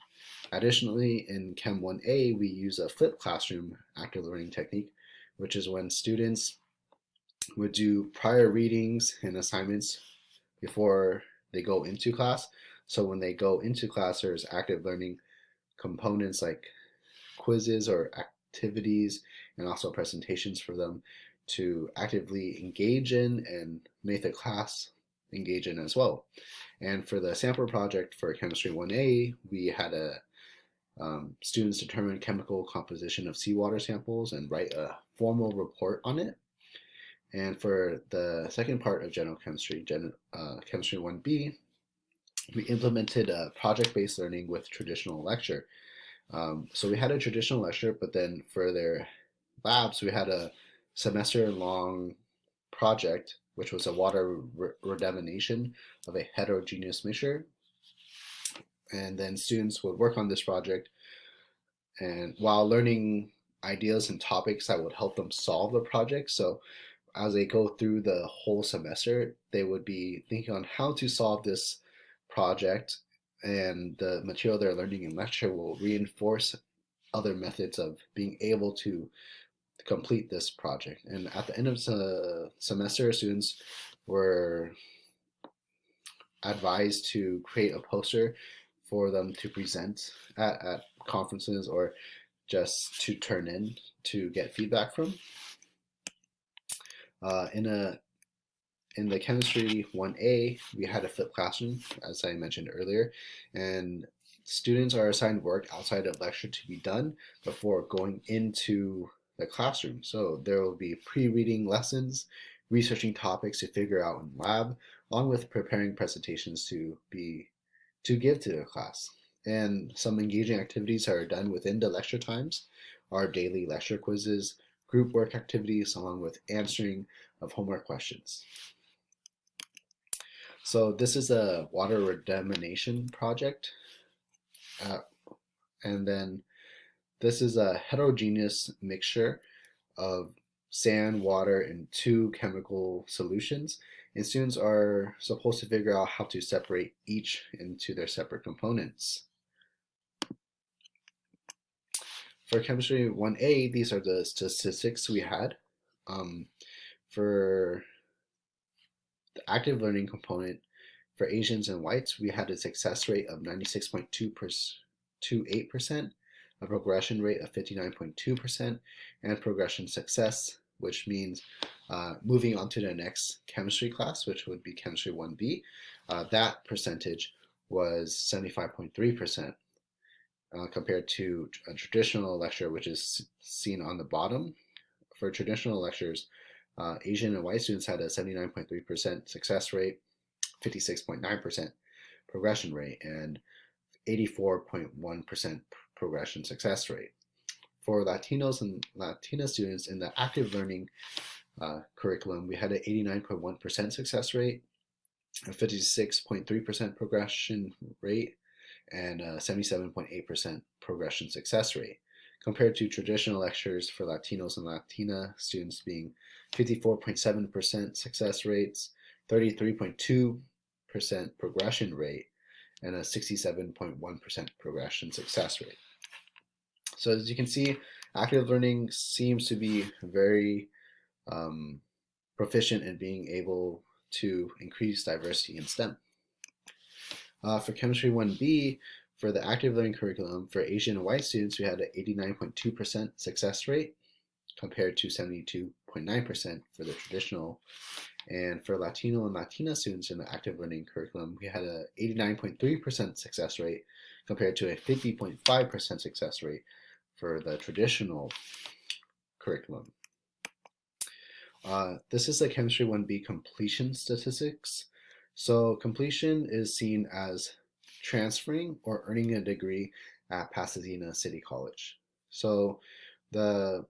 Speaker 14: Additionally, in Chem 1A, we use a flipped classroom active learning technique, which is when students would do prior readings and assignments before they go into class. So when they go into class, there's active learning components like quizzes or activities and also presentations for them to actively engage in and make the class engage in as well. And for the sample project for Chemistry 1A, we had students determine chemical composition of seawater samples and write a formal report on it. And for the second part of general chemistry, Chemistry 1B, we implemented a project-based learning with traditional lecture. So we had a traditional lecture, but then for their labs, we had a semester-long project, which was a water redesignation of a heterogeneous mixture. And then students would work on this project and while learning ideas and topics that would help them solve the project. So as they go through the whole semester, they would be thinking on how to solve this project, and the material they're learning in lecture will reinforce other methods of being able to complete this project. And at the end of the semester, students were advised to create a poster for them to present at conferences or just to turn in to get feedback from. In the Chemistry 1A, we had a flipped classroom, as I mentioned earlier, and students are assigned work outside of lecture to be done before going into the classroom. So there will be pre-reading lessons, researching topics to figure out in lab, along with preparing presentations to give to the class. And some engaging activities are done within the lecture times, our daily lecture quizzes, group work activities, along with answering of homework questions. So this is a water redesignation project. And then this is a heterogeneous mixture of sand, water, and 2 chemical solutions. And students are supposed to figure out how to separate each into their separate components. For Chemistry 1A, these are the statistics we had. For the active learning component, for Asians and whites, we had a success rate of 96.28%, a progression rate of 59.2%, and progression success, which means moving on to the next chemistry class, which would be Chemistry 1B, that percentage was 75.3%. Compared to a traditional lecture, which is seen on the bottom. For traditional lectures, Asian and white students had a 79.3% success rate, 56.9% progression rate, and 84.1% progression success rate. For Latinos and Latina students in the active learning curriculum, we had an 89.1% success rate, a 56.3% progression rate, and a 77.8% progression success rate, compared to traditional lectures for Latinos and Latina students being 54.7% success rates, 33.2% progression rate, and a 67.1% progression success rate. So as you can see, active learning seems to be very proficient in being able to increase diversity in STEM. For Chemistry 1B, for the active learning curriculum, for Asian and white students, we had an 89.2% success rate compared to 72.9% for the traditional. And for Latino and Latina students in the active learning curriculum, we had an 89.3% success rate compared to a 50.5% success rate for the traditional curriculum. This is the Chemistry 1B completion statistics. So completion is seen as transferring or earning a degree at Pasadena City College. So the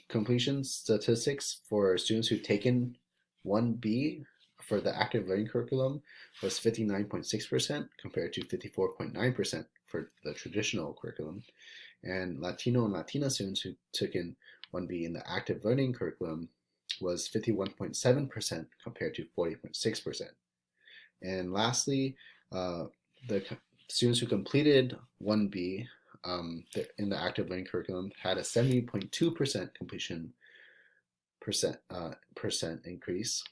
Speaker 14: completion statistics for students who've taken 1B for the active learning curriculum was 59.6% compared to 54.9% for the traditional curriculum. And Latino and Latina students who took in 1B in the active learning curriculum was 51.7% compared to 40.6%. And lastly, the students who completed 1B in the active learning curriculum had a 70.2% completion percent increase,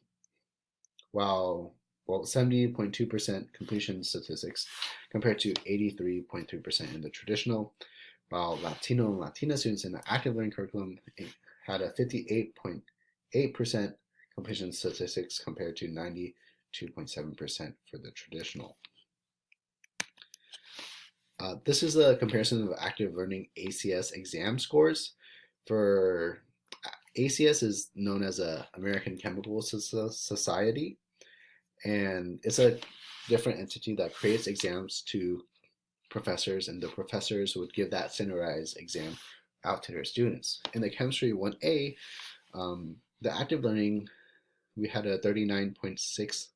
Speaker 14: while 70.2% completion statistics compared to 83.3% in the traditional, while Latino and Latina students in the active learning curriculum had a 58.8% completion statistics compared to 92.7% for the traditional. This is a comparison of active learning ACS exam scores. For ACS is known as a American Chemical Society, and it's a different entity that creates exams to professors, and the professors would give that standardized exam out to their students. In the chemistry 1A, the active learning, we had a 39.6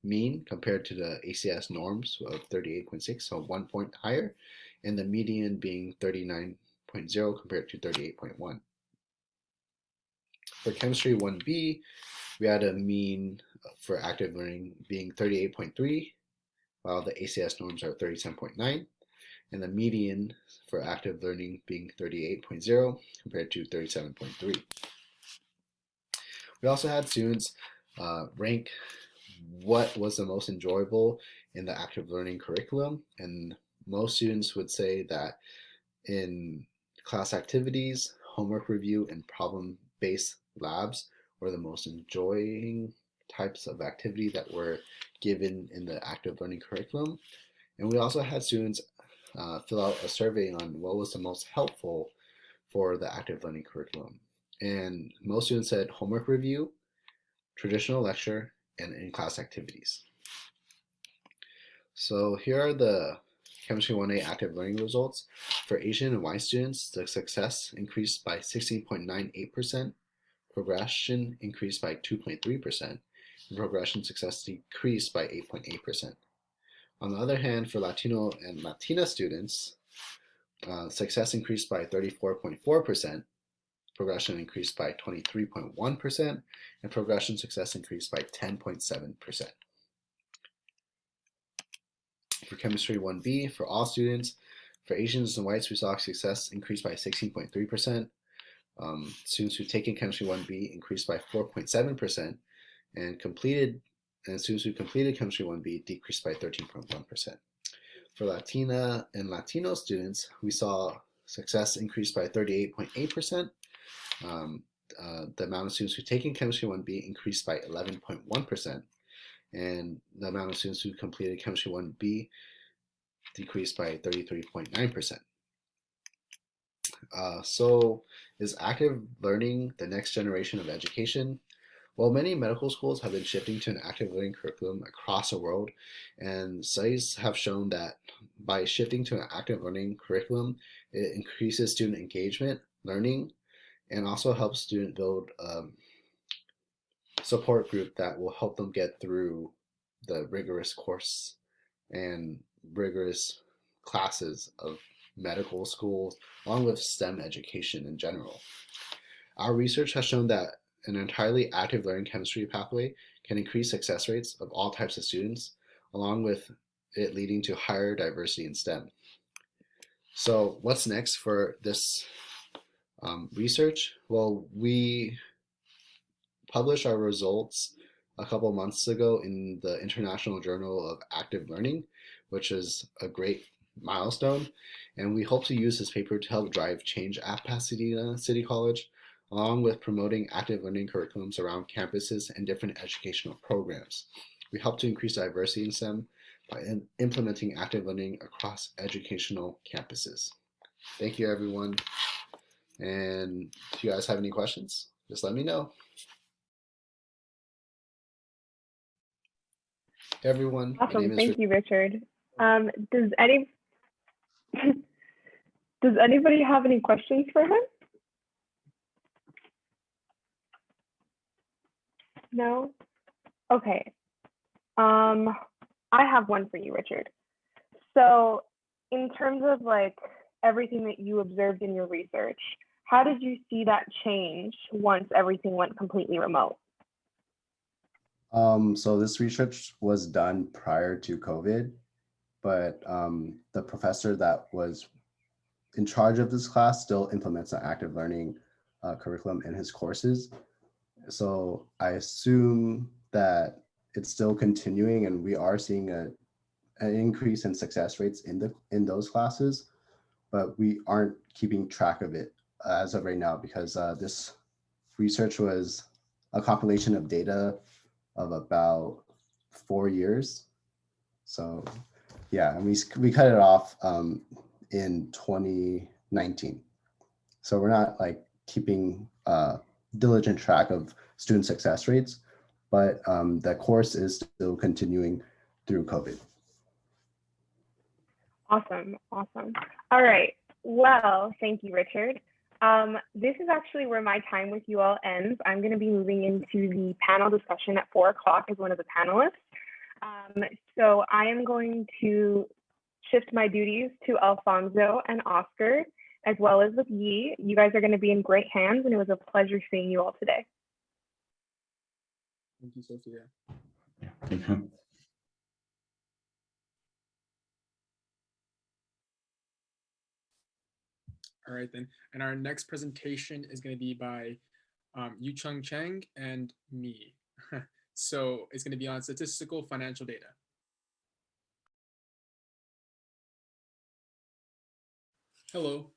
Speaker 14: mean compared to the ACS norms of 38.6, so 1 point higher, and the median being 39.0 compared to 38.1. For chemistry 1B, we had a mean for active learning being 38.3, while the ACS norms are 37.9, and the median for active learning being 38.0 compared to 37.3. We also had students rank what was the most enjoyable in the active learning curriculum, and most students would say that in class activities, homework review, and problem-based labs were the most enjoying types of activity that were given in the active learning curriculum. And we also had students fill out a survey on what was the most helpful for the active learning curriculum. And most students said homework review, traditional lecture, and in-class activities. So here are the Chemistry 1A active learning results. For Asian and white students, the success increased by 16.98%, progression increased by 2.3%, and progression success decreased by 8.8%. On the other hand, for Latino and Latina students, success increased by 34.4%, progression increased by 23.1%, and progression success increased by 10.7%. For chemistry 1B, for all students, for Asians and whites, we saw success increased by 16.3%. Students who've taken chemistry 1B increased by 4.7%, and students who completed chemistry 1B decreased by 13.1%. For Latina and Latino students, we saw success increased by 38.8%. The amount of students who've taken chemistry 1B increased by 11.1%, and the amount of students who completed chemistry 1B decreased by 33.9%. So is active learning the next generation of education? Well, many medical schools have been shifting to an active learning curriculum across the world, and studies have shown that by shifting to an active learning curriculum, it increases student engagement, learning, and also helps students build a support group that will help them get through the rigorous course and rigorous classes of medical schools, along with STEM education in general. Our research has shown that an entirely active learning chemistry pathway can increase success rates of all types of students, along with it leading to higher diversity in STEM. So what's next for this research? Well, we published our results a couple months ago in the International Journal of Active Learning, which is a great milestone. And we hope to use this paper to help drive change at Pasadena City College, along with promoting active learning curriculums around campuses and different educational programs. We hope to increase diversity in STEM by implementing active learning across educational campuses. Thank you, everyone. And if you guys have any questions, just let me know. Hey everyone.
Speaker 3: Awesome. Thank you, Richard. Does anybody have any questions for him? No? Okay. I have one for you, Richard. So in terms of like everything that you observed in your research, how did you see that change once everything went completely remote?
Speaker 15: So this research was done prior to COVID, but the professor that was in charge of this class still implements an active learning curriculum in his courses. So I assume that it's still continuing, and we are seeing an increase in success rates in those classes, but we aren't keeping track of it as of right now because this research was a compilation of data of about 4 years. So yeah, and we cut it off in 2019. So we're not like keeping diligent track of student success rates, but the course is still continuing through COVID.
Speaker 3: Awesome, awesome. All right, well, thank you, Richard. This is actually where my time with you all ends. I'm going to be moving into the panel discussion at 4 o'clock as one of the panelists. So I am going to shift my duties to Alfonso and Oscar, as well as with Yi. You guys are going to be in great hands, and it was a pleasure seeing you all today.
Speaker 2: Thank you, Sophia.
Speaker 16: Thank you.
Speaker 2: All right then, and our next presentation is going to be by Yu-Chung Chang and me. So it's going to be on statistical financial data. Hello,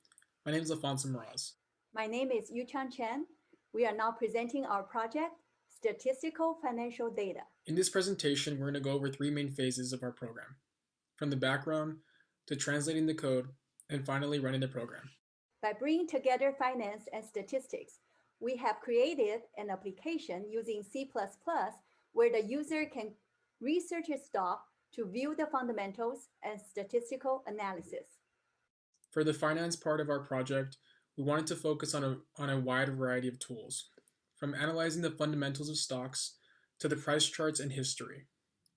Speaker 2: my name is Alfonso Moraz.
Speaker 17: My name is Yu-Chan Chen. We are now presenting our project, Statistical Financial Data.
Speaker 2: In this presentation, we're going to go over 3 main phases of our program, from the background to translating the code, and finally running the program.
Speaker 17: By bringing together finance and statistics, we have created an application using C++ where the user can research a stock to view the fundamentals and statistical analysis.
Speaker 2: For the finance part of our project, we wanted to focus on a wide variety of tools, from analyzing the fundamentals of stocks to the price charts and history.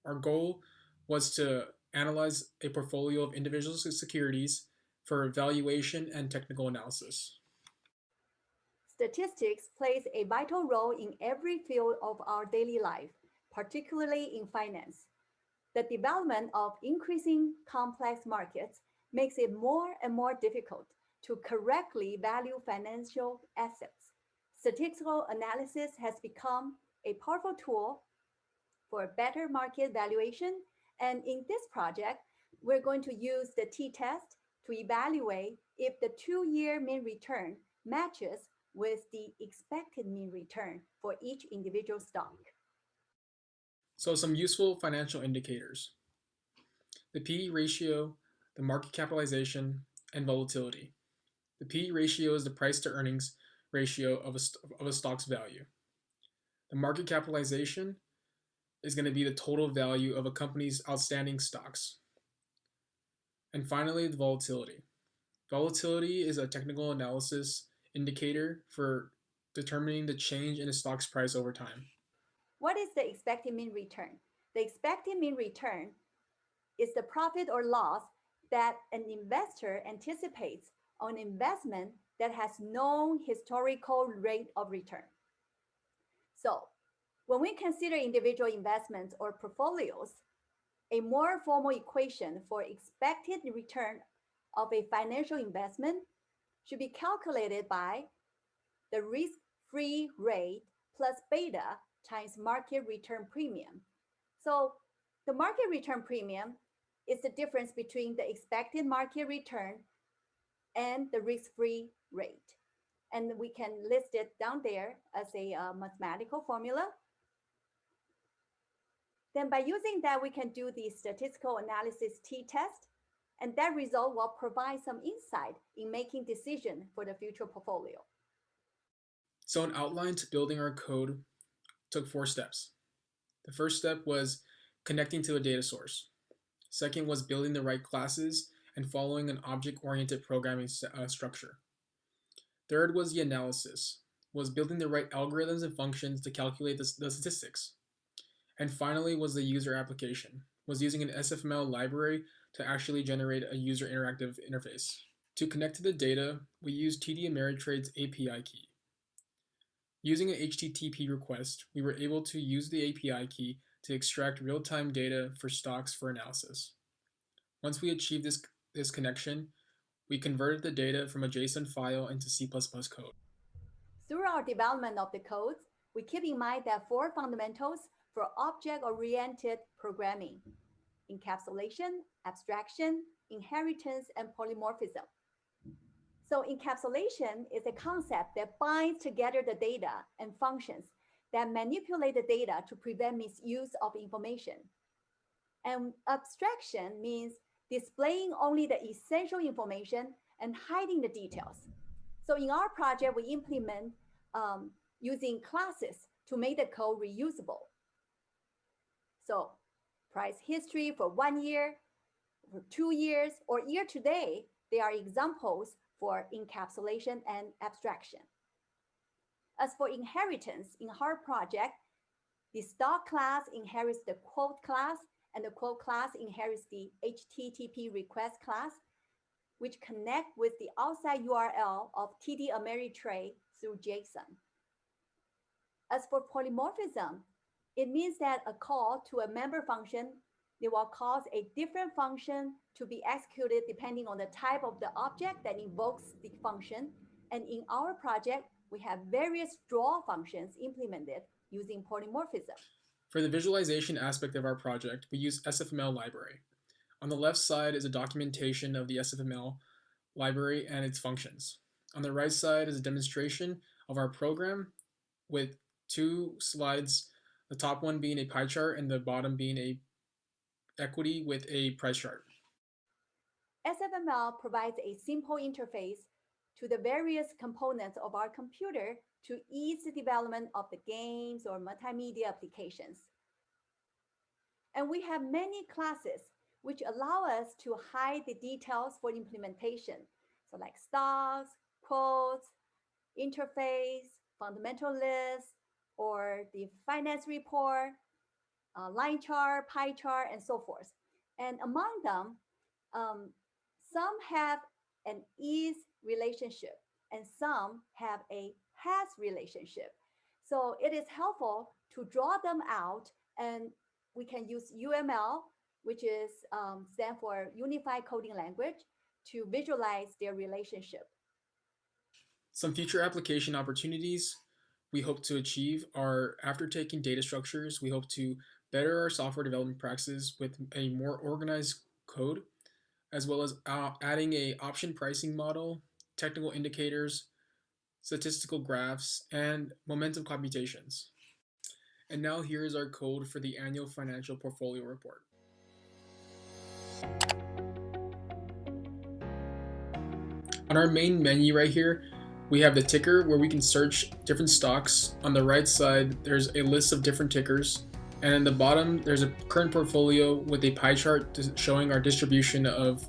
Speaker 2: Our goal was to analyze a portfolio of individual securities for valuation and technical analysis.
Speaker 17: Statistics plays a vital role in every field of our daily life, particularly in finance. The development of increasing complex markets makes it more and more difficult to correctly value financial assets. Statistical analysis has become a powerful tool for better market valuation, and in this project, we're going to use the t-test to evaluate if the 2-year mean return matches with the expected mean return for each individual stock.
Speaker 2: So some useful financial indicators: the PE ratio, the market capitalization, and volatility. The PE ratio is the price to earnings ratio of a stock's value. The market capitalization is going to be the total value of a company's outstanding stocks. And finally, the volatility. Volatility is a technical analysis indicator for determining the change in a stock's price over time.
Speaker 17: What is the expected mean return? The expected mean return is the profit or loss that an investor anticipates on investment that has known historical rate of return. So when we consider individual investments or portfolios, a more formal equation for expected return of a financial investment should be calculated by the risk-free rate plus beta times market return premium. So the market return premium is the difference between the expected market return and the risk-free rate. And we can list it down there as a mathematical formula. Then by using that, we can do the statistical analysis t-test, and that result will provide some insight in making decision for the future portfolio.
Speaker 2: So an outline to building our code took 4 steps. The first step was connecting to a data source. Second was building the right classes and following an object-oriented programming structure. Third was the analysis, was building the right algorithms and functions to calculate the statistics. And finally was the user application, was using an SFML library to actually generate a user interactive interface. To connect to the data, we use TD Ameritrade's API key. Using an HTTP request, we were able to use the API key to extract real-time data for stocks for analysis. Once we achieved this connection, we converted the data from a JSON file into C++ code.
Speaker 17: Through our development of the codes, we keep in mind that 4 fundamentals for object-oriented programming: encapsulation, abstraction, inheritance, and polymorphism. So encapsulation is a concept that binds together the data and functions that manipulate the data to prevent misuse of information. And abstraction means displaying only the essential information and hiding the details. So in our project, we implement using classes to make the code reusable. So price history for 1 year, for 2 years, or year to date, they are examples for encapsulation and abstraction. As for inheritance, in our project, the stock class inherits the quote class, and the quote class inherits the HTTP request class, which connect with the outside URL of TD Ameritrade through JSON. As for polymorphism, it means that a call to a member function, they will cause a different function to be executed depending on the type of the object that invokes the function. And in our project, we have various draw functions implemented using polymorphism.
Speaker 2: For the visualization aspect of our project, we use SFML library. On the left side is a documentation of the SFML library and its functions. On the right side is a demonstration of our program with 2 slides, the top one being a pie chart and the bottom being a equity with a price chart.
Speaker 17: SFML provides a simple interface to the various components of our computer to ease the development of the games or multimedia applications. And we have many classes which allow us to hide the details for implementation. So like stocks, quotes, interface, fundamental list, or the finance report, line chart, pie chart, and so forth. And among them, some have an is relationship and some have a has relationship. So it is helpful to draw them out, and we can use UML, which is stand for Unified Coding Language, to visualize their relationship.
Speaker 2: Some future application opportunities we hope to achieve are, after taking data structures, we hope to better our software development practices with a more organized code, as well as adding a option pricing model, technical indicators, statistical graphs, and momentum computations. And now here is our code for the annual financial portfolio report. On our main menu right here, we have the ticker where we can search different stocks. On the right side, there's a list of different tickers. And in the bottom, there's a current portfolio with a pie chart showing our distribution of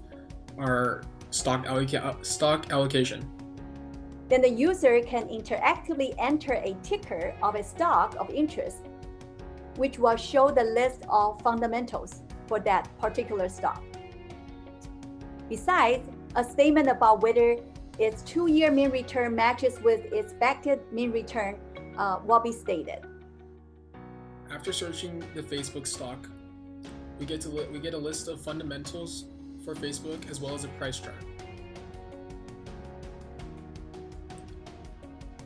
Speaker 2: our stock allocation.
Speaker 17: Then the user can interactively enter a ticker of a stock of interest, which will show the list of fundamentals for that particular stock. Besides, a statement about whether its 2-year mean return matches with its expected mean return will be stated.
Speaker 2: After searching the Facebook stock, we get a list of fundamentals for Facebook as well as a price chart.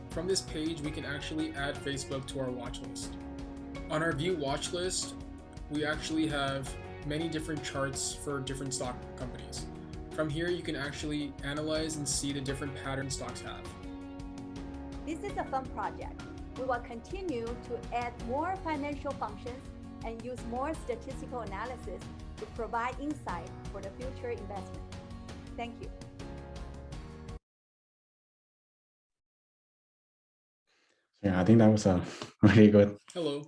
Speaker 2: From this page, we can actually add Facebook to our watch list. On our view watch list, we actually have many different charts for different stock companies. From here, you can actually analyze and see the different patterns stocks have.
Speaker 17: This is a fun project. We will continue to add more financial functions and use more statistical analysis to provide insight for the future investment. Thank you.
Speaker 16: Yeah, I think that was a really good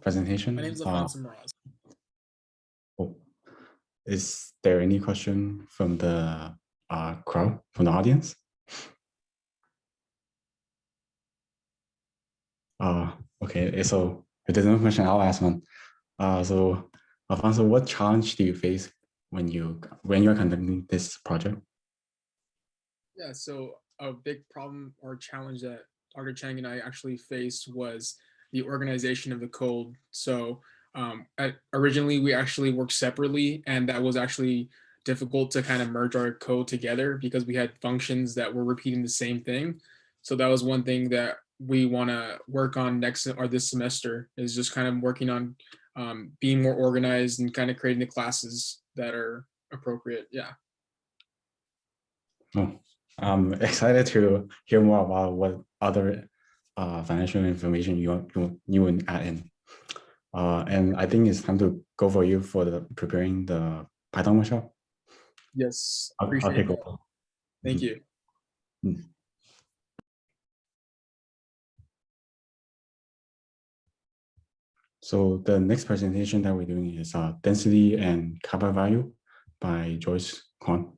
Speaker 16: presentation.
Speaker 2: My name is Alfonso Moraz.
Speaker 16: Oh, is there any question from the crowd, from the audience? Okay, so if there's no question, I'll ask one. So Alfonso, what challenge do you face when you're conducting this project?
Speaker 2: Yeah, so a big problem or challenge that Dr. Chang and I actually faced was the organization of the code. So originally we actually worked separately, and that was actually difficult to kind of merge our code together because we had functions that were repeating the same thing. So that was one thing that we want to work on next or this semester, is just kind of working on being more organized and kind of creating the classes that are appropriate. Yeah.
Speaker 16: Oh, I'm excited to hear more about what other financial information you would add in. And I think it's time to go for you for the preparing the Python workshop.
Speaker 2: Yes,
Speaker 16: I'll
Speaker 2: appreciate
Speaker 16: take
Speaker 2: that.
Speaker 16: over.
Speaker 2: Thank you.
Speaker 16: So the next presentation that we're doing is density and kappa value by Joyce Kwan.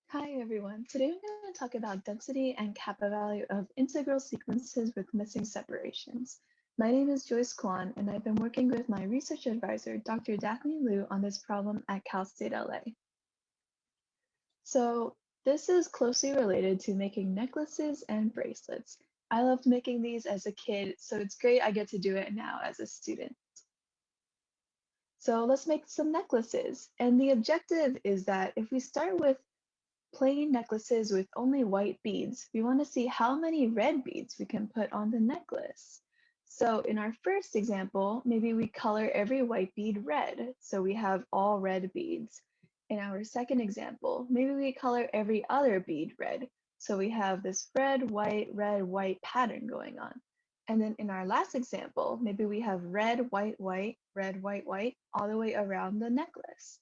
Speaker 18: Hi everyone. Today I'm going to talk about density and kappa value of integral sequences with missing separations. My name is Joyce Kwan, and I've been working with my research advisor, Dr. Daphne Liu, on this problem at Cal State LA. So this is closely related to making necklaces and bracelets. I loved making these as a kid, so it's great I get to do it now as a student. So let's make some necklaces. And the objective is that if we start with plain necklaces with only white beads, we want to see how many red beads we can put on the necklace. So in our first example, maybe we color every white bead red, so we have all red beads. In our second example, maybe we color every other bead red, so we have this red, white pattern going on. And then in our last example, maybe we have red, white, red, white, all the way around the necklace.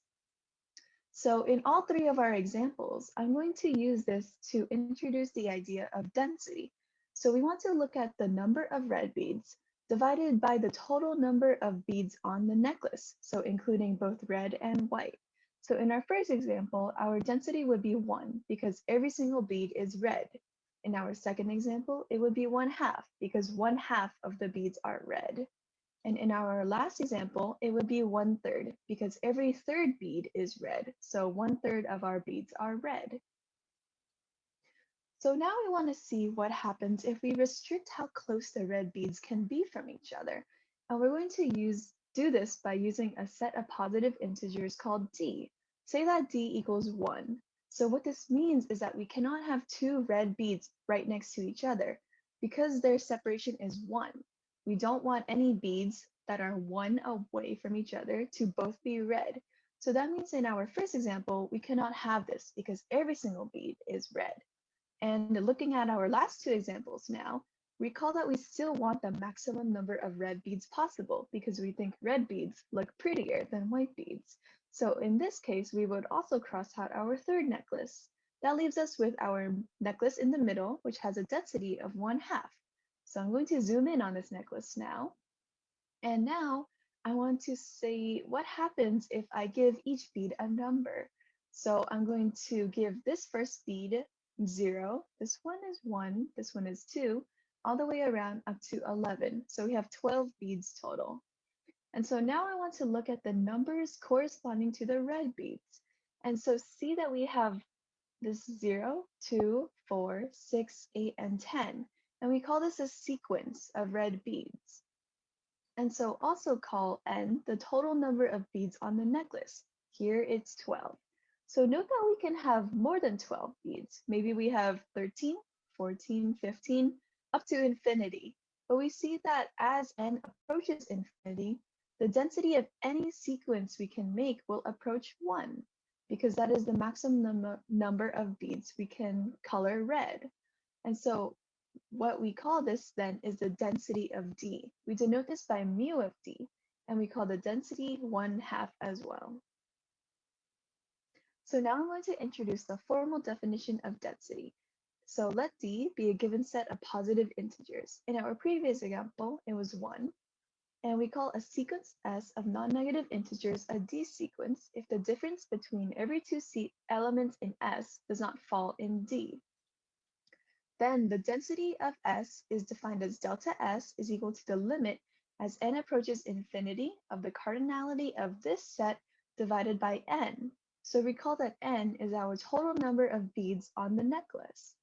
Speaker 18: So in all three of our examples, I'm going to use this to introduce the idea of density. So we want to look at the number of red beads divided by the total number of beads on the necklace, so including both red and white. So in our first example, our density would be 1 because every single bead is red. In our second example, it would be 1/2 because 1/2 of the beads are red. And in our last example, it would be 1/3 because every third bead is red. So 1/3 of our beads are red. So now we want to see what happens if we restrict how close the red beads can be from each other. And we're going to do this by using a set of positive integers called d. Say that d equals 1. So what this means is that we cannot have two red beads right next to each other because their separation is 1. We don't want any beads that are 1 away from each other to both be red. So that means in our first example, we cannot have this because every single bead is red. And looking at our last two examples now, recall that we still want the maximum number of red beads possible because we think red beads look prettier than white beads. So in this case, we would also cross out our third necklace. That leaves us with our necklace in the middle, which has a density of 1/2. So I'm going to zoom in on this necklace now. And now I want to see what happens if I give each bead a number. So I'm going to give this first bead 0, this one is 1, this one is 2, all the way around up to 11. So we have 12 beads total. And so now I want to look at the numbers corresponding to the red beads. And so see that we have this 0, 2, 4, 6, 8, and 10. And we call this a sequence of red beads. And so also call n the total number of beads on the necklace. Here it's 12. So note that we can have more than 12 beads. Maybe we have 13, 14, 15, up to infinity. But we see that as n approaches infinity, the density of any sequence we can make will approach 1, because that is the maximum number of beads we can color red. And so what we call this then is the density of D. We denote this by mu of D, and we call the density 1/2 as well. So now I'm going to introduce the formal definition of density. So let D be a given set of positive integers. In our previous example, it was 1. And we call a sequence S of non-negative integers a D sequence if the difference between every two elements in S does not fall in D. Then the density of S is defined as delta S is equal to the limit as n approaches infinity of the cardinality of this set divided by n. So recall that n is our total number of beads on the necklace.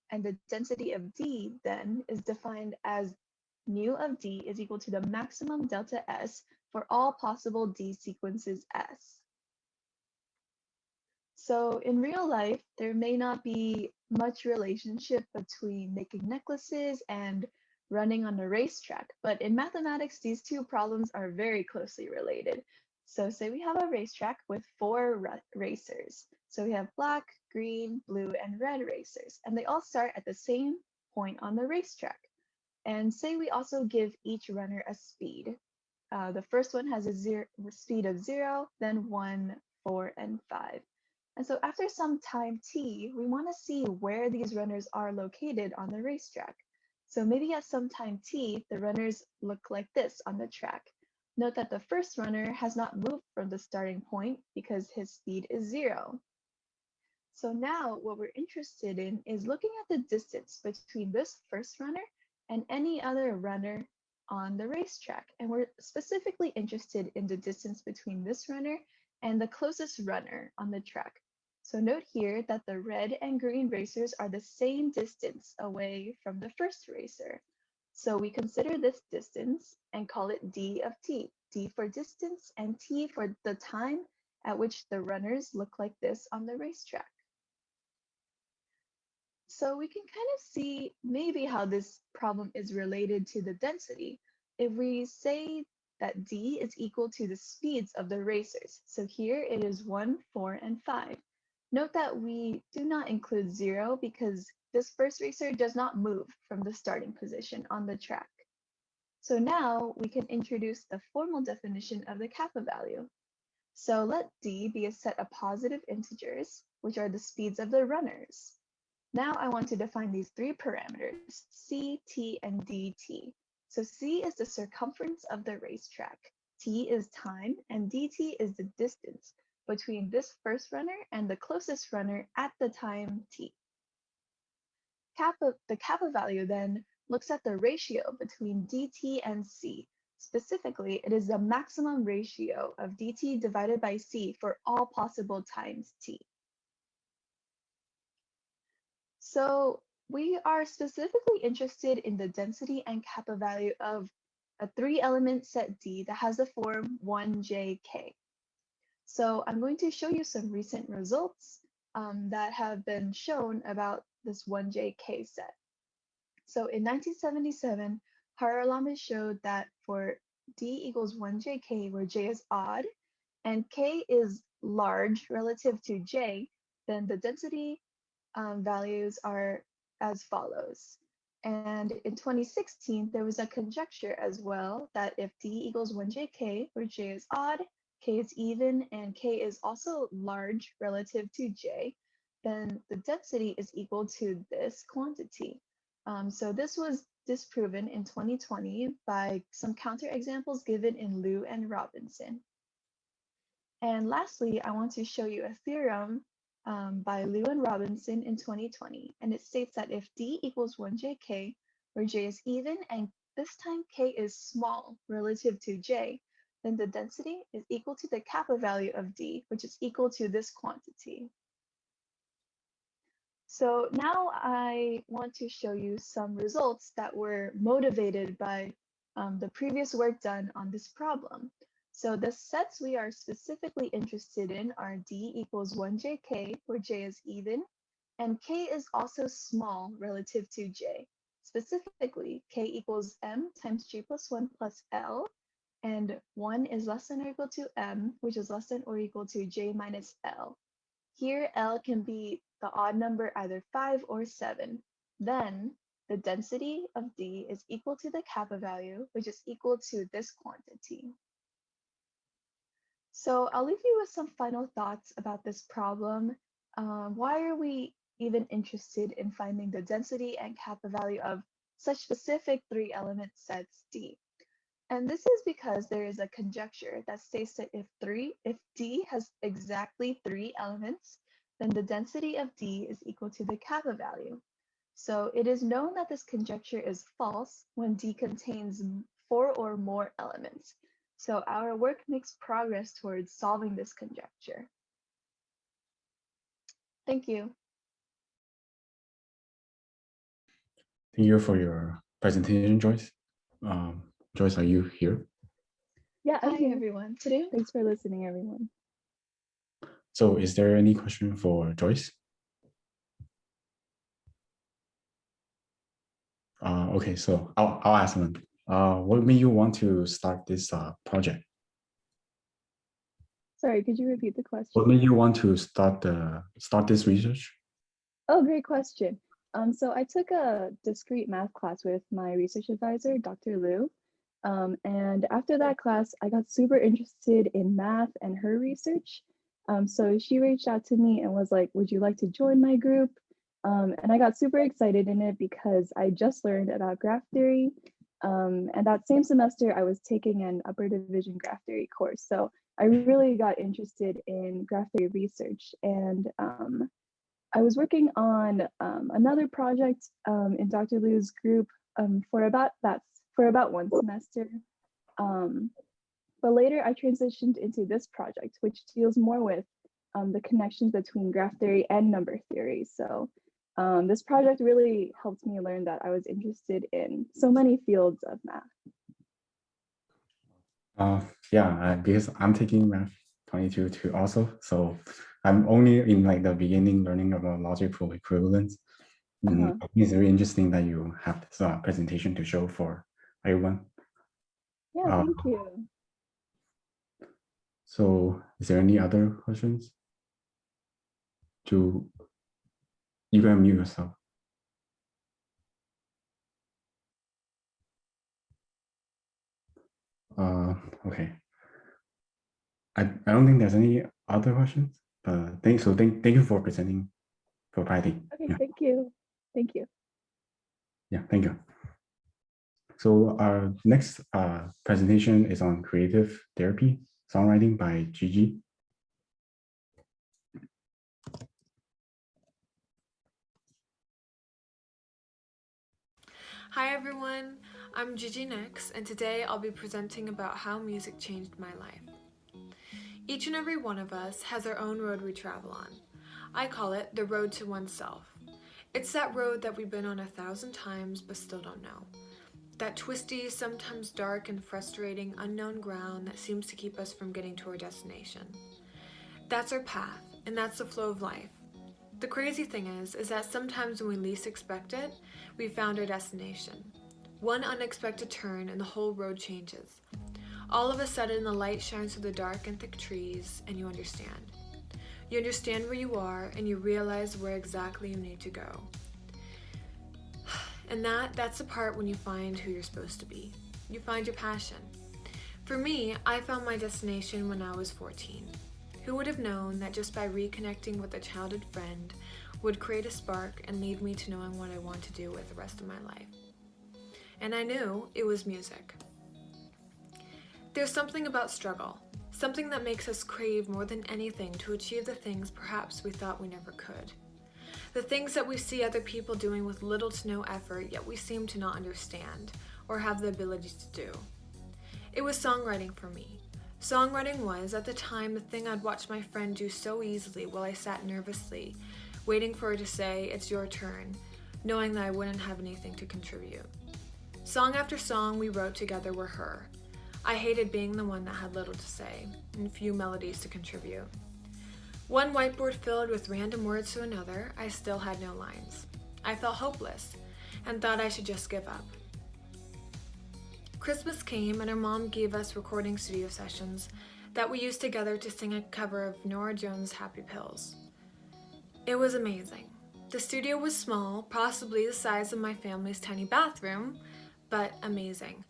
Speaker 18: And the density of D then is defined as mu of D is equal to the maximum delta S for all possible D sequences S. So in real life, there may not be much relationship between making necklaces and running on a racetrack, but in mathematics, these two problems are very closely related. So say we have a racetrack with 4 racers. So we have black, green, blue, and red racers, and they all start at the same point on the racetrack. And say we also give each runner a speed. The first one has a speed of 0, then 1, 4, and 5. And so after some time t, we want to see where these runners are located on the racetrack. So maybe at some time t, the runners look like this on the track. Note that the first runner has not moved from the starting point because his speed is 0. So now what we're interested in is looking at the distance between this first runner and any other runner on the racetrack. And we're specifically interested in the distance between this runner and the closest runner on the track. So note here that the red and green racers are the same distance away from the first racer. So we consider this distance and call it d of t, d for distance and t for the time at which the runners look like this on the racetrack. So we can kind of see maybe how this problem is related to the density if we say that d is equal to the speeds of the racers. So here it is 1, 4, and 5. Note that we do not include 0 because this first racer does not move from the starting position on the track. So now we can introduce the formal definition of the kappa value. So let d be a set of positive integers, which are the speeds of the runners. Now I want to define these 3 parameters, c, t, and dt. So c is the circumference of the racetrack, t is time, and dt is the distance between this first runner and the closest runner at the time t. The kappa value then looks at the ratio between dt and c. Specifically, it is the maximum ratio of dt divided by c for all possible times t. So we are specifically interested in the density and kappa value of a 3-element set D that has the form 1JK. So I'm going to show you some recent results that have been shown about this 1JK set. So in 1977, Haralambis showed that for D equals 1JK, where J is odd and K is large relative to J, then the density values are as follows. And in 2016, there was a conjecture as well that if D equals 1JK, where J is odd, K is even, and K is also large relative to J, then the density is equal to this quantity. So this was disproven in 2020 by some counterexamples given in Liu and Robinson. And lastly, I want to show you a theorem by Liu and Robinson in 2020. And it states that if D equals 1JK, where J is even, and this time K is small relative to J, then the density is equal to the kappa value of D, which is equal to this quantity. So now I want to show you some results that were motivated by the previous work done on this problem. So the sets we are specifically interested in are D equals 1JK, where J is even, and K is also small relative to J. Specifically, K equals M times J plus 1 plus L, and 1 is less than or equal to M, which is less than or equal to J minus L. Here, L can be the odd number either 5 or 7. Then the density of D is equal to the kappa value, which is equal to this quantity. So I'll leave you with some final thoughts about this problem. Why are we even interested in finding the density and kappa value of such specific 3-element sets D? And this is because there is a conjecture that states that if D has exactly 3 elements, then the density of D is equal to the kappa value. So it is known that this conjecture is false when D contains 4 or more elements. So our work makes progress towards solving this conjecture. Thank you.
Speaker 16: Thank you for your presentation, Joyce. Joyce, are you here?
Speaker 18: Yeah, I'm
Speaker 19: Hi,
Speaker 18: here.
Speaker 19: everyone.
Speaker 18: Today?
Speaker 19: Thanks for listening, everyone.
Speaker 16: So is there any question for Joyce? Okay, so I'll ask one. What made you want to start this project?
Speaker 19: Sorry, could you repeat the
Speaker 16: What
Speaker 19: question?
Speaker 16: made you want to start this research?
Speaker 19: Oh, great question. So I took a discrete math class with my research advisor, Dr. Liu. And after that class, I got super interested in math and her research. So she reached out to me and was like, would you like to join my group? And I got super excited in it because I just learned about graph theory. And that same semester, I was taking an upper division graph theory course. So I really got interested in graph theory research. And I was working on another project in Dr. Liu's group for about 1 semester. But later I transitioned into this project, which deals more with the connections between graph theory and number theory. So this project really helped me learn that I was interested in so many fields of math.
Speaker 16: Yeah, because I'm taking Math 22 too also. So I'm only in like the beginning learning about logical equivalence. I think it's very interesting that you have this presentation to show for everyone.
Speaker 19: Yeah, thank you.
Speaker 16: So is there any other questions? You can mute yourself. Okay. I don't think there's any other questions. Thank you for presenting, for providing.
Speaker 19: Okay,
Speaker 16: Yeah.
Speaker 19: thank you. Thank you.
Speaker 16: Yeah, thank you. So our next presentation is on creative therapy, songwriting by Gigi.
Speaker 20: Hi everyone, I'm Gigi Nix, and today I'll be presenting about how music changed my life. Each and every one of us has our own road we travel on. I call it the road to oneself. It's that road that we've been on 1,000 times but still don't know. That twisty, sometimes dark and frustrating unknown ground that seems to keep us from getting to our destination. That's our path, and that's the flow of life. The crazy thing is that sometimes when we least expect it, we found our destination. One unexpected turn and the whole road changes. All of a sudden, the light shines through the dark and thick trees, and you understand. You understand where you are, and you realize where exactly you need to go. And that's the part when you find who you're supposed to be. You find your passion. For me, I found my destination when I was 14. Who would have known that just by reconnecting with a childhood friend would create a spark and lead me to knowing what I want to do with the rest of my life? And I knew it was music. There's something about struggle, something that makes us crave more than anything to achieve the things perhaps we thought we never could. The things that we see other people doing with little to no effort, yet we seem to not understand or have the ability to do. It was songwriting for me. Songwriting was, at the time, the thing I'd watch my friend do so easily while I sat nervously, waiting for her to say, "It's your turn," knowing that I wouldn't have anything to contribute. Song after song we wrote together were her. I hated being the one that had little to say and few melodies to contribute. One whiteboard filled with random words to another, I still had no lines. I felt hopeless and thought I should just give up. Christmas came and her mom gave us recording studio sessions that we used together to sing a cover of Norah Jones' Happy Pills. It was amazing. The studio was small, possibly the size of my family's tiny bathroom, but amazing.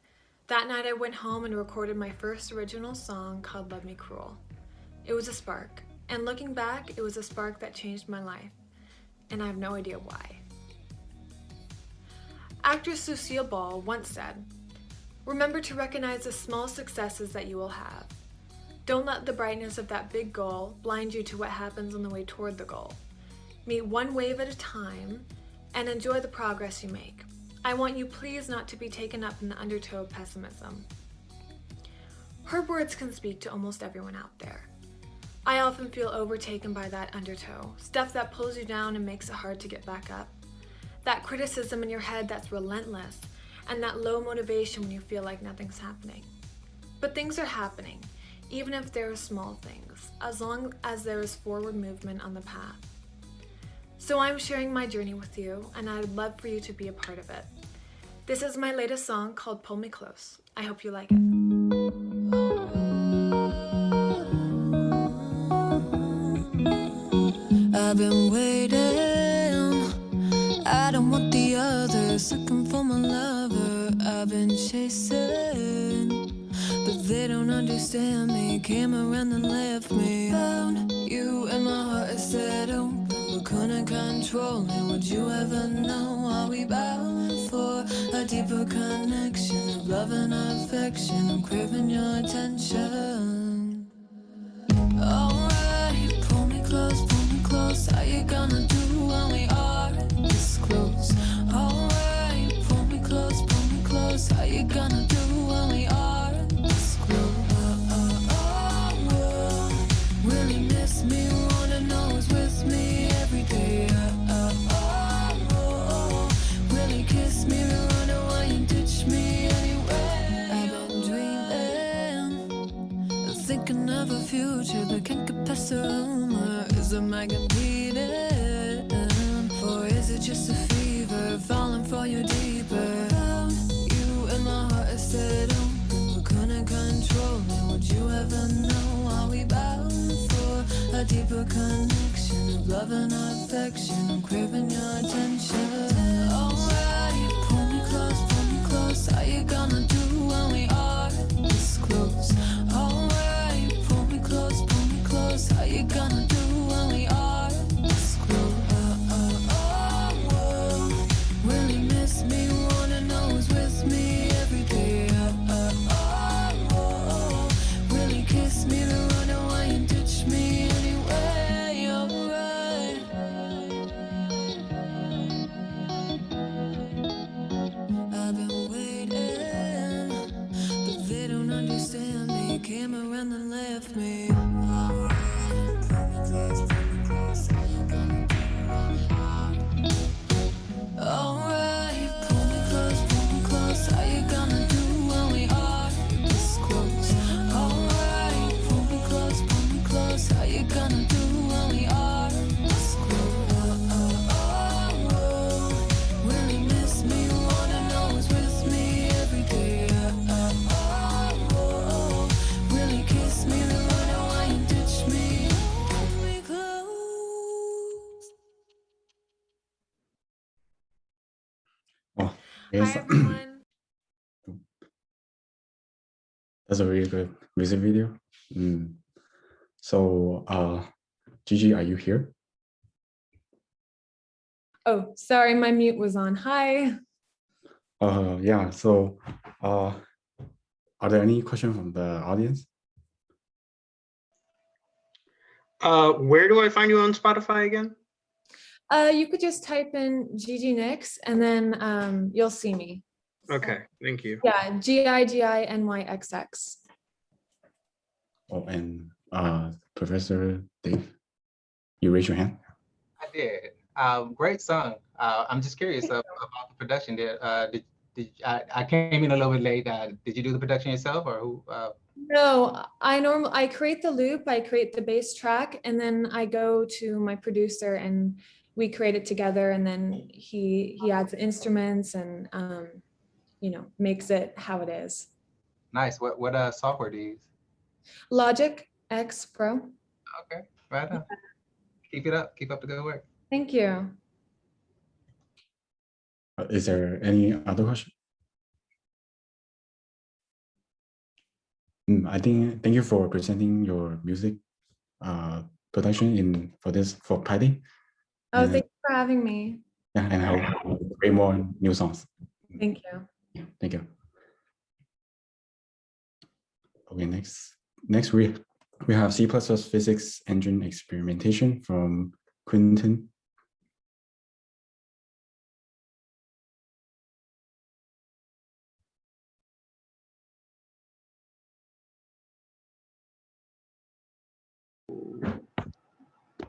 Speaker 20: That night I went home and recorded my first original song called Love Me Cruel. It was a spark, and looking back, it was a spark that changed my life, and I have no idea why. Actress Lucille Ball once said, "Remember to recognize the small successes that you will have. Don't let the brightness of that big goal blind you to what happens on the way toward the goal. Meet one wave at a time and enjoy the progress you make. I want you please not to be taken up in the undertow of pessimism. Her words can speak to almost everyone out there. I often feel overtaken by that undertow, stuff that pulls you down and makes it hard to get back up. That criticism in your head that's relentless, and that low motivation when you feel like nothing's happening. But things are happening, even if there are small things, as long as there is forward movement on the path. So I'm sharing my journey with you, and I'd love for you to be a part of it. This is my latest song called Pull Me Close. I hope you like it.
Speaker 21: I've been waiting, I don't want the others, looking for my lover. I've been chasing, but they don't understand me. Came around and left me. Found you and my heart is set open, but couldn't control it. Would you ever know? Are we bound for a deeper connection of love and affection? I'm craving your attention. Alright, pull me close, pull me close. How you gonna do when we are this close? Alright, pull me close, pull me close. How you gonna do when we are this close? Really miss me, wanna know who's with me every day. Really kiss me, wonder why you ditch me anyway. I've been dreaming, thinking of a future, but can't get past the rumor. Is it my competing, or is it just a fever falling for you deeper? Found you and my heart is set open, but couldn't control it. Would you ever know? Are we bound for a deeper connection of love and affection? I'm craving your attention. Alright, pull me close, pull me close. How you gonna do when we are this close? Alright, pull me close, pull me close. How you gonna do when we are this close? Really miss me, wanna know who's with me every day. Really kiss me, then wonder why you ditch me anyway. Alright. I've been waiting, but they don't understand me. Came around and left me. Alright, pull me close, pull me close. How you gonna do when we are this close? Alright, pull me close, pull me close. How you gonna do when we are this close? Really miss me, wanna know who's with me every day. Really kiss me, then wonder why you ditch me. Pull me close.
Speaker 16: Oh, yes.
Speaker 20: Hi everyone.
Speaker 16: That's a really good music video. So, Gigi, are you here?
Speaker 6: Oh, sorry, my mute was on. Hi.
Speaker 16: Yeah. So, are there any questions from the audience?
Speaker 2: Where do I find you on Spotify again?
Speaker 6: You could just type in Gigi Nix and then you'll see me.
Speaker 2: Okay, thank you.
Speaker 6: Yeah, GIGINYXX.
Speaker 16: Oh, and Professor Dave, you raise your hand.
Speaker 22: I did. Great song. I'm just curious about the production. I came in a little bit late. Did you do the production yourself, or who?
Speaker 6: No, I create the loop, I create the bass track, and then I go to my producer and we create it together, and then he adds the instruments and you know, makes it how it is.
Speaker 22: Nice. What software do you use?
Speaker 6: Logic X Pro.
Speaker 22: Okay, right on. Keep it up. Keep up the good work.
Speaker 6: Thank you.
Speaker 16: Is there any other question? I think thank you for presenting your music production for Patty.
Speaker 6: Oh, thank you for having me.
Speaker 16: Yeah, and I hope you create more new songs.
Speaker 6: Thank you.
Speaker 16: Yeah, thank you. Okay, next we have C++ physics engine experimentation from Quinton.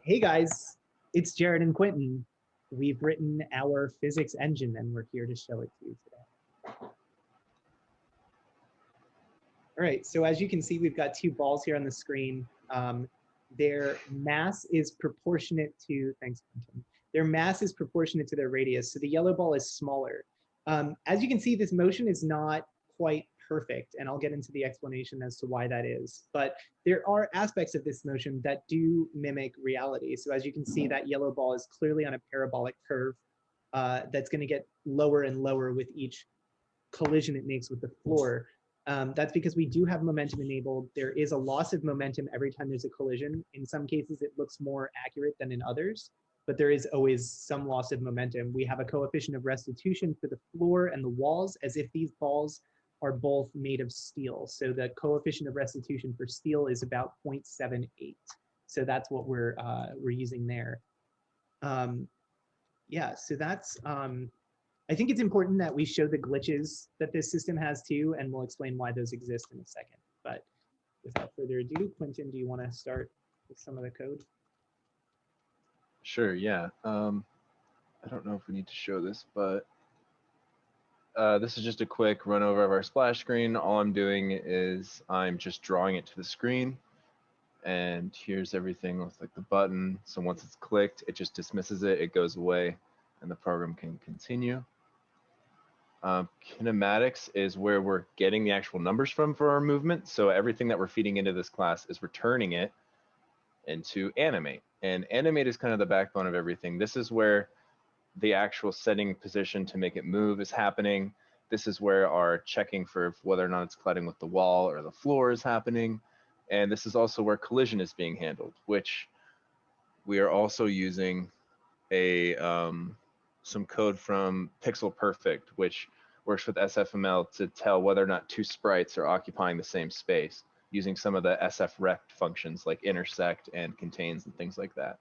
Speaker 1: Hey guys, it's Jared and Quentin. We've written our physics engine and we're here to show it to you today. All right, so as you can see, we've got two balls here on the screen. Their mass is proportionate to, thanks, Quentin. Their mass is proportionate to their radius, so the yellow ball is smaller. As you can see, this motion is not quite perfect, and I'll get into the explanation as to why that is. But there are aspects of this motion that do mimic reality. So as you can see, that yellow ball is clearly on a parabolic curve that's going to get lower and lower with each collision it makes with the floor. That's because we do have momentum enabled. There is a loss of momentum every time there's a collision. In some cases, it looks more accurate than in others, but there is always some loss of momentum. We have a coefficient of restitution for the floor and the walls as if these balls are both made of steel. So the coefficient of restitution for steel is about 0.78. So that's what we're using there. Yeah, so that's, I think it's important that we show the glitches that this system has too, and we'll explain why those exist in a second. But without further ado, Quentin, do you want to start with some of the code?
Speaker 4: Sure, yeah. I don't know if we need to show this, but this is just a quick run over of our splash screen. All I'm doing is I'm just drawing it to the screen. And here's everything with like the button. So once it's clicked, it just dismisses it, it goes away, and the program can continue. Kinematics is where we're getting the actual numbers from for our movement. So everything that we're feeding into this class is returning it into animate. And animate is kind of the backbone of everything. This is where the actual setting position to make it move is happening. This is where our checking for whether or not it's colliding with the wall or the floor is happening. And this is also where collision is being handled, which we are also using a some code from Pixel Perfect, which works with SFML to tell whether or not two sprites are occupying the same space, using some of the sfrect functions like intersect and contains and things like that.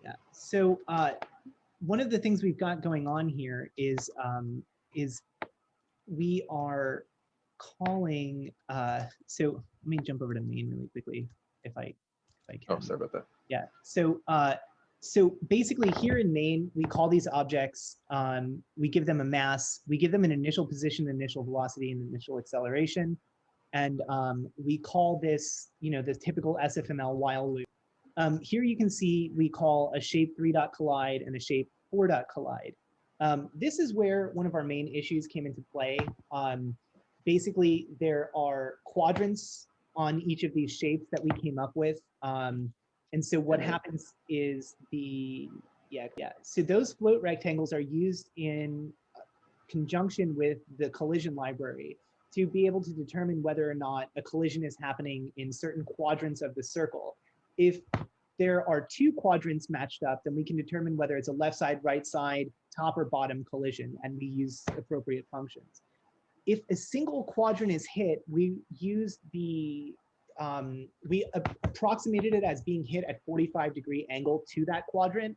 Speaker 1: Yeah, so one of the things we've got going on here is we are calling, so let me jump over to main really quickly if I can.
Speaker 4: Oh, sorry about that.
Speaker 1: Yeah, so basically here in main, we call these objects, we give them a mass, we give them an initial position, initial velocity, and initial acceleration. And we call this, the typical SFML while loop. Here you can see we call a shape 3.collide and a shape 4.collide. This is where one of our main issues came into play. Basically, there are quadrants on each of these shapes that we came up with. And so what happens is so those float rectangles are used in conjunction with the collision library to be able to determine whether or not a collision is happening in certain quadrants of the circle. If there are two quadrants matched up, then we can determine whether it's a left side, right side, top or bottom collision, and we use appropriate functions. If a single quadrant is hit, we use the we approximated it as being hit at 45-degree angle to that quadrant.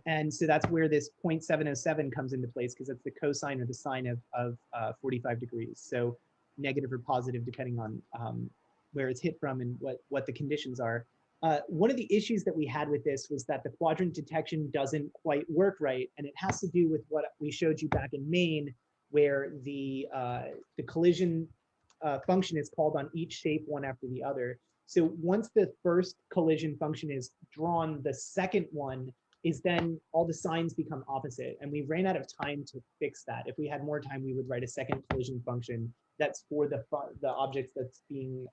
Speaker 1: And so that's where this 0.707 comes into place, because it's the cosine or the sine of 45 degrees. So negative or positive, depending on where it's hit from and what the conditions are. One of the issues that we had with this was that the quadrant detection doesn't quite work right. And it has to do with what we showed you back in main, where the collision function is called on each shape one after the other. So once the first collision function is drawn, the second one is then all the signs become opposite. And we ran out of time to fix that. If we had more time, we would write a second collision function that's for the objects that's being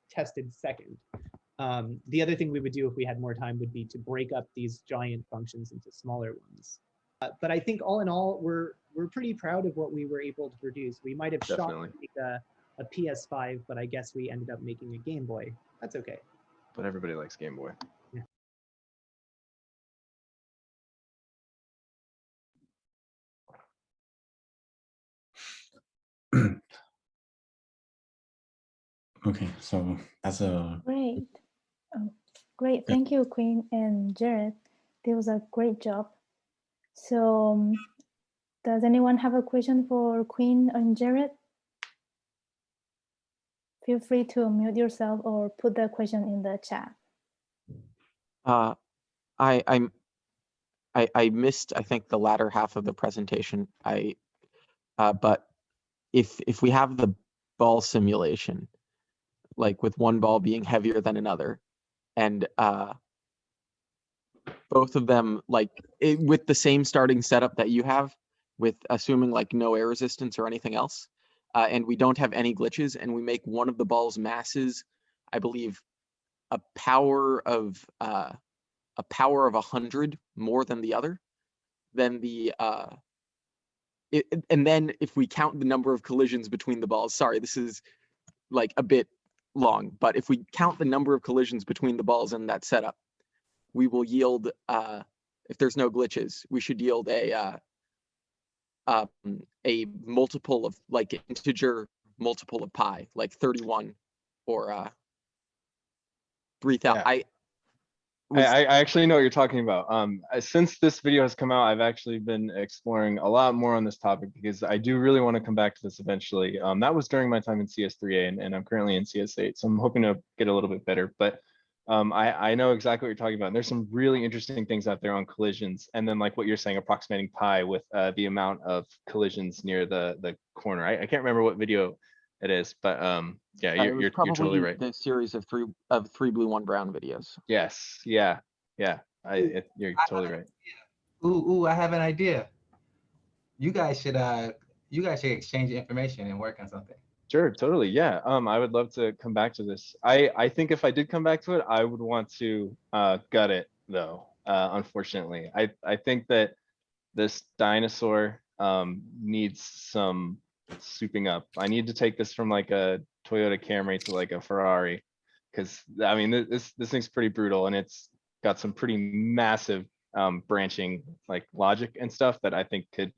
Speaker 1: tested second. The other thing we would do if we had more time would be to break up these giant functions into smaller ones. But I think all in all, we're pretty proud of what we were able to produce. We might have shot to make a PS5, but I guess we ended up making a Game Boy. That's okay.
Speaker 4: But everybody likes Game Boy.
Speaker 1: Yeah.
Speaker 16: Okay, so that's a
Speaker 23: Great. Oh, great. Thank you, Queen and Jared. That was a great job. So does anyone have a question for Queen and Jared? Feel free to unmute yourself or put the question in the chat.
Speaker 5: Uh, I'm I missed, I think, the latter half of the presentation. But if we have the ball simulation, like with one ball being heavier than another, and both of them with the same starting setup that you have, with assuming like no air resistance or anything else, and we don't have any glitches, and we make one of the ball's masses, I believe, a power of 100 more than the other, then and then if we count the number of collisions between the balls, sorry, this is like a bit long, but if we count the number of collisions between the balls in that setup, we will yield, if there's no glitches, we should yield a multiple of like integer multiple of pi, like 31 or 3000.
Speaker 4: Yeah. I actually know what you're talking about. Since this video has come out, I've actually been exploring a lot more on this topic because I do really want to come back to this eventually. That was during my time in CS3A, and I'm currently in CS8, so I'm hoping to get a little bit better. But I know exactly what you're talking about. And there's some really interesting things out there on collisions, and then like what you're saying, approximating pi with the amount of collisions near the corner. I can't remember what video it is, but yeah, you're totally right.
Speaker 5: The series of three blue, one brown videos.
Speaker 4: Yes, yeah, you're totally right.
Speaker 22: Ooh, I have an idea. You guys should exchange information and work on something.
Speaker 4: Sure, totally, yeah. I would love to come back to this. I think if I did come back to it, I would want to gut it though. Unfortunately, I think that this dinosaur needs some souping up. I need to take this from like a Toyota Camry to like a Ferrari, because I mean this thing's pretty brutal, and it's got some pretty massive branching like logic and stuff that I think could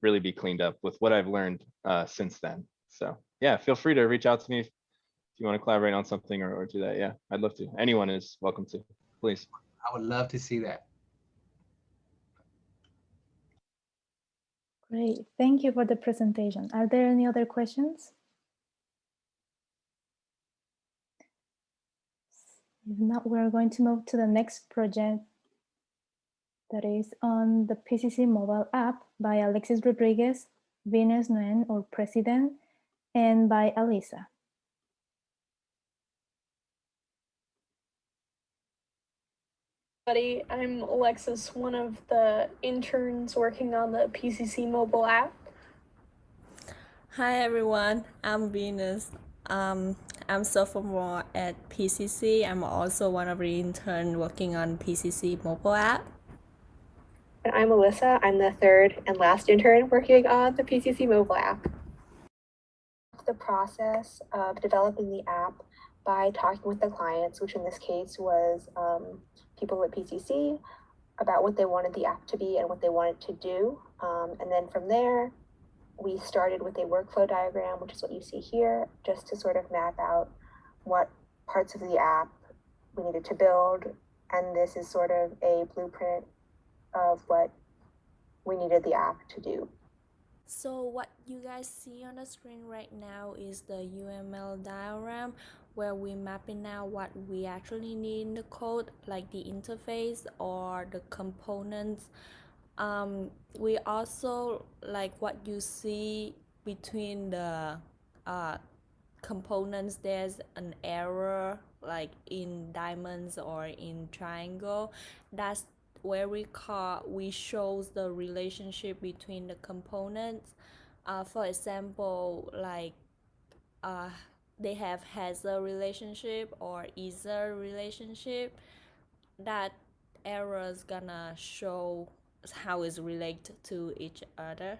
Speaker 4: really be cleaned up with what I've learned since then. So yeah, feel free to reach out to me if you want to collaborate on something or do that. Yeah, I'd love to. Anyone is welcome to, please.
Speaker 22: I would love to see that.
Speaker 23: Great, thank you for the presentation. Are there any other questions? If not, we're going to move to the next project that is on the PCC mobile app by Alexis Rodriguez, Venus Nguyen, or President, and by Alisa.
Speaker 7: I'm Alexis, one of the interns working on the PCC mobile app.
Speaker 8: Hi everyone, I'm Venus. I'm sophomore at PCC. I'm also one of the interns working on PCC mobile app.
Speaker 24: And I'm Alyssa. I'm the third and last intern working on the PCC mobile app. The process of developing the app by talking with the clients, which in this case was people at PCC, about what they wanted the app to be and what they wanted to do. And then from there, we started with a workflow diagram, which is what you see here, just to sort of map out what parts of the app we needed to build. And this is sort of a blueprint of what we needed the app to do.
Speaker 8: So what you guys see on the screen right now is the UML diagram where we're mapping out what we actually need in the code, like the interface or the components. We also, like what you see between the components, there's an error like in diamonds or in triangle. That's where we shows the relationship between the components. For example, like they have hazard relationship or ether relationship. That error is gonna show how it's related to each other.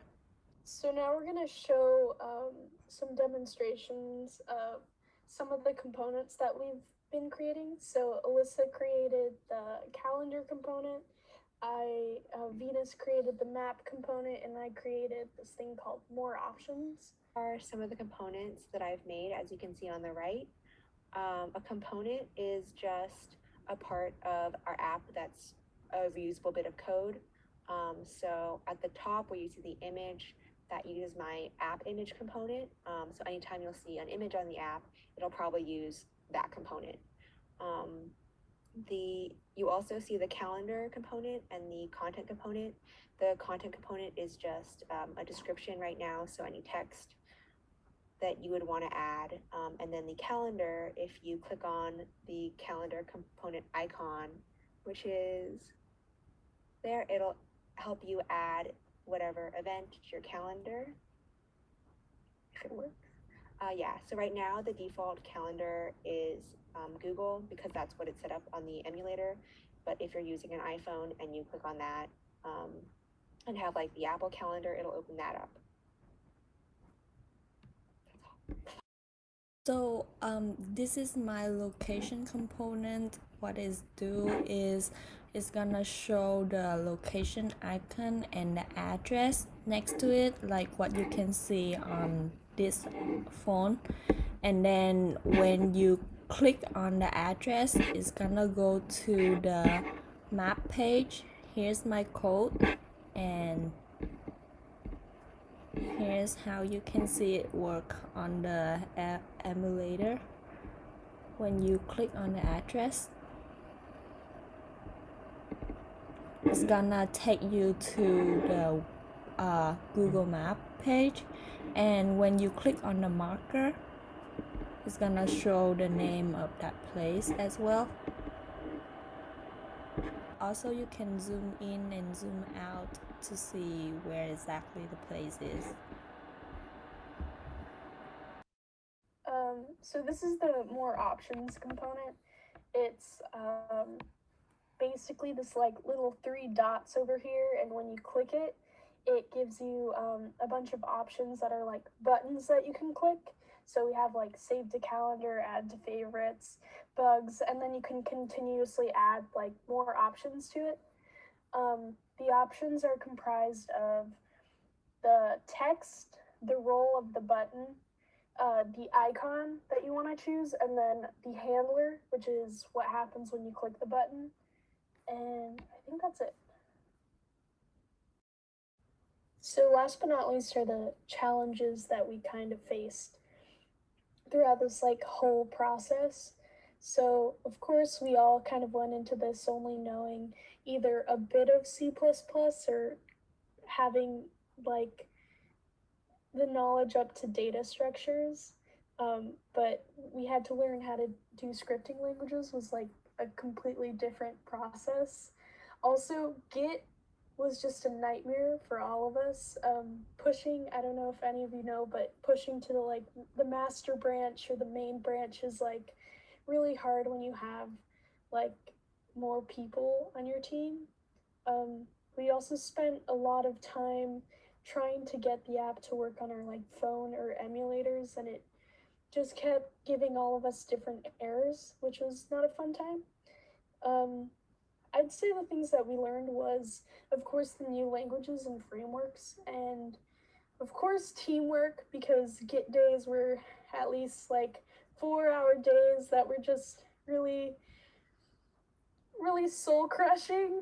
Speaker 7: So now we're going to show some demonstrations of some of the components that we've been creating. So Alyssa created the calendar component. Venus created the map component, and I created this thing called more options.
Speaker 24: Are some of the components that I've made, as you can see on the right. A component is just a part of our app that's a reusable bit of code. So at the top where you see the image, that uses my app image component. So anytime you'll see an image on the app, it'll probably use that component. you also see the calendar component and the content component. The content component is just a description right now, so any text that you would want to add. And then the calendar, if you click on the calendar component icon, which is there, it'll help you add whatever event to your calendar, if it works. Yeah, so right now the default calendar is Google, because that's what it's set up on the emulator. But if you're using an iPhone and you click on that and have like the Apple calendar, it'll open that up.
Speaker 8: So this is my location component. What is do is it's gonna show the location icon and the address next to it, like what you can see on this phone. And then when you click on the address, it's gonna go to the map page. Here's my code, and here's how you can see it work on the emulator. When you click on the address, it's gonna take you to the Google Map page, and when you click on the marker, it's gonna show the name of that place as well. Also, you can zoom in and zoom out to see where exactly the place is.
Speaker 7: So this is the more options component. It's basically this like little 3 dots over here, and when you click it, it gives you a bunch of options that are like buttons that you can click. So we have like save to calendar, add to favorites, bugs, and then you can continuously add like more options to it. The options are comprised of the text, the role of the button, the icon that you want to choose, and then the handler, which is what happens when you click the button. And I think that's it. So last but not least are the challenges that we kind of faced throughout this like whole process. So of course we all kind of went into this only knowing either a bit of C++ or having like the knowledge up to data structures. But we had to learn how to do scripting languages, was like a completely different process. Also, Git was just a nightmare for all of us. Pushing, I don't know if any of you know, but pushing to the master branch or the main branch is like really hard when you have like more people on your team. We also spent a lot of time trying to get the app to work on our like phone or emulators, and it just kept giving all of us different errors, which was not a fun time. I'd say the things that we learned was, of course, the new languages and frameworks, and of course, teamwork, because Git days were at least like 4-hour days that were just really, really soul crushing.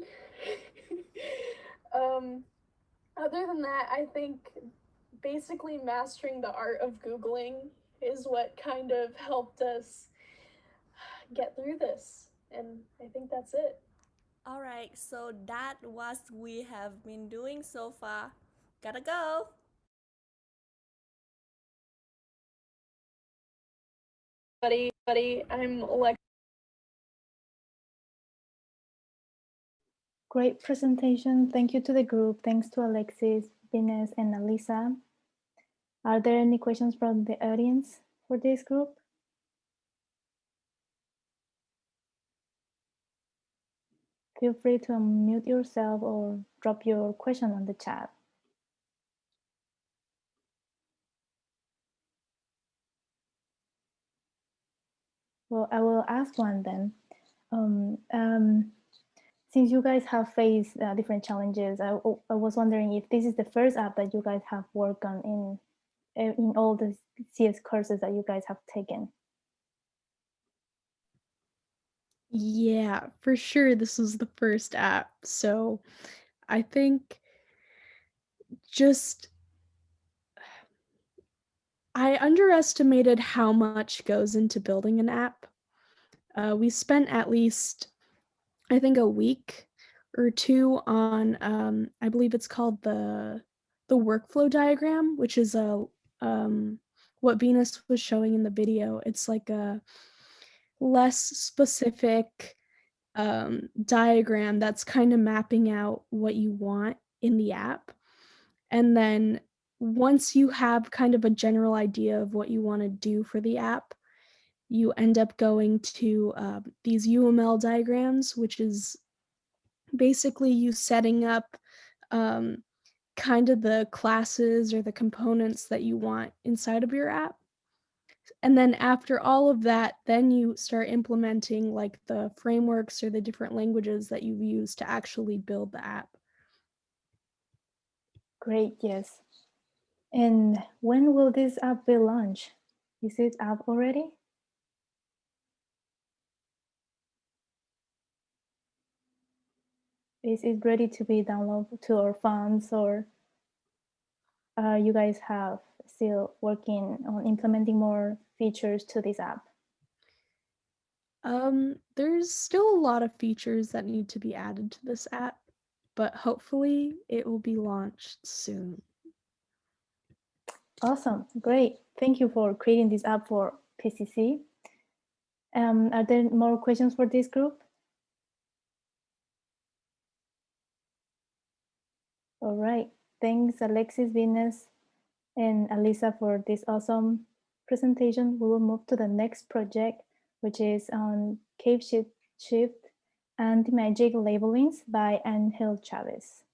Speaker 7: Other than that, I think basically mastering the art of Googling is what kind of helped us get through this. And I think that's it.
Speaker 8: All right, so that was we have been doing so far. Gotta go.
Speaker 7: Buddy, I'm Alexa.
Speaker 23: Great presentation. Thank you to the group. Thanks to Alexis, Venus, and Alisa. Are there any questions from the audience for this group? Feel free to unmute yourself or drop your question on the chat. Well, I will ask one then. Since you guys have faced different challenges, I was wondering if this is the first app that you guys have worked on in all the CS courses that you guys have taken.
Speaker 9: Yeah, for sure. This was the first app. So I think I underestimated how much goes into building an app. We spent at least I think a week or two on I believe it's called the workflow diagram, which is what Venus was showing in the video. It's like a less specific diagram that's kind of mapping out what you want in the app. And then once you have kind of a general idea of what you want to do for the app, you end up going to these UML diagrams, which is basically you setting up kind of the classes or the components that you want inside of your app. And then after all of that, then you start implementing like the frameworks or the different languages that you've used to actually build the app.
Speaker 23: Great, yes. And when will this app be launched? Is it up already? Is it ready to be downloaded to our phones, or you guys have still working on implementing more features to this app?
Speaker 9: There's still a lot of features that need to be added to this app, but hopefully it will be launched soon.
Speaker 23: Awesome, great. Thank you for creating this app for PCC. Are there more questions for this group? All right, thanks Alexis, Venus, and Alisa for this awesome presentation. We will move to the next project, which is on Cave Shift Anti-Magic Labelings by Angel Chavez.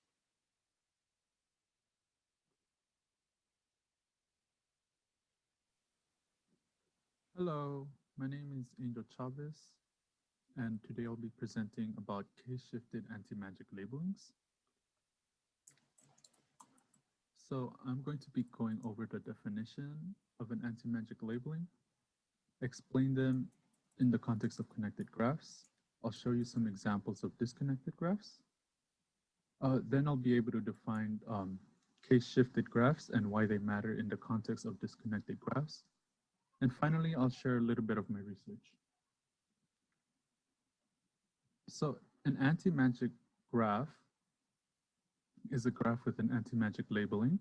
Speaker 10: Hello, my name is Angel Chavez, and today I'll be presenting about case-shifted anti-magic labelings. So I'm going to be going over the definition of an anti-magic labeling, explain them in the context of connected graphs. I'll show you some examples of disconnected graphs. Then I'll be able to define case-shifted graphs and why they matter in the context of disconnected graphs. And finally, I'll share a little bit of my research. So an anti-magic graph is a graph with an anti-magic labeling.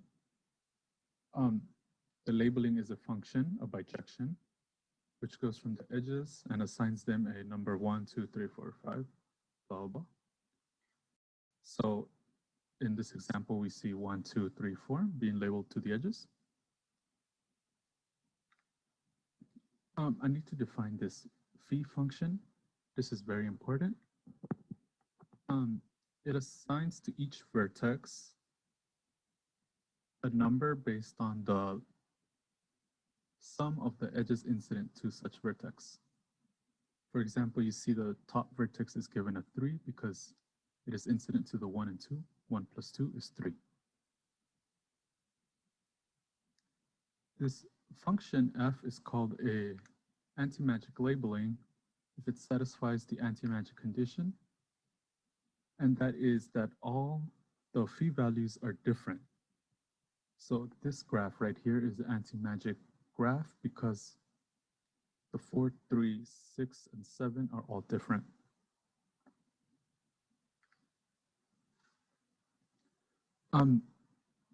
Speaker 10: The labeling is a function of bijection, which goes from the edges and assigns them a number 1, 2, 3, 4, 5, blah, blah, blah. So in this example, we see 1, 2, 3, 4 being labeled to the edges. I need to define this phi function. This is very important. It assigns to each vertex a number based on the sum of the edges incident to such vertex. For example, you see the top vertex is given a 3 because it is incident to the 1 and 2. 1 plus 2 is 3. This function f is called a anti-magic labeling if it satisfies the anti-magic condition, and that is that all the phi values are different. So this graph right here is the anti-magic graph because the 4, 3, 6, and 7 are all different.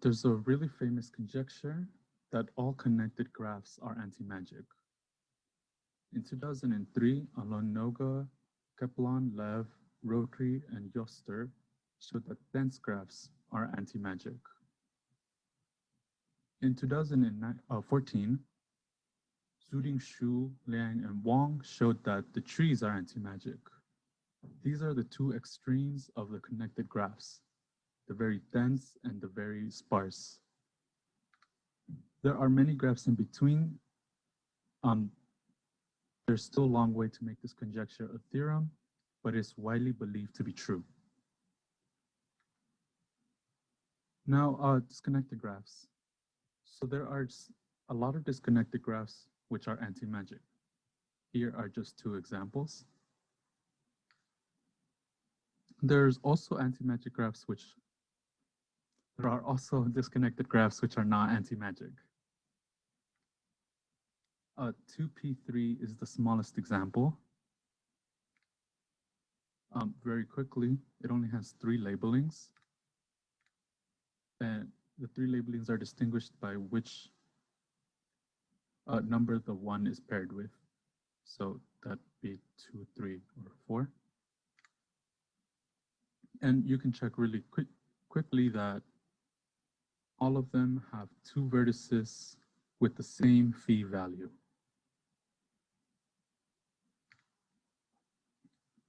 Speaker 10: There's a really famous conjecture that all connected graphs are anti-magic. In 2003, Alon Noga, Kaplan, Lev, Rotary, and Yoster showed that dense graphs are anti-magic. In 2014, Zuding, Xu, Liang, and Wang showed that the trees are anti-magic. These are the two extremes of the connected graphs, the very dense and the very sparse. There are many graphs in between. There's still a long way to make this conjecture a theorem, but it's widely believed to be true. Now, disconnected graphs. So there are a lot of disconnected graphs which are anti-magic. Here are just 2 examples. There's also anti-magic graphs there are also disconnected graphs which are not anti-magic. 2p3 is the smallest example. Very quickly, it only has 3 labelings. And the 3 labelings are distinguished by which number the 1 is paired with. So that'd be 2, 3, or 4. And you can check really quickly that all of them have 2 vertices with the same phi value.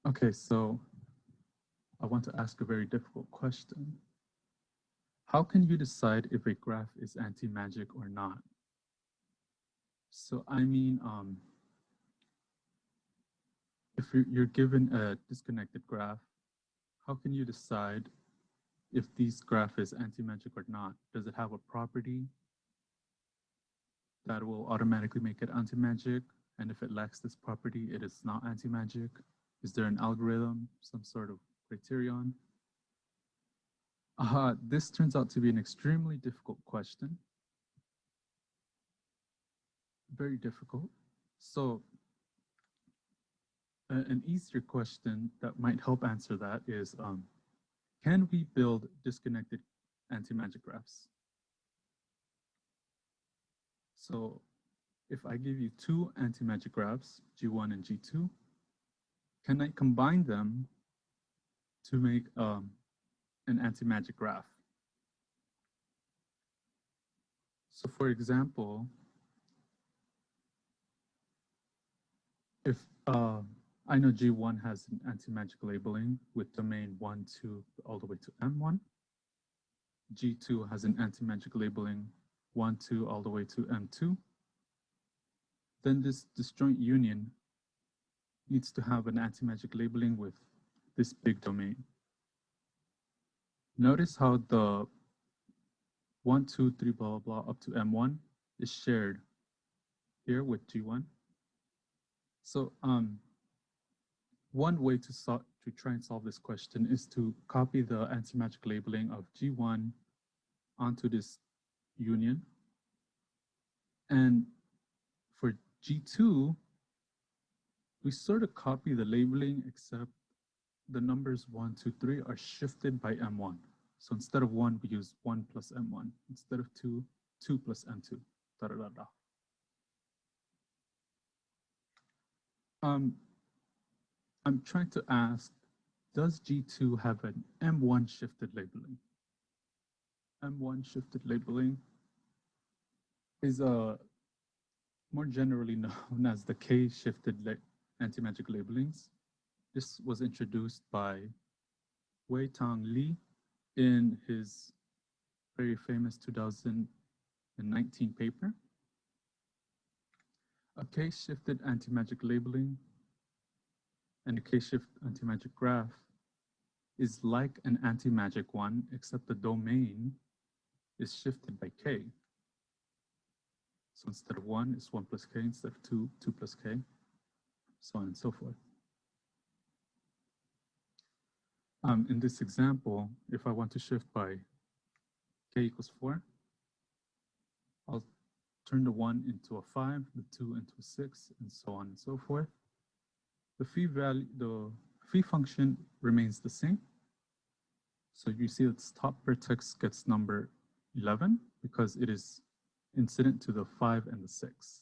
Speaker 10: Okay, so I want to ask a very difficult question. How can you decide if a graph is anti-magic or not? So I mean, if you're given a disconnected graph, how can you decide if this graph is anti-magic or not? Does it have a property that will automatically make it anti-magic? And if it lacks this property, it is not anti-magic? Is there an algorithm, some sort of criterion? This turns out to be an extremely difficult question. Very difficult. So an easier question that might help answer that is, can we build disconnected anti-magic graphs? So if I give you 2 anti-magic graphs, G1 and G2, can I combine them to make an anti-magic graph? So for example, if I know G1 has an anti-magic labeling with domain 1, 2, all the way to M1. G2 has an anti-magic labeling 1, 2, all the way to M2. Then this disjoint union needs to have an anti-magic labeling with this big domain. Notice how the 1, 2, 3, blah, blah, blah, up to M1 is shared here with G1. So one way to try and solve this question is to copy the anti-magic labeling of G1 onto this union. And for G2, we sort of copy the labeling, except the numbers 1, 2, 3 are shifted by M1. So instead of 1, we use 1 plus M1. Instead of 2, 2 plus M2, da da da da. I'm trying to ask, does G2 have an M1 shifted labeling? M1 shifted labeling is more generally known as the K-shifted anti-magic labelings. This was introduced by Wei-Tang Li in his very famous 2019 paper. A K-shifted anti-magic labeling and a K-shift anti-magic graph is like an anti-magic one, except the domain is shifted by K. So instead of 1, it's 1 plus K. Instead of 2, 2 plus K, so on and so forth. In this example, if I want to shift by K equals 4, I'll turn the 1 into a 5, the 2 into a 6, and so on and so forth. The phi function remains the same. So you see that this top vertex gets number 11 because it is incident to the 5 and the 6.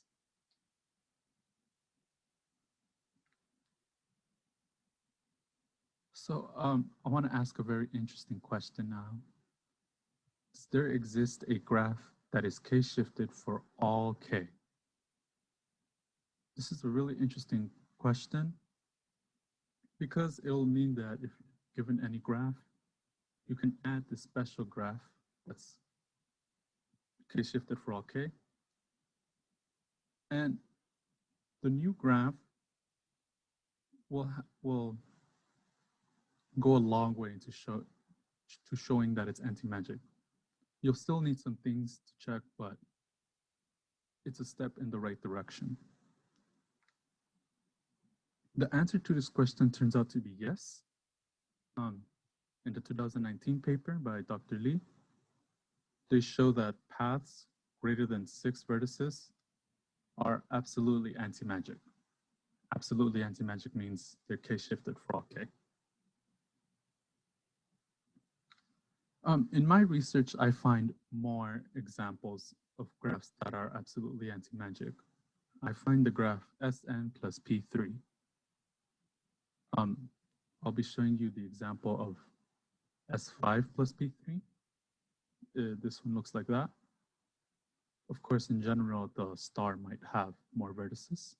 Speaker 10: So I want to ask a very interesting question now. Does there exist a graph that is K-shifted for all K? This is a really interesting question because it'll mean that if given any graph, you can add this special graph that's K-shifted for all K. And the new graph will go a long way to showing that it's anti-magic. You'll still need some things to check, but it's a step in the right direction. The answer to this question turns out to be yes. In the 2019 paper by Dr. Li, they show that paths greater than 6 vertices are absolutely anti-magic. Absolutely anti-magic means they're K-shifted for all K. In my research, I find more examples of graphs that are absolutely anti-magic. I find the graph Sn plus P3. I'll be showing you the example of S5 plus P3. This one looks like that. Of course, in general, the star might have more vertices.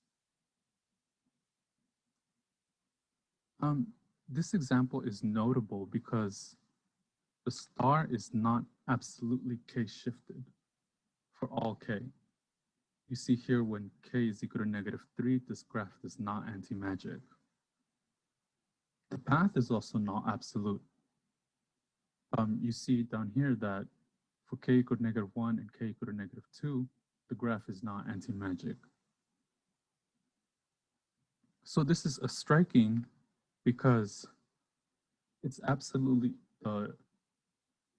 Speaker 10: This example is notable because the star is not absolutely k-shifted for all k. You see here when k is equal to -3, this graph is not anti-magic. The path is also not absolute. You see down here that for k equal to -1 and k equal to -2, the graph is not anti-magic. So this is striking because it's absolutely, the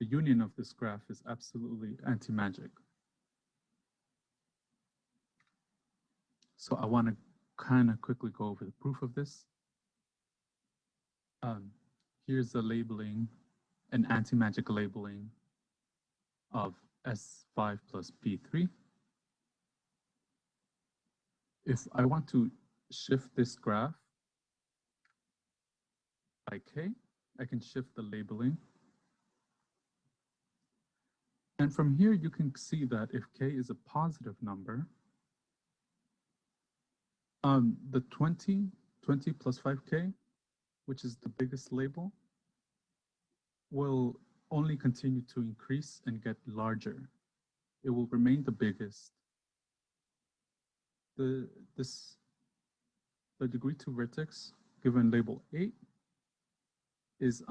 Speaker 10: union of this graph is absolutely anti-magic. So I want to kind of quickly go over the proof of this. Here's the labeling, an anti-magic labeling of S5 plus P3. If I want to shift this graph by k, I can shift the labeling. And from here, you can see that if k is a positive number, the 20 plus 5k, which is the biggest label, will only continue to increase and get larger. It will remain the biggest. The degree 2 vertex, given label 8, is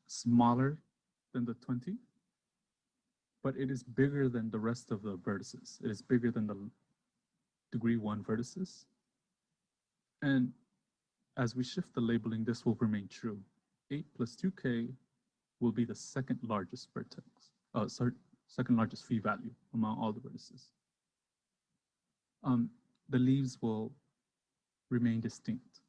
Speaker 10: smaller than the 20, but it is bigger than the rest of the vertices. It is bigger than the degree 1 vertices. And as we shift the labeling, this will remain true. 8 plus 2k will be the second largest vertex, second largest phi value among all the vertices. The leaves will remain distinct.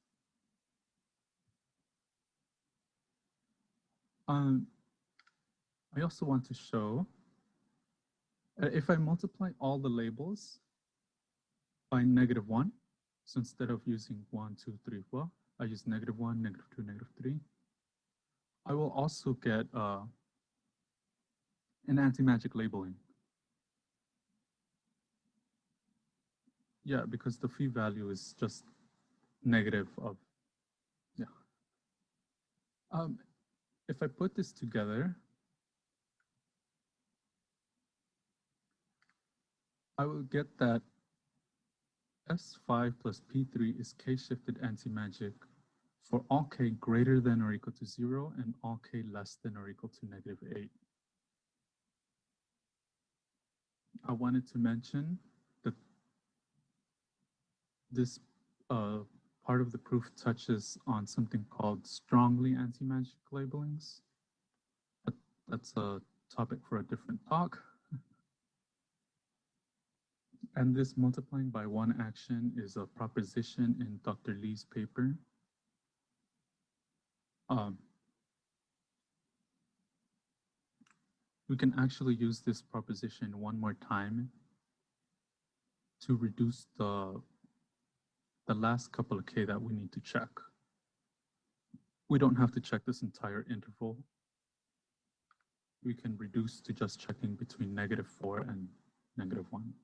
Speaker 10: I also want to show, if I multiply all the labels by -1, so instead of using 1, 2, 3, 4, I use -1, -2, -3. I will also get an anti-magic labeling. Yeah, because the phi value is just negative of, yeah. If I put this together, I will get that S5 plus P3 is k-shifted anti-magic for all k greater than or equal to 0 and all k less than or equal to -8. I wanted to mention that this part of the proof touches on something called strongly anti-magic labelings. That's a topic for a different talk. And this multiplying by 1 action is a proposition in Dr. Lee's paper. We can actually use this proposition one more time to reduce the last couple of k that we need to check. We don't have to check this entire interval. We can reduce to just checking between -4 and -1.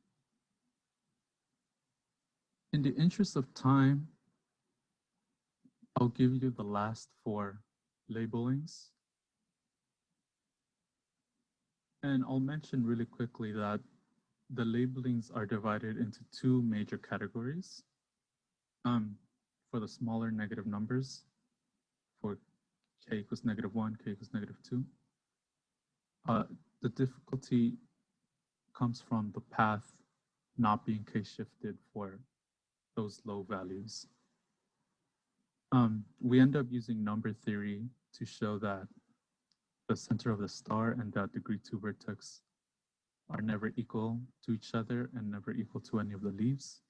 Speaker 10: In the interest of time, I'll give you the last 4 labelings. And I'll mention really quickly that the labelings are divided into 2 major categories. For the smaller negative numbers, for k equals -1, k equals -2. The difficulty comes from the path not being k-shifted for those low values. We end up using number theory to show that the center of the star and that degree 2 vertex are never equal to each other and never equal to any of the leaves.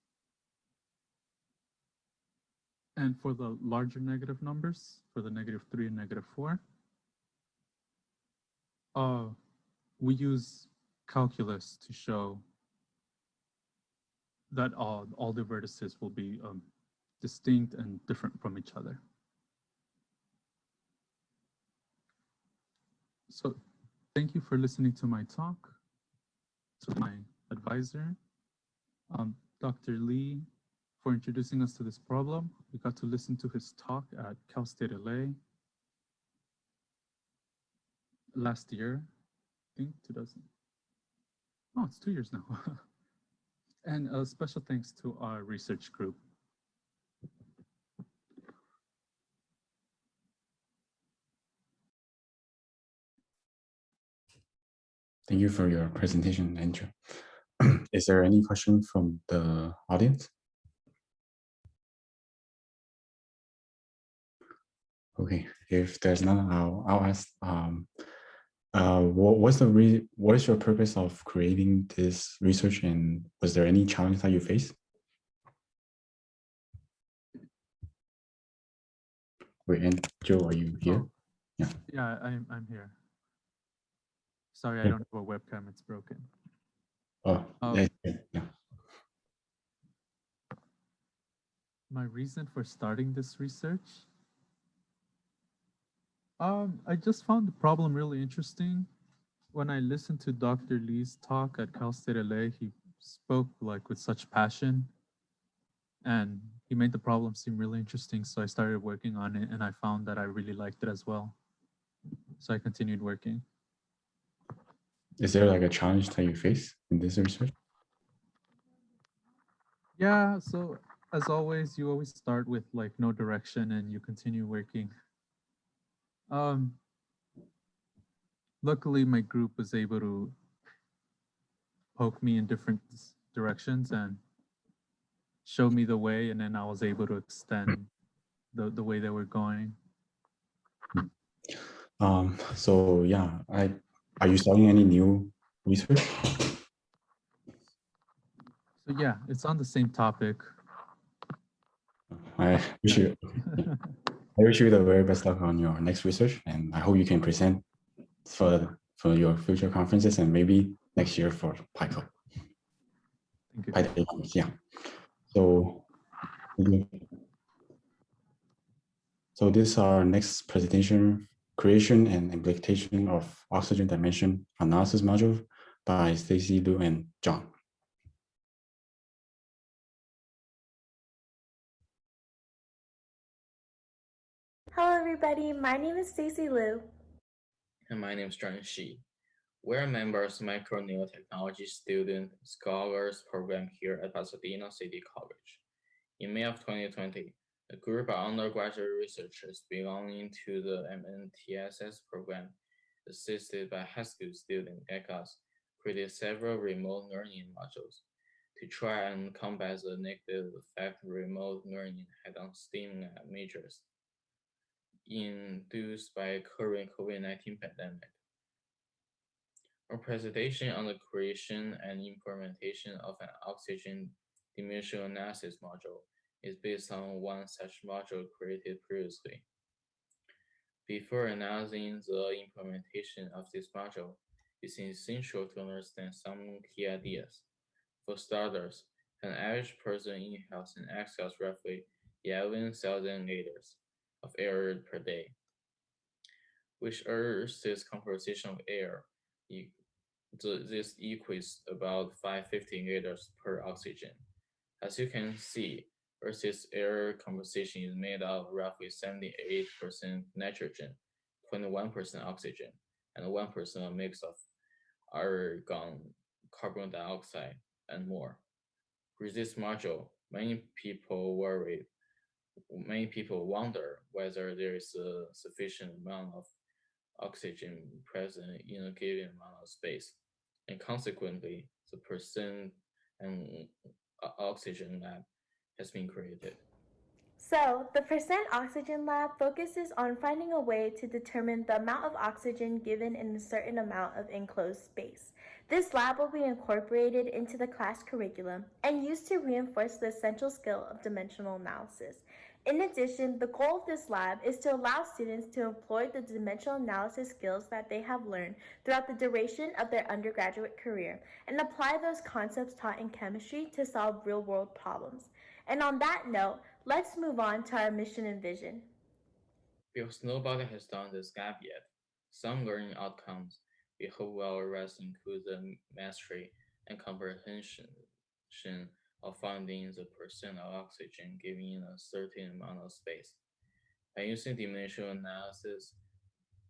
Speaker 10: And for the larger negative numbers, for the -3 and -4, We use calculus to show that all the vertices will be distinct and different from each other. So thank you for listening to my talk, to my advisor, Dr. Lee, for introducing us to this problem. We got to listen to his talk at Cal State LA last year, I think 2000. Oh, it's 2 years now. And a special thanks to our research group.
Speaker 16: Thank you for your presentation, Andrew. Is there any question from the audience? Okay, if there's none, I'll ask. What is your purpose of creating this research, and was there any challenge that you faced? Wait, and Joe, are you here?
Speaker 10: Oh,
Speaker 16: Yeah.
Speaker 10: Yeah, I'm here. Sorry, I
Speaker 16: Yeah.
Speaker 10: don't have a webcam, it's broken.
Speaker 16: Oh,
Speaker 10: Oh.
Speaker 16: yeah.
Speaker 10: My reason for starting this research? I just found the problem really interesting. When I listened to Dr. Lee's talk at Cal State LA, he spoke with such passion, and he made the problem seem really interesting. So I started working on it, and I found that I really liked it as well. So I continued working.
Speaker 16: Is there a challenge that you face in this research?
Speaker 10: Yeah, so as always, you always start with no direction and you continue working. Luckily, my group was able to poke me in different directions and show me the way, and then I was able to extend the way they were going.
Speaker 16: So yeah, are you starting any new research?
Speaker 10: So yeah, it's on the same topic.
Speaker 16: I wish you the very best luck on your next research, and I hope you can present for your future conferences and maybe next year for PyCo.
Speaker 10: Thank you.
Speaker 16: Yeah. So this is our next presentation: creation and implementation of oxygen dimension analysis module by Stacy Liu and John.
Speaker 11: Hello everybody, my name is Stacy Liu.
Speaker 12: And my name is John Shi. We're members of Micro Neurotechnology Student Scholars Program here at Pasadena City College. In May of 2020, a group of undergraduate researchers belonging to the MNTSS program, assisted by high school students like us, created several remote learning modules to try and combat the negative effect remote learning had on STEAM majors induced by current COVID-19 pandemic. Our presentation on the creation and implementation of an oxygen dimensional analysis module is based on one such module created previously. Before analyzing the implementation of this module, it's essential to understand some key ideas. For starters, an average person inhales and exhales roughly 11,000 liters of air per day, which Earth's composition of air. This equates about 550 liters per oxygen. As you can see, Earth's air composition is made of roughly 78% nitrogen, 21% oxygen, and 1% a mix of argon, carbon dioxide, and more. With this module, many people wonder whether there is a sufficient amount of oxygen present in a given amount of space, and consequently, the percent and oxygen lab has been created.
Speaker 11: So, the percent oxygen lab focuses on finding a way to determine the amount of oxygen given in a certain amount of enclosed space. This lab will be incorporated into the class curriculum and used to reinforce the essential skill of dimensional analysis. In addition, the goal of this lab is to allow students to employ the dimensional analysis skills that they have learned throughout the duration of their undergraduate career and apply those concepts taught in chemistry to solve real-world problems. And on that note, let's move on to our mission and vision.
Speaker 12: Because nobody has done this gap yet, some learning outcomes we hope will address include the mastery and comprehension of finding the percent of oxygen given in a certain amount of space. By using dimensional analysis,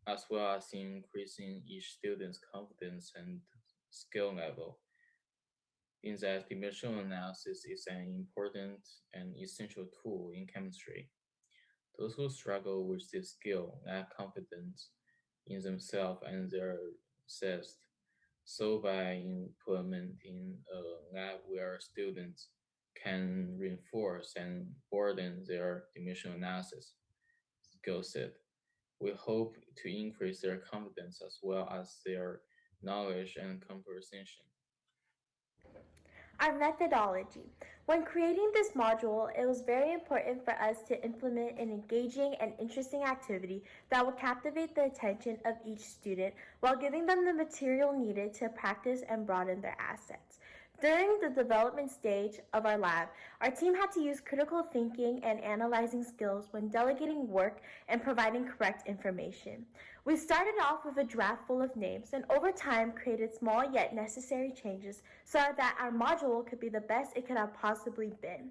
Speaker 12: as well as increasing each student's confidence and skill level, in that dimensional analysis is an important and essential tool in chemistry. Those who struggle with this skill lack confidence in themselves and their assessed. So by implementing a lab where students can reinforce and broaden their dimensional analysis skill set, we hope to increase their confidence as well as their knowledge and comprehension.
Speaker 11: Our methodology. When creating this module, it was very important for us to implement an engaging and interesting activity that would captivate the attention of each student while giving them the material needed to practice and broaden their assets. During the development stage of our lab, our team had to use critical thinking and analyzing skills when delegating work and providing correct information. We started off with a draft full of names and over time created small yet necessary changes so that our module could be the best it could have possibly been.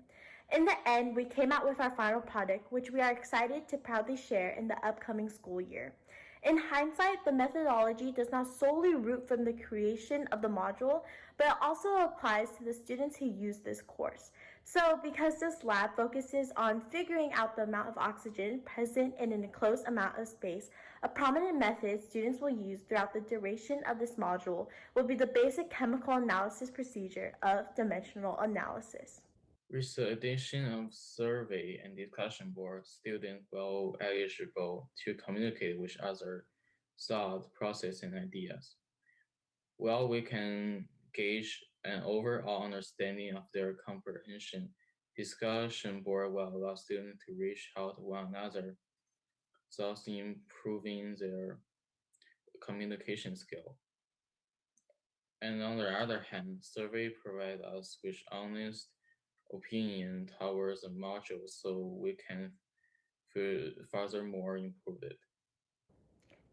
Speaker 11: In the end, we came out with our final product, which we are excited to proudly share in the upcoming school year. In hindsight, the methodology does not solely root from the creation of the module, but it also applies to the students who use this course. So because this lab focuses on figuring out the amount of oxygen present in an enclosed amount of space, a prominent method students will use throughout the duration of this module will be the basic chemical analysis procedure of dimensional analysis.
Speaker 12: With the addition of survey and discussion board, students will be eligible to communicate with other thought process and ideas. While we can gauge an overall understanding of their comprehension, discussion board will allow students to reach out to one another, thus improving their communication skill. And on the other hand, survey provide us with honest opinion towards the module so we can furthermore improve it.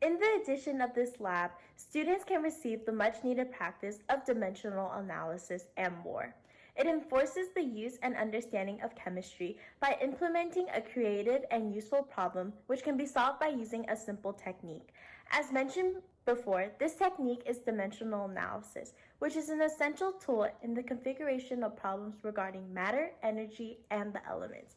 Speaker 11: In the addition of this lab, students can receive the much needed practice of dimensional analysis and more. It enforces the use and understanding of chemistry by implementing a creative and useful problem which can be solved by using a simple technique. As mentioned before, this technique is dimensional analysis, which is an essential tool in the configuration of problems regarding matter, energy, and the elements.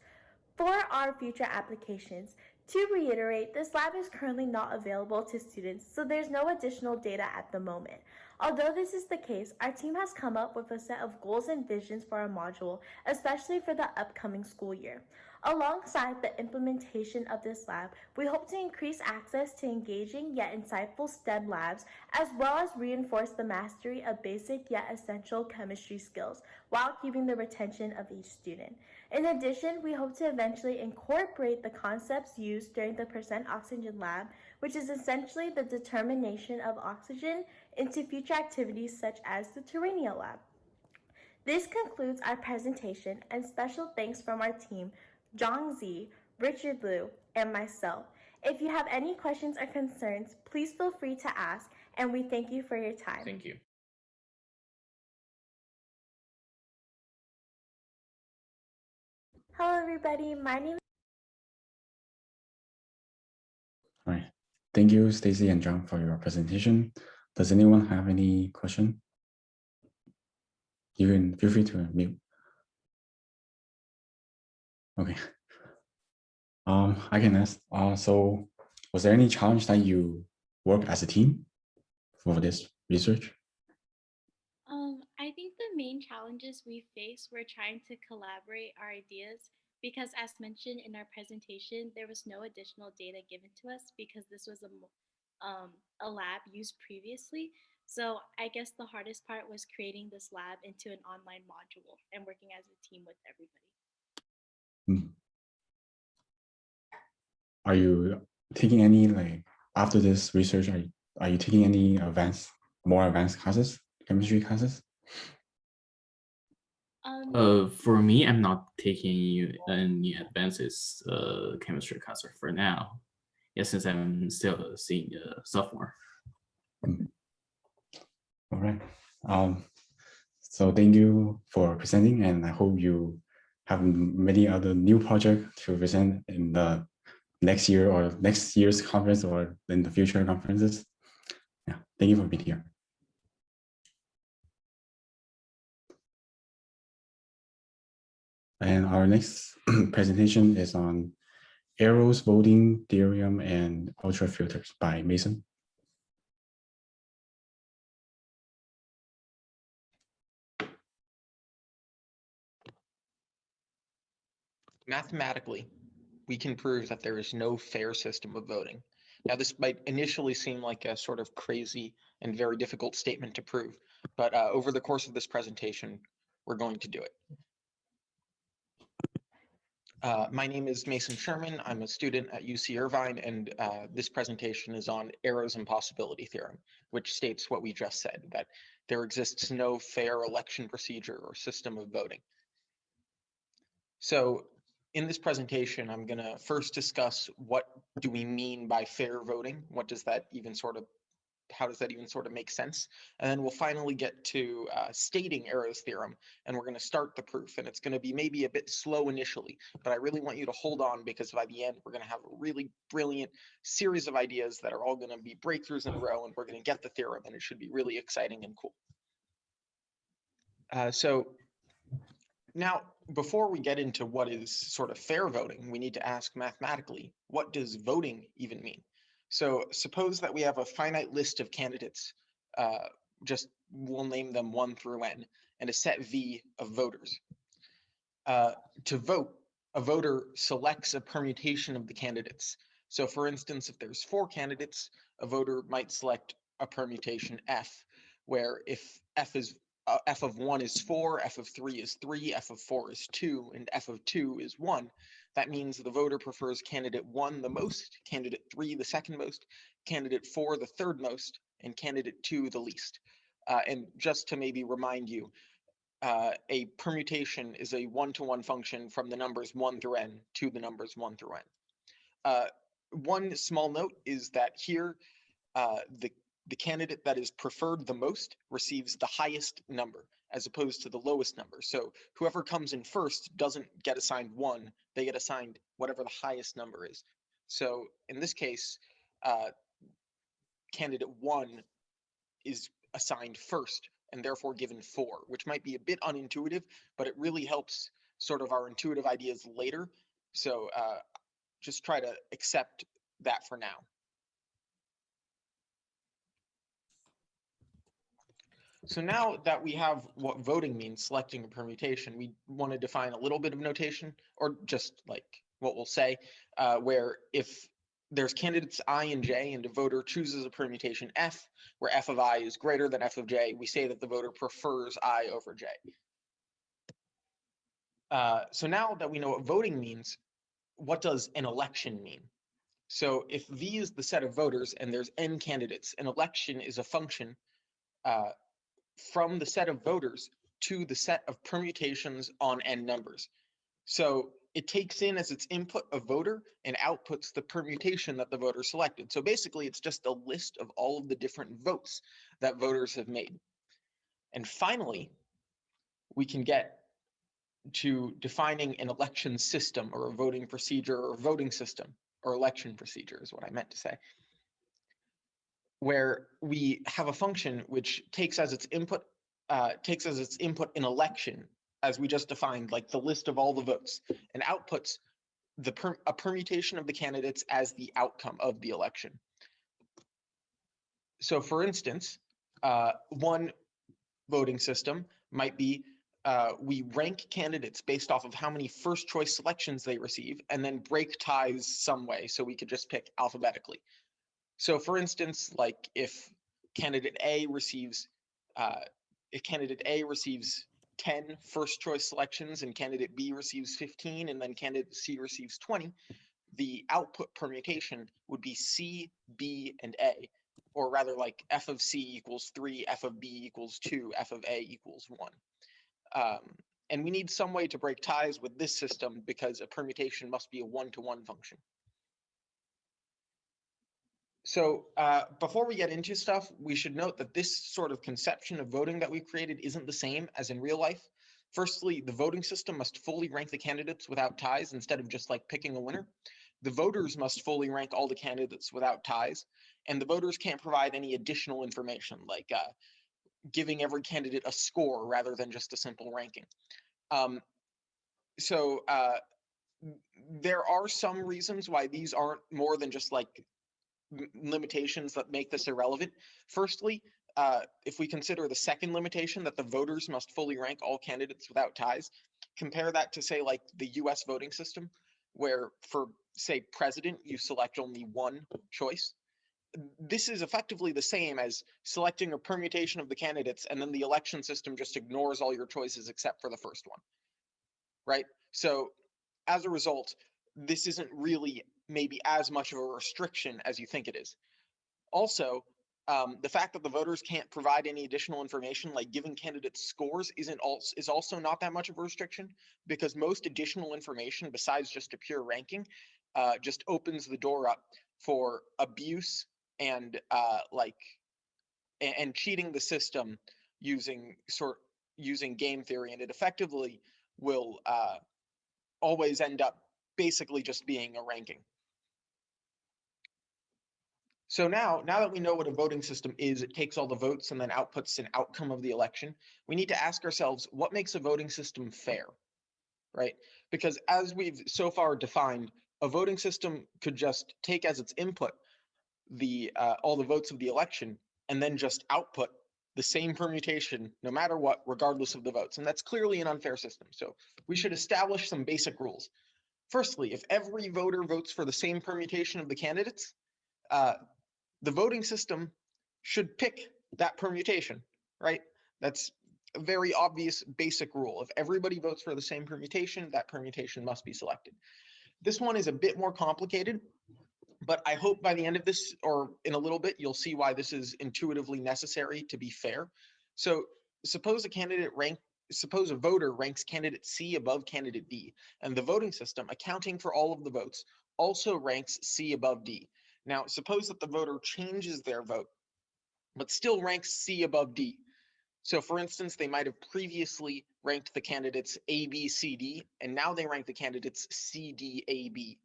Speaker 11: For our future applications, to reiterate, this lab is currently not available to students, so there's no additional data at the moment. Although this is the case, our team has come up with a set of goals and visions for our module, especially for the upcoming school year. Alongside the implementation of this lab, we hope to increase access to engaging yet insightful STEM labs, as well as reinforce the mastery of basic yet essential chemistry skills, while keeping the retention of each student. In addition, we hope to eventually incorporate the concepts used during the percent oxygen lab, which is essentially the determination of oxygen, into future activities such as the Terrania lab. This concludes our presentation, and special thanks from our team, Zhang Zi, Richard Liu, and myself. If you have any questions or concerns, please feel free to ask, and we thank you for your time.
Speaker 12: Thank you.
Speaker 11: Hello, everybody. My name is
Speaker 16: All right. Thank you, Stacy and John, for your presentation. Does anyone have any question? You can feel free to mute. Okay. I can ask. So, was there any challenge that you work as a team for this research?
Speaker 3: I think the main challenges we faced were trying to collaborate our ideas because, as mentioned in our presentation, there was no additional data given to us because this was a lab used previously. So I guess the hardest part was creating this lab into an online module and working as a team with everybody.
Speaker 16: are you taking any, like, after this research, are you taking any more advanced classes, chemistry classes?
Speaker 13: For me, I'm not taking any advances chemistry class for now. Yeah, since I'm still seeing a sophomore.
Speaker 16: All right. So thank you for presenting, and I hope you have many other new projects to present in the next year or next year's conference or in the future conferences. Yeah, thank you for being here. And our next presentation is on Arrow's voting theorem and ultrafilters by Mason.
Speaker 14: Mathematically, we can prove that there is no fair system of voting. Now, this might initially seem like a sort of crazy and very difficult statement to prove, but over the course of this presentation, we're going to do it. My name is Mason Sherman. I'm a student at UC Irvine, and this presentation is on Arrow's impossibility theorem, which states what we just said, that there exists no fair election procedure or system of voting. So in this presentation, I'm going to first discuss what do we mean by fair voting? What does that even sort of, how does that even sort of make sense? And then we'll finally get to stating Arrow's theorem, and we're going to start the proof. And it's going to be maybe a bit slow initially, but I really want you to hold on, because by the end, we're going to have a really brilliant series of ideas that are all going to be breakthroughs in a row, and we're going to get the theorem, and it should be really exciting and cool. So now, before we get into what is sort of fair voting, we need to ask mathematically, what does voting even mean? So suppose that we have a finite list of candidates, we'll name them 1 through n, and a set V of voters. To vote, a voter selects a permutation of the candidates. So for instance, if there's 4 candidates, a voter might select a permutation F, where if f of 1 is 4, f of 3 is 3, f of 4 is 2, and f of 2 is 1. That means the voter prefers candidate 1 the most, candidate 3 the second most, candidate 4 the third most, and candidate 2 the least. And just to maybe remind you, a permutation is a one-to-one function from the numbers 1 through n to the numbers 1 through n. One small note is that here, the candidate that is preferred the most receives the highest number as opposed to the lowest number. So whoever comes in first doesn't get assigned 1, they get assigned whatever the highest number is. So in this case, candidate 1 is assigned first and therefore given 4, which might be a bit unintuitive, but it really helps sort of our intuitive ideas later. So just try to accept that for now. So now that we have what voting means, selecting a permutation, we want to define a little bit of notation, or just like what we'll say, where if there's candidates I and J and a voter chooses a permutation F, where F of I is greater than F of J, we say that the voter prefers I over J. So now that we know what voting means, what does an election mean? So if V is the set of voters and there's n candidates, an election is a function from the set of voters to the set of permutations on n numbers. So it takes in as its input a voter and outputs the permutation that the voter selected. So basically, it's just a list of all of the different votes that voters have made. And finally, we can get to defining an election system or a voting procedure or voting system, or election procedure is what I meant to say, where we have a function which takes as its input an election, as we just defined, like the list of all the votes, and outputs a permutation of the candidates as the outcome of the election. So for instance, one voting system might be we rank candidates based off of how many first choice selections they receive, and then break ties some way, so we could just pick alphabetically. So for instance, like if candidate A receives 10 first choice selections and candidate B receives 15 and then candidate C receives 20, the output permutation would be C, B, and A, or rather like f of C equals 3, f of B equals 2, f of A equals 1. And we need some way to break ties with this system because a permutation must be a one-to-one function. So before we get into stuff, we should note that this sort of conception of voting that we've created isn't the same as in real life. Firstly, the voting system must fully rank the candidates without ties instead of just like picking a winner. The voters must fully rank all the candidates without ties, and the voters can't provide any additional information like giving every candidate a score rather than just a simple ranking. There are some reasons why these aren't more than just like limitations that make this irrelevant. Firstly, if we consider the second limitation that the voters must fully rank all candidates without ties, compare that to say like the US voting system, where for say president, you select only one choice. This is effectively the same as selecting a permutation of the candidates and then the election system just ignores all your choices except for the first one, right? So as a result, this isn't really maybe as much of a restriction as you think it is. Also, the fact that the voters can't provide any additional information, like giving candidates scores, is also not that much of a restriction, because most additional information besides just a pure ranking just opens the door up for abuse and and cheating the system using game theory, and it effectively will always end up basically just being a ranking. So now that we know what a voting system is, it takes all the votes and then outputs an outcome of the election, we need to ask ourselves, what makes a voting system fair, right? Because as we've so far defined, a voting system could just take as its input all the votes of the election and then just output the same permutation no matter what, regardless of the votes. And that's clearly an unfair system. So we should establish some basic rules. Firstly, if every voter votes for the same permutation of the candidates, the voting system should pick that permutation, right? That's a very obvious basic rule. If everybody votes for the same permutation, that permutation must be selected. This one is a bit more complicated, but I hope by the end of this, or in a little bit, you'll see why this is intuitively necessary to be fair. So suppose a voter ranks candidate C above candidate D, and the voting system, accounting for all of the votes, also ranks C above D. Now, suppose that the voter changes their vote, but still ranks C above D. So for instance, they might have previously ranked the candidates A, B, C, D, and now they rank the candidates C, D, A, B.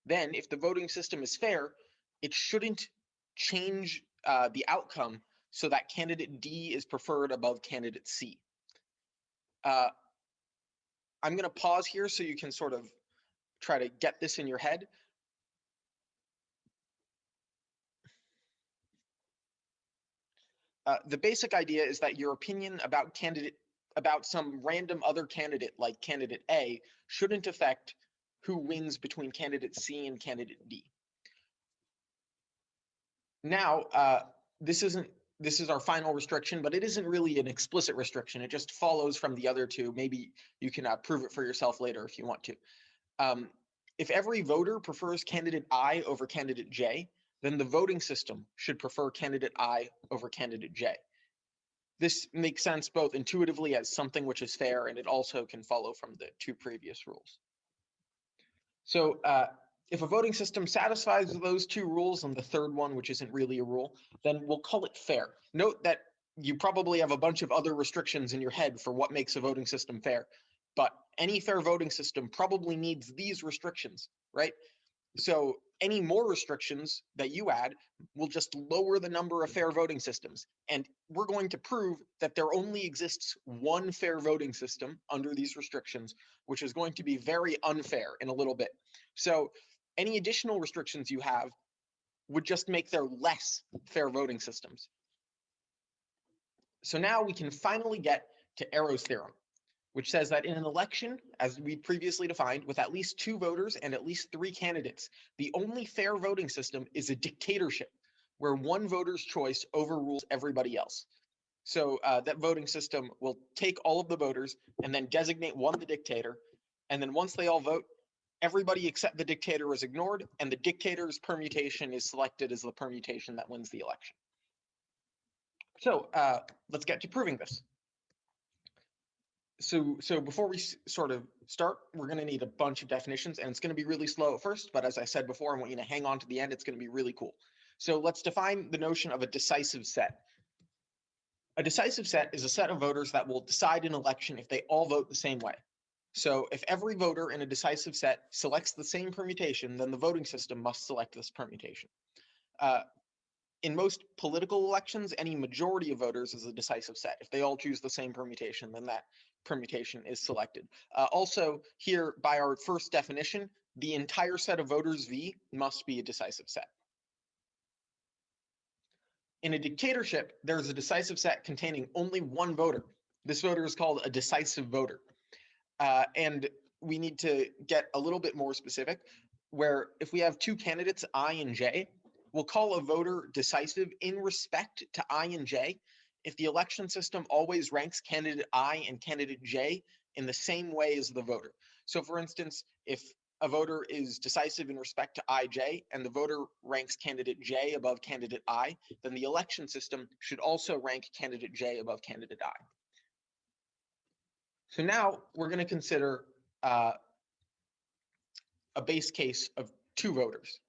Speaker 14: Then if the voting system is fair, it shouldn't change the outcome so that candidate D is preferred above candidate C. I'm going to pause here so you can sort of try to get this in your head. The basic idea is that your opinion about some random other candidate like candidate A shouldn't affect who wins between candidate C and candidate D. Now, this is our final restriction, but it isn't really an explicit restriction. It just follows from the other two. Maybe you can prove it for yourself later if you want to. If every voter prefers candidate I over candidate J, then the voting system should prefer candidate I over candidate J. This makes sense both intuitively as something which is fair, and it also can follow from the two previous rules. So if a voting system satisfies those two rules and the third one, which isn't really a rule, then we'll call it fair. Note that you probably have a bunch of other restrictions in your head for what makes a voting system fair, but any fair voting system probably needs these restrictions, right? So any more restrictions that you add will just lower the number of fair voting systems. And we're going to prove that there only exists one fair voting system under these restrictions, which is going to be very unfair in a little bit. So any additional restrictions you have would just make there less fair voting systems. So now we can finally get to Arrow's theorem, which says that in an election, as we previously defined, with at least 2 voters and at least 3 candidates, the only fair voting system is a dictatorship, where one voter's choice overrules everybody else. So that voting system will take all of the voters and then designate one the dictator, and then once they all vote, everybody except the dictator is ignored, and the dictator's permutation is selected as the permutation that wins the election. So let's get to proving this. So before we sort of start, we're going to need a bunch of definitions, and it's going to be really slow at first, but as I said before, I want you to hang on to the end. It's going to be really cool. So let's define the notion of a decisive set. A decisive set is a set of voters that will decide an election if they all vote the same way. So if every voter in a decisive set selects the same permutation, then the voting system must select this permutation. In most political elections, any majority of voters is a decisive set. If they all choose the same permutation, then that permutation is selected. Also, here, by our first definition, the entire set of voters V must be a decisive set. In a dictatorship, there's a decisive set containing only one voter. This voter is called a decisive voter. And we need to get a little bit more specific, where if we have two candidates, I and J, we'll call a voter decisive in respect to I and J if the election system always ranks candidate I and candidate J in the same way as the voter. So for instance, if a voter is decisive in respect to IJ and the voter ranks candidate J above candidate I, then the election system should also rank candidate J above candidate I. So now we're going to consider a base case of two voters.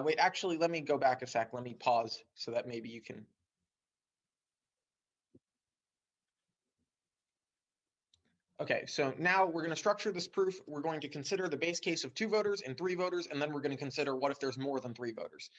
Speaker 14: Wait, actually, let me go back a sec. Let me pause so that maybe you can. Okay, so now we're going to structure this proof. We're going to consider the base case of two voters and three voters, and then we're going to consider what if there's more than three voters.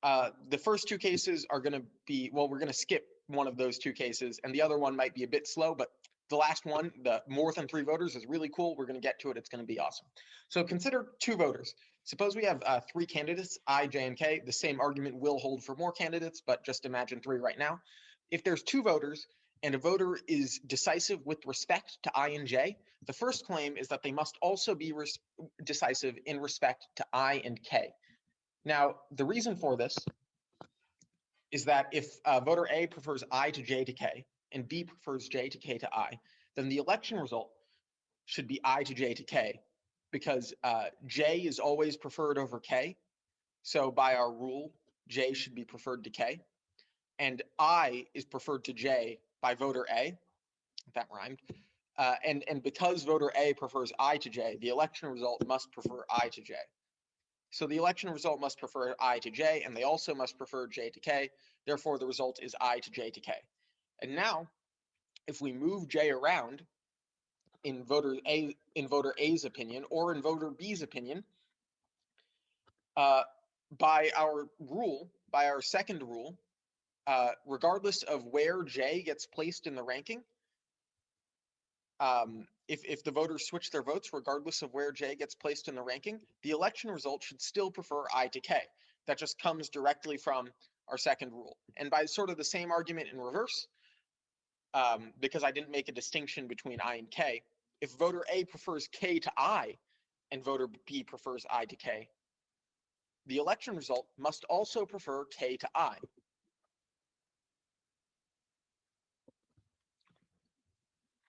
Speaker 14: The first two cases are going to be, well, we're going to skip one of those two cases, and the other one might be a bit slow, but the last one, the more than three voters, is really cool. We're going to get to it. It's going to be awesome. So consider two voters. Suppose we have three candidates, I, J, and K. The same argument will hold for more candidates, but just imagine three right now. If there's two voters and a voter is decisive with respect to I and J, the first claim is that they must also be decisive in respect to I and K. Now, the reason for this is that if voter A prefers I to J to K and B prefers J to K to I, then the election result should be I to J to K, because J is always preferred over K. So by our rule, J should be preferred to K. And I is preferred to J by voter A. That rhymed. And because voter A prefers I to J, the election result must prefer I to J. So the election result must prefer I to J, and they also must prefer J to K. Therefore, the result is I to J to K. And now, if we move J around in voter A's opinion or in voter B's opinion, by our rule, by our second rule, regardless of where J gets placed in the ranking, if the voters switch their votes, regardless of where J gets placed in the ranking, the election result should still prefer I to K. That just comes directly from our second rule. And by sort of the same argument in reverse, because I didn't make a distinction between I and K, if voter A prefers K to I and voter B prefers I to K, the election result must also prefer K to I.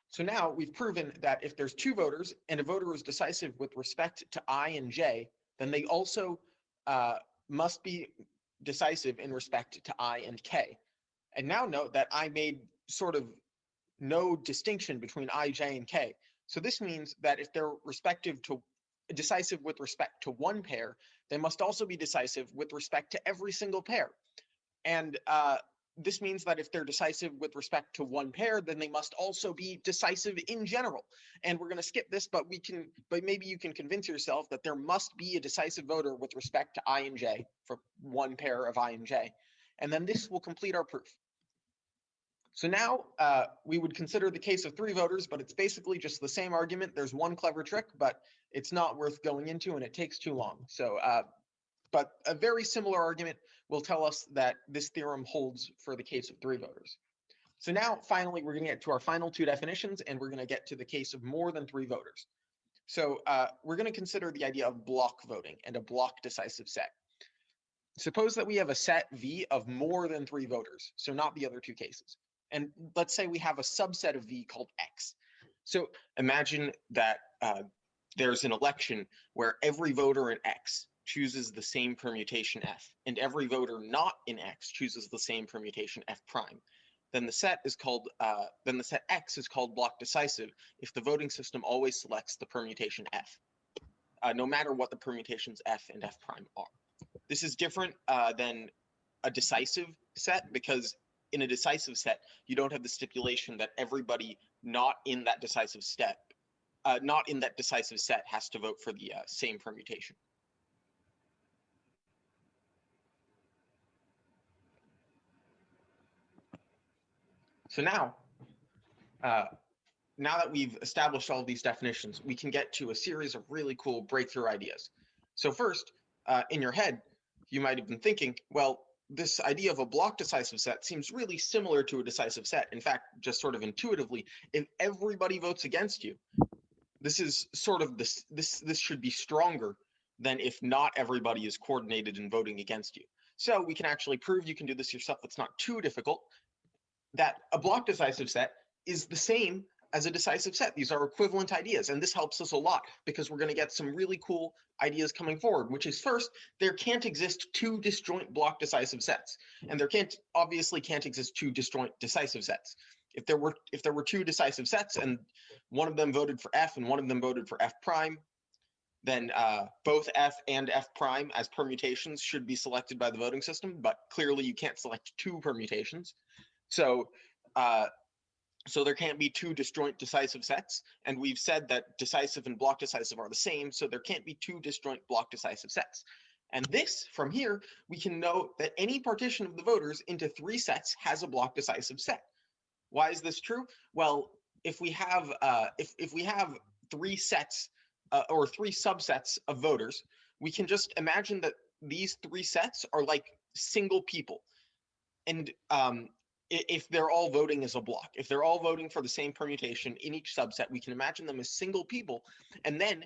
Speaker 14: So now we've proven that if there's two voters and a voter is decisive with respect to I and J, then they also must be decisive in respect to I and K. And now note that I made sort of no distinction between I, J, and K. So this means that if they're decisive with respect to one pair, they must also be decisive with respect to every single pair. And this means that if they're decisive with respect to one pair, then they must also be decisive in general. And we're going to skip this, but maybe you can convince yourself that there must be a decisive voter with respect to I and J for one pair of I and J. And then this will complete our proof. So now we would consider the case of three voters, but it's basically just the same argument. There's one clever trick, but it's not worth going into and it takes too long. So, but a very similar argument will tell us that this theorem holds for the case of three voters. So now, finally, we're going to get to our final two definitions, and we're going to get to the case of more than three voters. So we're going to consider the idea of block voting and a block decisive set. Suppose that we have a set V of more than three voters, so not the other two cases. And let's say we have a subset of V called X. So imagine that there's an election where every voter in X chooses the same permutation F, and every voter not in X chooses the same permutation F prime, then the set X is called block decisive if the voting system always selects the permutation F, no matter what the permutations F and F prime are. This is different than a decisive set, because in a decisive set, you don't have the stipulation that everybody not in that decisive set has to vote for the same permutation. So now that we've established all of these definitions, we can get to a series of really cool breakthrough ideas. So first, in your head, you might have been thinking, well, this idea of a block decisive set seems really similar to a decisive set. In fact, just sort of intuitively, if everybody votes against you, this is sort of this should be stronger than if not everybody is coordinated in voting against you. So we can actually prove, you can do this yourself, it's not too difficult, that a block decisive set is the same as a decisive set. These are equivalent ideas, and this helps us a lot because we're going to get some really cool ideas coming forward, which is first, there can't exist two disjoint block decisive sets, and there obviously can't exist two disjoint decisive sets. If there were two decisive sets and one of them voted for F and one of them voted for F prime, then both F and F prime as permutations should be selected by the voting system, but clearly you can't select two permutations. So there can't be two disjoint decisive sets, and we've said that decisive and block decisive are the same, so there can't be two disjoint block decisive sets. And this, from here, we can know that any partition of the voters into three sets has a block decisive set. Why is this true? Well, if we have three sets or three subsets of voters, we can just imagine that these three sets are like single people. And if they're all voting as a block, if they're all voting for the same permutation in each subset, we can imagine them as single people. And then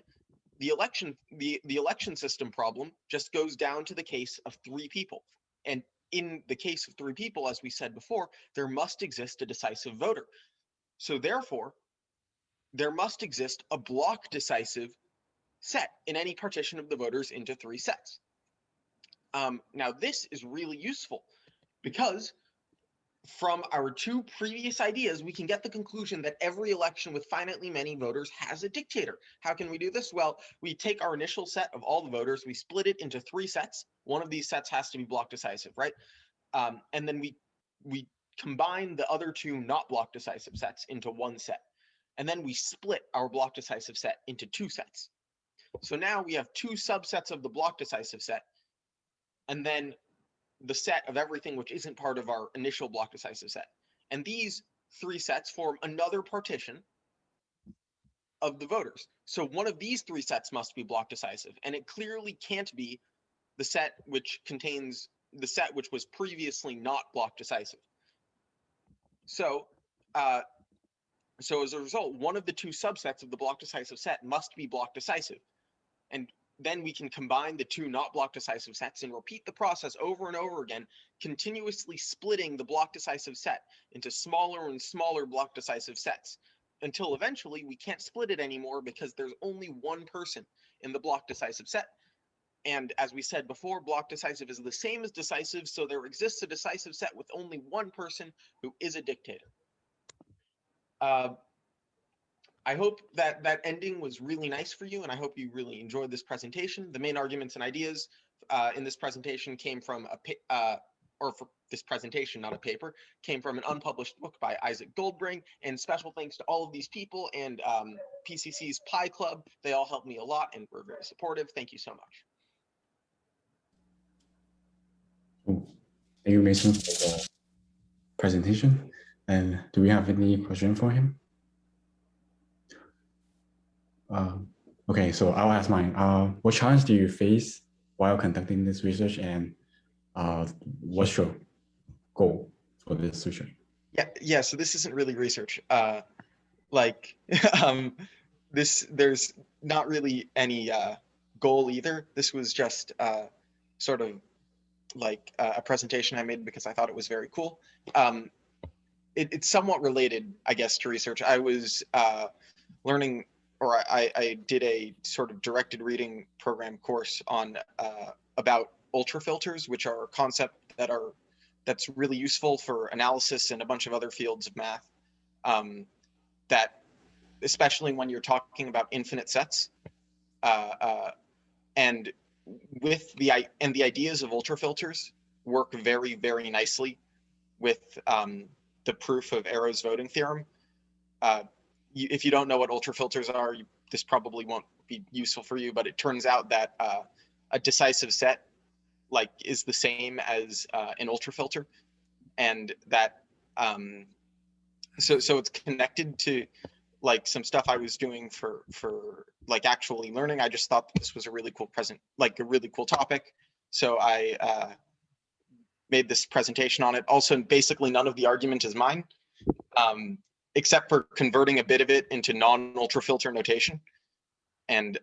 Speaker 14: the election system problem just goes down to the case of three people. And in the case of three people, as we said before, there must exist a decisive voter. So therefore, there must exist a block decisive set in any partition of the voters into three sets. Now, this is really useful because from our two previous ideas, we can get the conclusion that every election with finitely many voters has a dictator. How can we do this? Well, we take our initial set of all the voters, we split it into three sets. One of these sets has to be block decisive, right? And then we combine the other two not block decisive sets into one set. And then we split our block decisive set into two sets. So now we have two subsets of the block decisive set, and then the set of everything which isn't part of our initial block decisive set. And these three sets form another partition of the voters. So one of these three sets must be block decisive, and it clearly can't be the set which contains the set which was previously not block decisive. So as a result, one of the two subsets of the block decisive set must be block decisive. And then we can combine the two not block decisive sets and repeat the process over and over again, continuously splitting the block decisive set into smaller and smaller block decisive sets, until eventually we can't split it anymore because there's only one person in the block decisive set. And as we said before, block decisive is the same as decisive, so there exists a decisive set with only one person who is a dictator. I hope that that ending was really nice for you, and I hope you really enjoyed this presentation. The main arguments and ideas in this presentation came from for this presentation, not a paper, came from an unpublished book by Isaac Goldbring. And special thanks to all of these people and PCC's Pi Club. They all helped me a lot and were very supportive. Thank you so much.
Speaker 16: Thank you, Mason, for the presentation. And do we have any question for him? Okay, so I'll ask mine. What challenge do you face while conducting this research, and what's your goal for this research?
Speaker 14: Yeah. So this isn't really research. There's not really any goal either. This was just sort of like a presentation I made because I thought it was very cool. It's somewhat related, I guess, to research. I was learning I did a sort of directed reading program course on about ultrafilters, which are a concept that's really useful for analysis and a bunch of other fields of math. That especially when you're talking about infinite sets, and with the ideas of ultrafilters work very, very nicely with the proof of Arrow's voting theorem. If you don't know what ultrafilters are, this probably won't be useful for you, but it turns out that a decisive set is the same as an ultrafilter, and that so it's connected to some stuff I was doing for actually learning. I just thought this was a really cool a really cool topic. So I made this presentation on it. Also, basically none of the argument is mine, except for converting a bit of it into non-ultrafilter notation and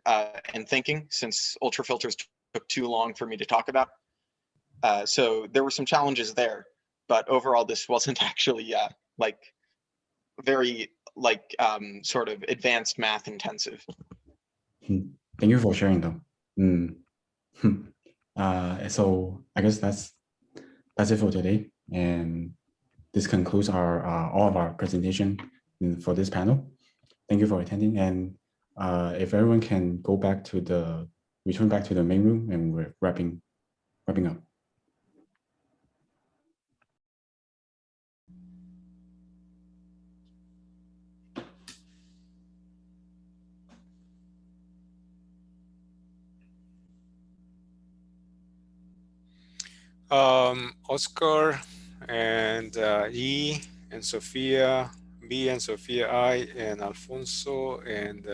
Speaker 14: thinking, since ultrafilters took too long for me to talk about. So there were some challenges there, but overall this wasn't actually very sort of advanced math intensive.
Speaker 16: Thank you for sharing though. So I guess that's it for today, and this concludes our all of our presentation for this panel. Thank you for attending, and if everyone can return back to the main room, and we're wrapping up.
Speaker 15: Oscar and E and Sophia, B and Sophia I, and Alfonso and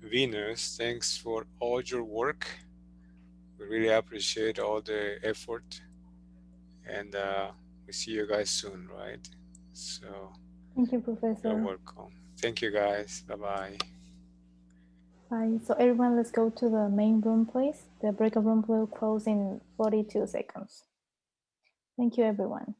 Speaker 15: Venus, thanks for all your work. We really appreciate all the effort, and we see you guys soon, right? So
Speaker 23: Thank you, Professor.
Speaker 15: you're welcome. Thank you guys. Bye-bye.
Speaker 23: Bye. So everyone, let's go to the main room, please. The breakout room will close in 42 seconds. Thank you, everyone.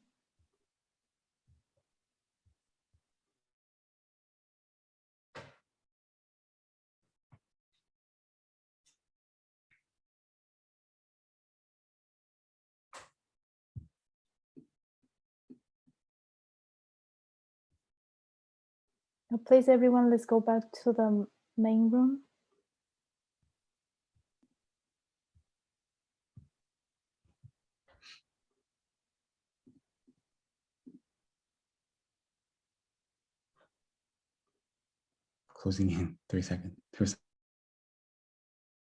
Speaker 23: Now, please, everyone, let's go back to the main room.
Speaker 16: Closing in 3 seconds. 2 seconds.